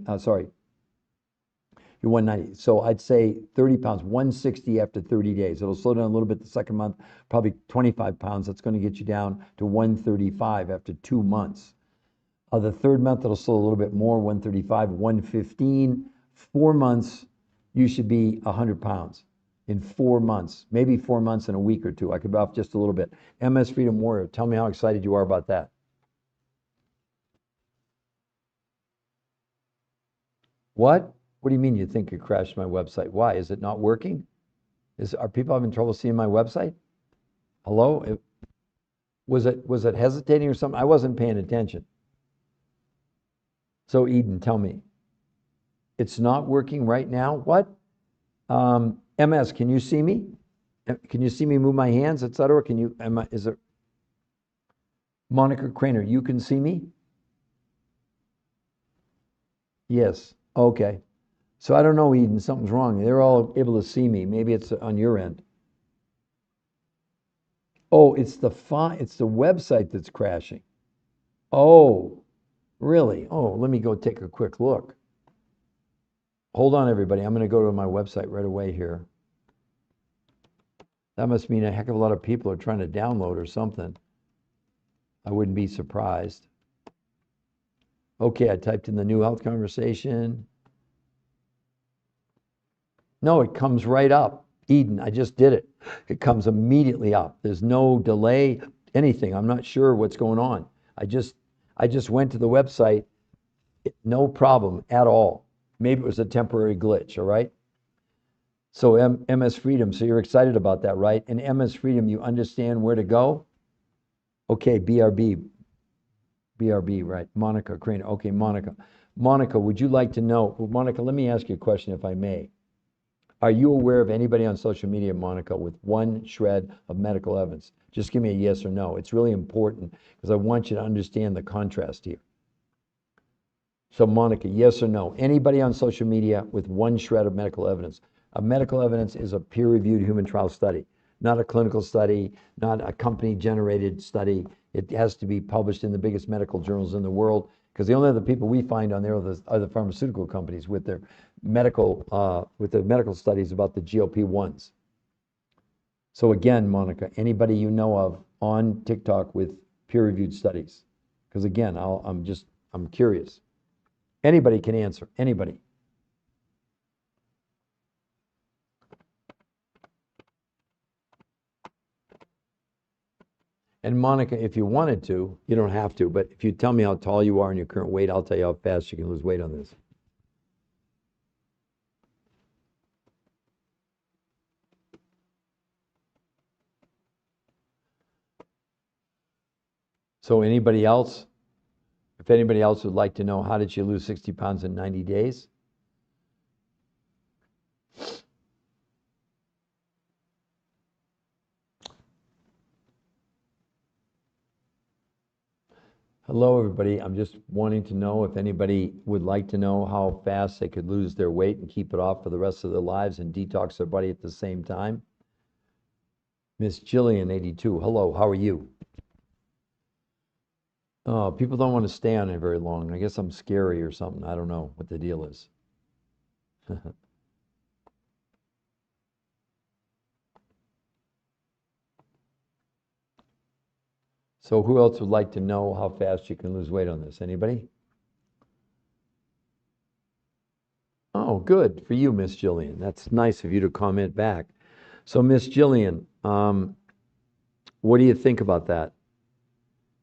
you're 190. So I'd say 30 pounds, 160 after 30 days. It'll slow down a little bit the second month, probably 25 pounds. That's going to get you down to 135 after 2 months. The third month, it'll slow a little bit more, 135, 115. 4 months, you should be 100 pounds in 4 months, maybe 4 months and a week or two. I could be off just a little bit. MS Freedom Warrior, tell me how excited you are about that. What? What do you mean you think it crashed my website? Why? Is it not working? Are people having trouble seeing my website? Hello? Was it hesitating or something? I wasn't paying attention. So Eden, tell me. It's not working right now? What? MS, can you see me? Can you see me move my hands, etc.? Can you, is it, Monica Craner, you can see me? Yes, okay. So I don't know, Eden, something's wrong. They're all able to see me. Maybe it's on your end. Oh, it's it's the website that's crashing. Oh, really? Oh, let me go take a quick look. Hold on, everybody. I'm going to go to my website right away here. That must mean a heck of a lot of people are trying to download or something. I wouldn't be surprised. Okay, I typed in the New Health Conversation. No, it comes right up. Eden, I just did it. It comes immediately up. There's no delay, anything. I'm not sure what's going on. I just went to the website, no problem at all. Maybe it was a temporary glitch, all right? So MS Freedom, so you're excited about that, right? And MS Freedom, you understand where to go? Okay, BRB, right? Monica Crane. Okay, Monica. Monica, would you like to know? Well, Monica, let me ask you a question if I may. Are you aware of anybody on social media, Monica, with one shred of medical evidence? Just give me a yes or no. It's really important because I want you to understand the contrast here. So, Monica, yes or no? Anybody on social media with one shred of medical evidence? A medical evidence is a peer-reviewed human trial study, not a clinical study, not a company-generated study. It has to be published in the biggest medical journals in the world because the only other people we find on there are the pharmaceutical companies with their medical studies about the GLP-1s. So again, Monica, anybody you know of on TikTok with peer-reviewed studies? Because again, I'm curious. Anybody can answer. Anybody. And Monica, if you wanted to, you don't have to, but if you tell me how tall you are and your current weight, I'll tell you how fast you can lose weight on this. So anybody else? If anybody else would like to know, how did you lose 60 pounds in 90 days? Hello, everybody. I'm just wanting to know if anybody would like to know how fast they could lose their weight and keep it off for the rest of their lives and detox their body at the same time. Miss Jillian, 82. Hello, how are you? Oh, people don't want to stay on it very long. I guess I'm scary or something. I don't know what the deal is. So who else would like to know how fast you can lose weight on this? Anybody? Oh, good for you, Miss Jillian. That's nice of you to comment back. So, Miss Jillian, what do you think about that?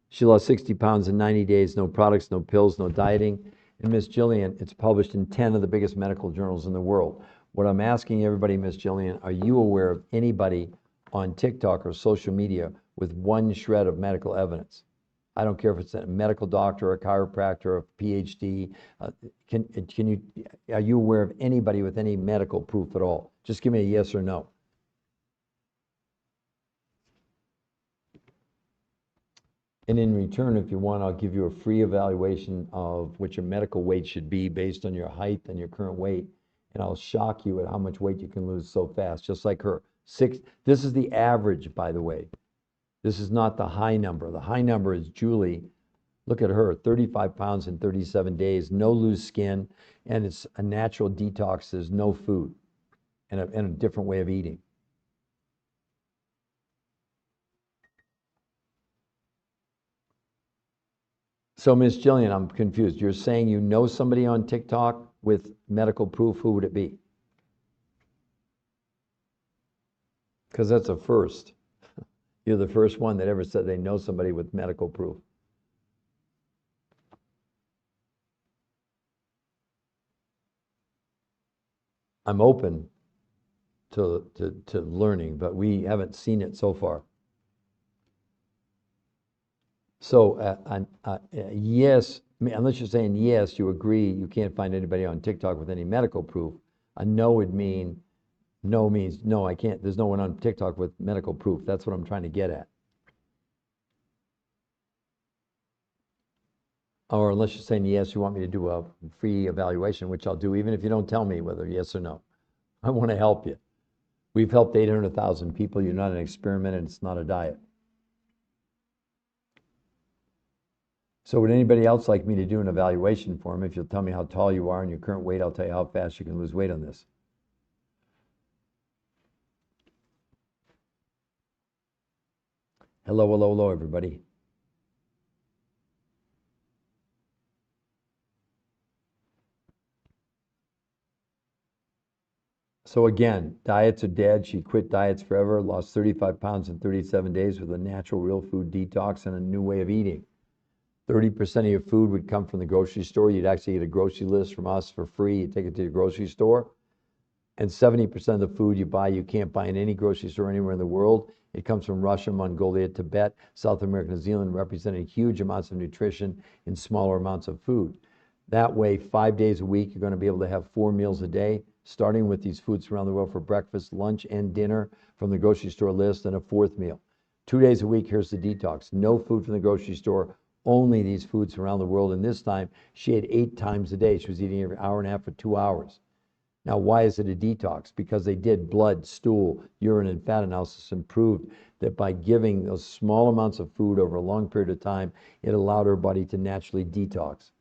She lost 60 pounds in 90 days, no products, no pills, no dieting. And Miss Jillian, it's published in 10 of the biggest medical journals in the world. What I'm asking everybody, Miss Jillian, are you aware of anybody on TikTok or social media with one shred of medical evidence? I don't care if it's a medical doctor, a chiropractor, a PhD. Are you aware of anybody with any medical proof at all? Just give me a yes or no. And in return, if you want, I'll give you a free evaluation of what your medical weight should be based on your height and your current weight. And I'll shock you at how much weight you can lose so fast, just like her. This is the average, by the way. This is not the high number. The high number is Julie. Look at her, 35 pounds in 37 days, no loose skin, and it's a natural detox. There's no food and a different way of eating. So, Miss Jillian, I'm confused. You're saying you know somebody on TikTok with medical proof. Who would it be? Because that's a first. You're the first one that ever said they know somebody with medical proof. I'm open to learning, but we haven't seen it so far. So, yes, I mean, unless you're saying yes, you agree you can't find anybody on TikTok with any medical proof. A no would mean No means no, I can't. There's no one on TikTok with medical proof. That's what I'm trying to get at. Or unless you're saying yes, you want me to do a free evaluation, which I'll do, even if you don't tell me whether yes or no. I want to help you. We've helped 800,000 people. You're not an experiment, and it's not a diet. So would anybody else like me to do an evaluation for them? If you'll tell me how tall you are and your current weight, I'll tell you how fast you can lose weight on this. Hello, hello, hello, everybody. So again, diets are dead. She quit diets forever, lost 35 pounds in 37 days with a natural real food detox and a new way of eating. 30% of your food would come from the grocery store. You'd actually get a grocery list from us for free. You take it to your grocery store. And 70% of the food you buy, you can't buy in any grocery store anywhere in the world. It comes from Russia, Mongolia, Tibet, South America, New Zealand, representing huge amounts of nutrition in smaller amounts of food. That way, 5 days a week, you're going to be able to have 4 meals a day, starting with these foods around the world for breakfast, lunch, and dinner from the grocery store list, and a fourth meal. 2 days a week, here's the detox. No food from the grocery store, only these foods around the world. And this time, she ate 8 times a day. She was eating every hour and a half for 2 hours. Now, why is it a detox? Because they did blood, stool, urine, and fat analysis and proved that by giving those small amounts of food over a long period of time, it allowed her body to naturally detox.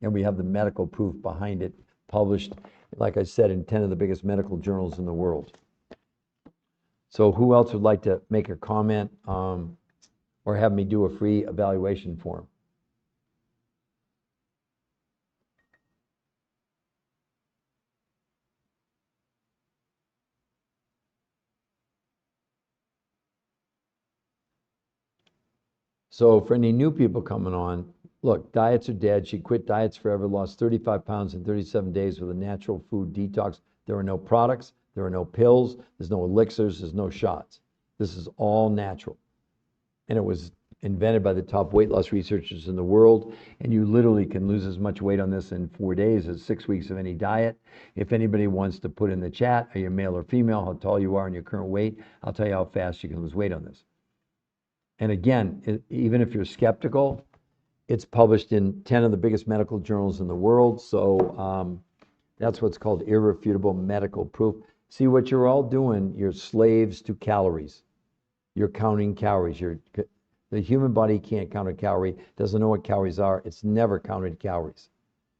And we have the medical proof behind it, published, like I said, in 10 of the biggest medical journals in the world. So who else would like to make a comment or have me do a free evaluation for them? So for any new people coming on, look, diets are dead. She quit diets forever, lost 35 pounds in 37 days with a natural food detox. There are no products, there are no pills, there's no elixirs, there's no shots. This is all natural. And it was invented by the top weight loss researchers in the world. And you literally can lose as much weight on this in 4 days as 6 weeks of any diet. If anybody wants to put in the chat, are you male or female, how tall you are and your current weight, I'll tell you how fast you can lose weight on this. And again, even if you're skeptical, it's published in 10 of the biggest medical journals in the world. So that's what's called irrefutable medical proof. See what you're all doing, you're slaves to calories. You're counting calories. The human body can't count a calorie, doesn't know what calories are. It's never counted calories.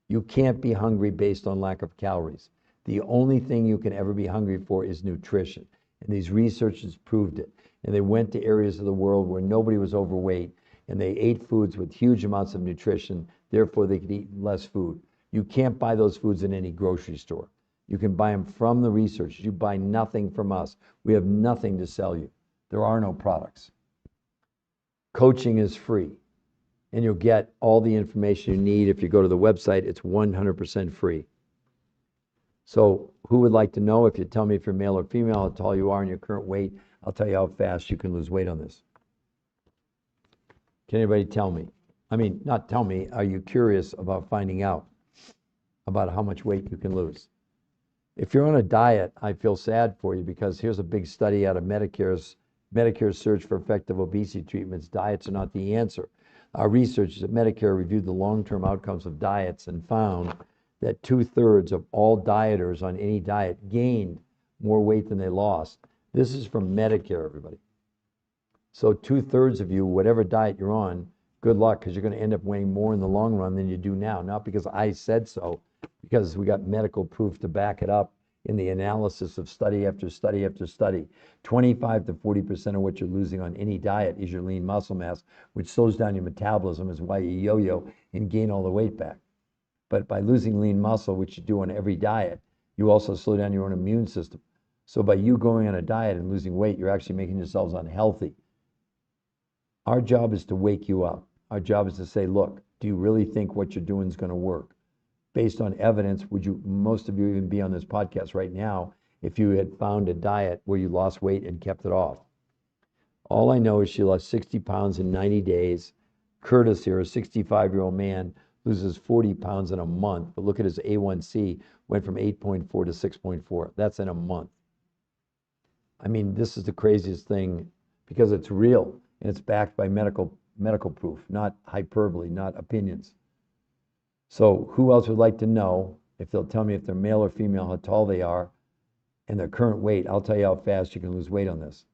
You can't be hungry based on lack of calories. The only thing you can ever be hungry for is nutrition. And these researchers proved it. And they went to areas of the world where nobody was overweight, and they ate foods with huge amounts of nutrition, therefore they could eat less food. You can't buy those foods in any grocery store. You can buy them from the researchers. You buy nothing from us. We have nothing to sell you. There are no products. Coaching is free, and you'll get all the information you need. If you go to the website, it's 100% free. So who would like to know? If you tell me if you're male or female, how tall you are and your current weight, I'll tell you how fast you can lose weight on this. Can anybody tell me? I mean, not tell me, are you curious about finding out about how much weight you can lose? If you're on a diet, I feel sad for you, because here's a big study out of Medicare's search for effective obesity treatments. Diets are not the answer. Our researchers at Medicare reviewed the long-term outcomes of diets and found that 2/3 of all dieters on any diet gained more weight than they lost. This is from Medicare, everybody. So 2/3 of you, whatever diet you're on, good luck, because you're going to end up weighing more in the long run than you do now. Not because I said so, because we got medical proof to back it up in the analysis of study after study after study. 25 to 40% of what you're losing on any diet is your lean muscle mass, which slows down your metabolism, is why you yo-yo and gain all the weight back. But by losing lean muscle, which you do on every diet, you also slow down your own immune system. So by you going on a diet and losing weight, you're actually making yourselves unhealthy. Our job is to wake you up. Our job is to say, look, do you really think what you're doing is going to work? Based on evidence, would you, most of you even be on this podcast right now if you had found a diet where you lost weight and kept it off? All I know is she lost 60 pounds in 90 days. Curtis here, a 65-year-old man, loses 40 pounds in a month. But look at his A1C, went from 8.4 to 6.4. That's in a month. I mean, this is the craziest thing because it's real and it's backed by medical proof, not hyperbole, not opinions. So who else would like to know if they'll tell me if they're male or female, how tall they are, and their current weight? I'll tell you how fast you can lose weight on this.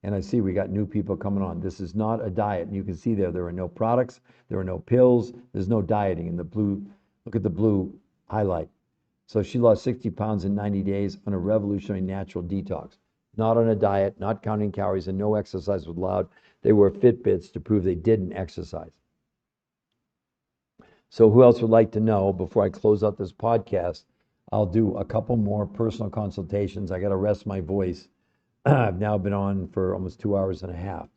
And I see we got new people coming on. This is not a diet. And you can see there are no products, there are no pills, there's no dieting. In the blue, look at the blue highlight. So she lost 60 pounds in 90 days on a revolutionary natural detox. Not on a diet, not counting calories, and no exercise was allowed. They wore Fitbits to prove they didn't exercise. So who else would like to know before I close out this podcast? I'll do a couple more personal consultations. I got to rest my voice. I've now been on for almost 2 hours and a half.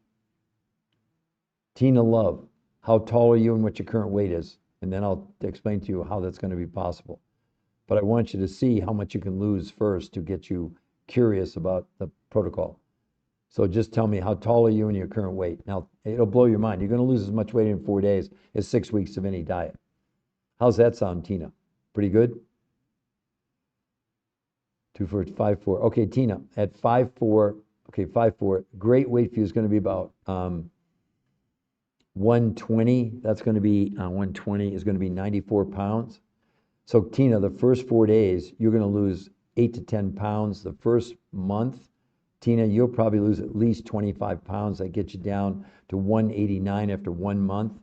Tina Love, how tall are you and what your current weight is? And then I'll explain to you how that's going to be possible. But I want you to see how much you can lose first to get you curious about the protocol. So just tell me, how tall are you and your current weight? Now, it'll blow your mind. You're going to lose as much weight in 4 days as 6 weeks of any diet. How's that sound, Tina? Pretty good? 2'4", 5'4". Okay, Tina, at 5'4", okay, 5'4", great weight for you is going to be about 120. That's going to be 120 is going to be 94 pounds. So Tina, the first 4 days, you're going to lose 8 to 10 pounds. The first month, Tina, you'll probably lose at least 25 pounds. That gets you down to 189 after 1 month.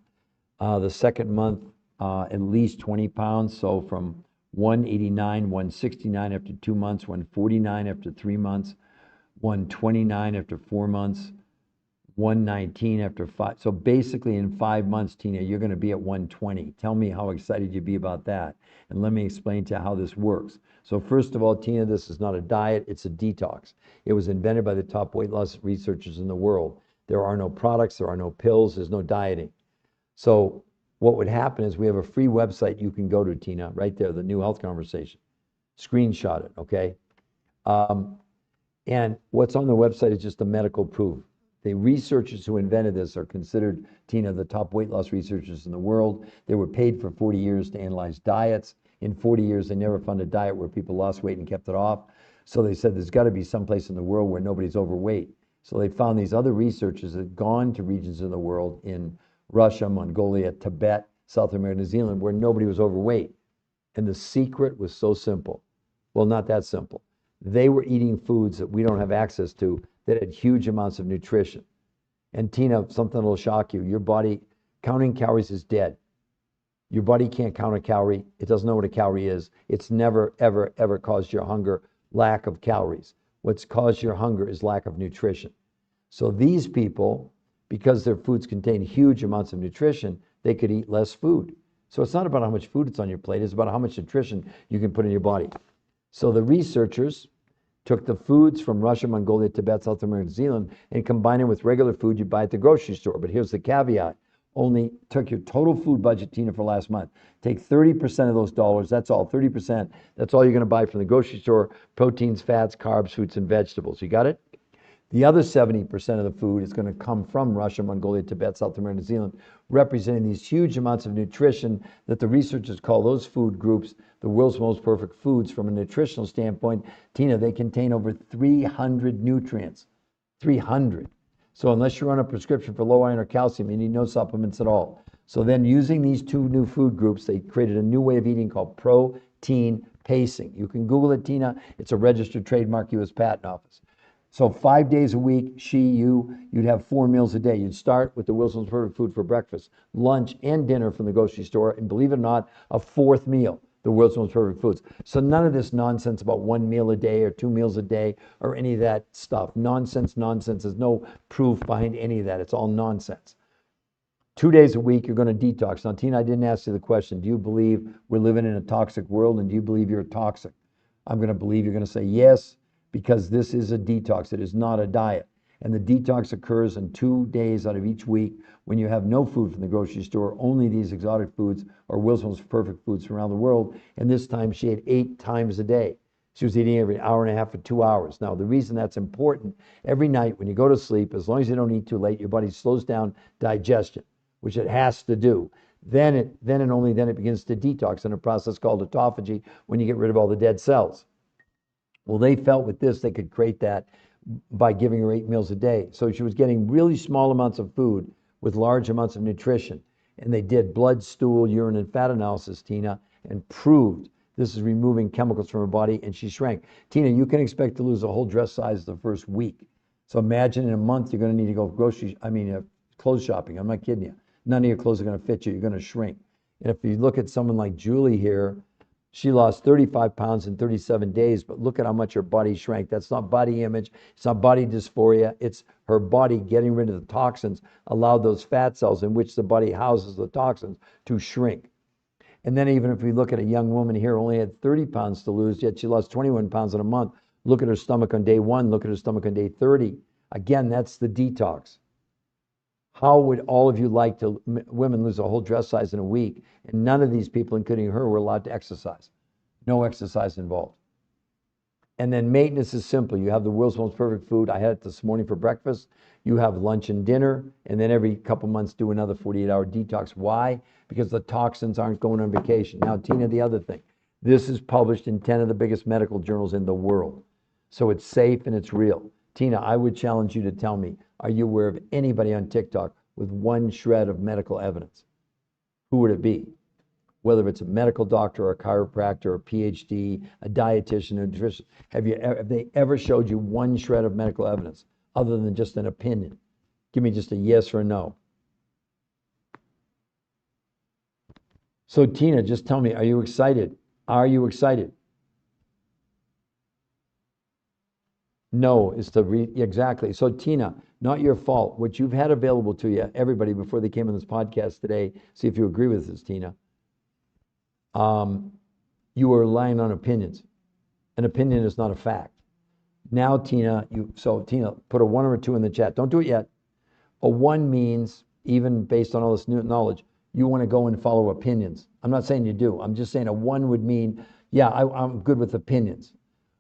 The second month, at least 20 pounds. So from 189, 169 after 2 months, 149 after 3 months, 129 after 4 months, 119 after 5. So basically in 5 months, Tina, you're going to be at 120. Tell me how excited you'd be about that. And let me explain to you how this works. So first of all, Tina, this is not a diet, it's a detox. It was invented by the top weight loss researchers in the world. There are no products, there are no pills, there's no dieting. So what would happen is we have a free website you can go to, Tina, right there, The New Health Conversation. Screenshot it, okay? And what's on the website is just the medical proof. The researchers who invented this are considered, Tina, the top weight loss researchers in the world. They were paid for 40 years to analyze diets. In 40 years, they never found a diet where people lost weight and kept it off. So they said there's got to be some place in the world where nobody's overweight. So they found these other researchers that had gone to regions of the world in Russia, Mongolia, Tibet, South America, New Zealand, where nobody was overweight. And the secret was so simple. Well, not that simple. They were eating foods that we don't have access to that had huge amounts of nutrition. And Tina, something will shock you. Your body, counting calories is dead. Your body can't count a calorie. It doesn't know what a calorie is. It's never, ever, ever caused your hunger, lack of calories. What's caused your hunger is lack of nutrition. So these people, because their foods contain huge amounts of nutrition, they could eat less food. So it's not about how much food is on your plate, it's about how much nutrition you can put in your body. So the researchers took the foods from Russia, Mongolia, Tibet, South America, New Zealand, and combined it with regular food you buy at the grocery store. But here's the caveat. Only took your total food budget, Tina, for last month. Take 30% of those dollars, that's all, 30%. That's all you're going to buy from the grocery store, proteins, fats, carbs, fruits, and vegetables. You got it? The other 70% of the food is going to come from Russia, Mongolia, Tibet, South America, New Zealand, representing these huge amounts of nutrition that the researchers call those food groups the world's most perfect foods from a nutritional standpoint. Tina, they contain over 300 nutrients. 300. So unless you're on a prescription for low iron or calcium, you need no supplements at all. So then using these two new food groups, they created a new way of eating called protein pacing. You can Google it, Tina. It's a registered trademark, U.S. Patent Office. So 5 days a week, you'd have 4 meals a day. You'd start with the Wilson's Perfect Food for breakfast, lunch, and dinner from the grocery store, and believe it or not, a fourth meal, the world's most perfect foods. So none of this nonsense about 1 meal a day or 2 meals a day or any of that stuff. Nonsense. There's no proof behind any of that. It's all nonsense. 2 days a week, you're going to detox. Now, Tina, I didn't ask you the question. Do you believe we're living in a toxic world, and do you believe you're toxic? I'm going to believe you're going to say yes, because this is a detox. It is not a diet. And the detox occurs in 2 days out of each week when you have no food from the grocery store, only these exotic foods or Wilson's perfect foods from around the world. And this time she ate 8 times a day. She was eating every hour and a half for 2 hours. Now, the reason that's important, every night when you go to sleep, as long as you don't eat too late, your body slows down digestion, which it has to do. Then and only then it begins to detox in a process called autophagy when you get rid of all the dead cells. Well, they felt with this, they could create that by giving her 8 meals a day. So she was getting really small amounts of food with large amounts of nutrition. And they did blood, stool, urine, and fat analysis, Tina, and proved this is removing chemicals from her body, and she shrank. Tina, you can expect to lose a whole dress size the first week. So imagine in a month you're going to need to go clothes shopping. I'm not kidding you. None of your clothes are going to fit you. You're going to shrink. And if you look at someone like Julie here, she lost 35 pounds in 37 days, but look at how much her body shrank. That's not body image. It's not body dysphoria. It's her body getting rid of the toxins, allowed those fat cells in which the body houses the toxins to shrink. And then even if we look at a young woman here, only had 30 pounds to lose, yet she lost 21 pounds in a month. Look at her stomach on day 1. Look at her stomach on day 30. Again, that's the detox. How would all of you like to women lose a whole dress size in a week? And none of these people, including her, were allowed to exercise. No exercise involved. And then maintenance is simple. You have the world's most perfect food. I had it this morning for breakfast. You have lunch and dinner, and then every couple months do another 48-hour detox. Why? Because the toxins aren't going on vacation. Now, Tina, the other thing. This is published in 10 of the biggest medical journals in the world. So it's safe and it's real. Tina, I would challenge you to tell me, are you aware of anybody on TikTok with one shred of medical evidence? Who would it be? Whether it's a medical doctor, or a chiropractor, a PhD, a dietitian, a nutrition, have they ever showed you one shred of medical evidence other than just an opinion? Give me just a yes or a no. So Tina, just tell me, are you excited? Are you excited? No, is to read, exactly. So Tina, not your fault. What you've had available to you, everybody, before they came on this podcast today, see if you agree with this, Tina. You are relying on opinions. An opinion is not a fact. Now, Tina, Tina, put a 1 or a 2 in the chat. Don't do it yet. A 1 means, even based on all this new knowledge, you want to go and follow opinions. I'm not saying you do. I'm just saying a 1 would mean, yeah, I'm good with opinions.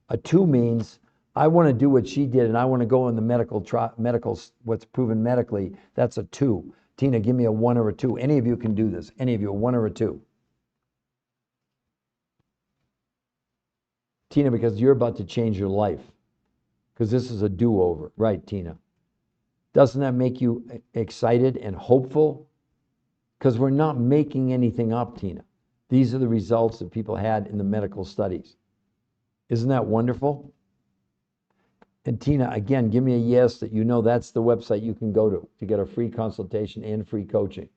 A 2 means, I want to do what she did, and I want to go in the medical, what's proven medically. That's a 2. Tina, give me a 1 or a 2. Any of you can do this. Any of you, a 1 or a 2. Tina, because you're about to change your life. Because this is a do-over. Right, Tina? Doesn't that make you excited and hopeful? Because we're not making anything up, Tina. These are the results that people had in the medical studies. Isn't that wonderful? And Tina, again, give me a yes that you know that's the website you can go to get a free consultation and free coaching.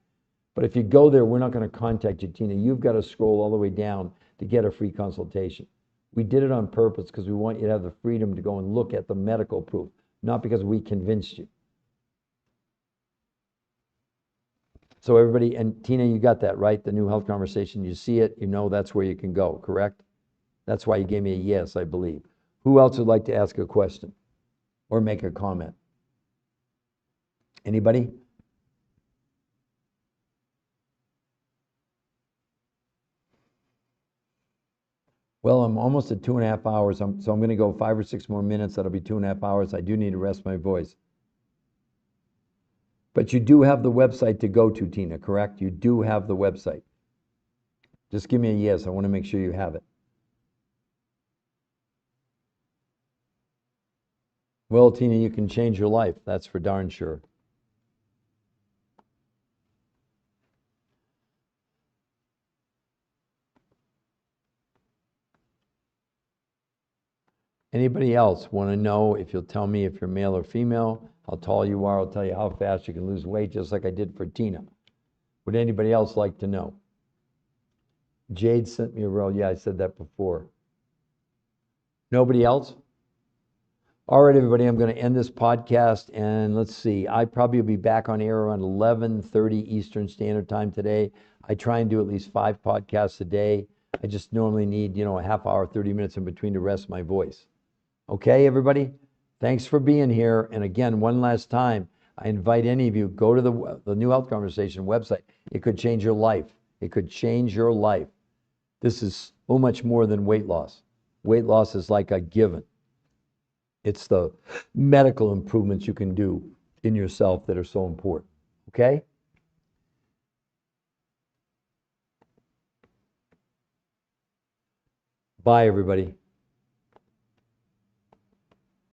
But if you go there, we're not going to contact you, Tina. You've got to scroll all the way down to get a free consultation. We did it on purpose because we want you to have the freedom to go and look at the medical proof, not because we convinced you. So everybody, and Tina, you got that, right? The New Health Conversation, you see it, you know that's where you can go, correct? That's why you gave me a yes, I believe. Who else would like to ask a question or make a comment? Anybody? Well, I'm almost at 2.5 hours, so I'm going to go 5 or 6 more minutes. That'll be 2.5 hours. I do need to rest my voice. But you do have the website to go to, Tina, correct? You do have the website. Just give me a yes. I want to make sure you have it. Well, Tina, you can change your life. That's for darn sure. Anybody else want to know if you'll tell me if you're male or female, how tall you are? I'll tell you how fast you can lose weight, just like I did for Tina. Would anybody else like to know? Jade sent me a roll. Yeah, I said that before. Nobody else? All right, everybody, I'm going to end this podcast, and let's see. I probably will be back on air around 11:30 Eastern Standard Time today. I try and do at least 5 podcasts a day. I just normally need, a half hour, 30 minutes in between to rest my voice. Okay, everybody? Thanks for being here. And again, one last time, I invite any of you, go to the New Health Conversation website. It could change your life. It could change your life. This is so much more than weight loss. Weight loss is like a given. It's the medical improvements you can do in yourself that are so important. Okay? Bye, everybody.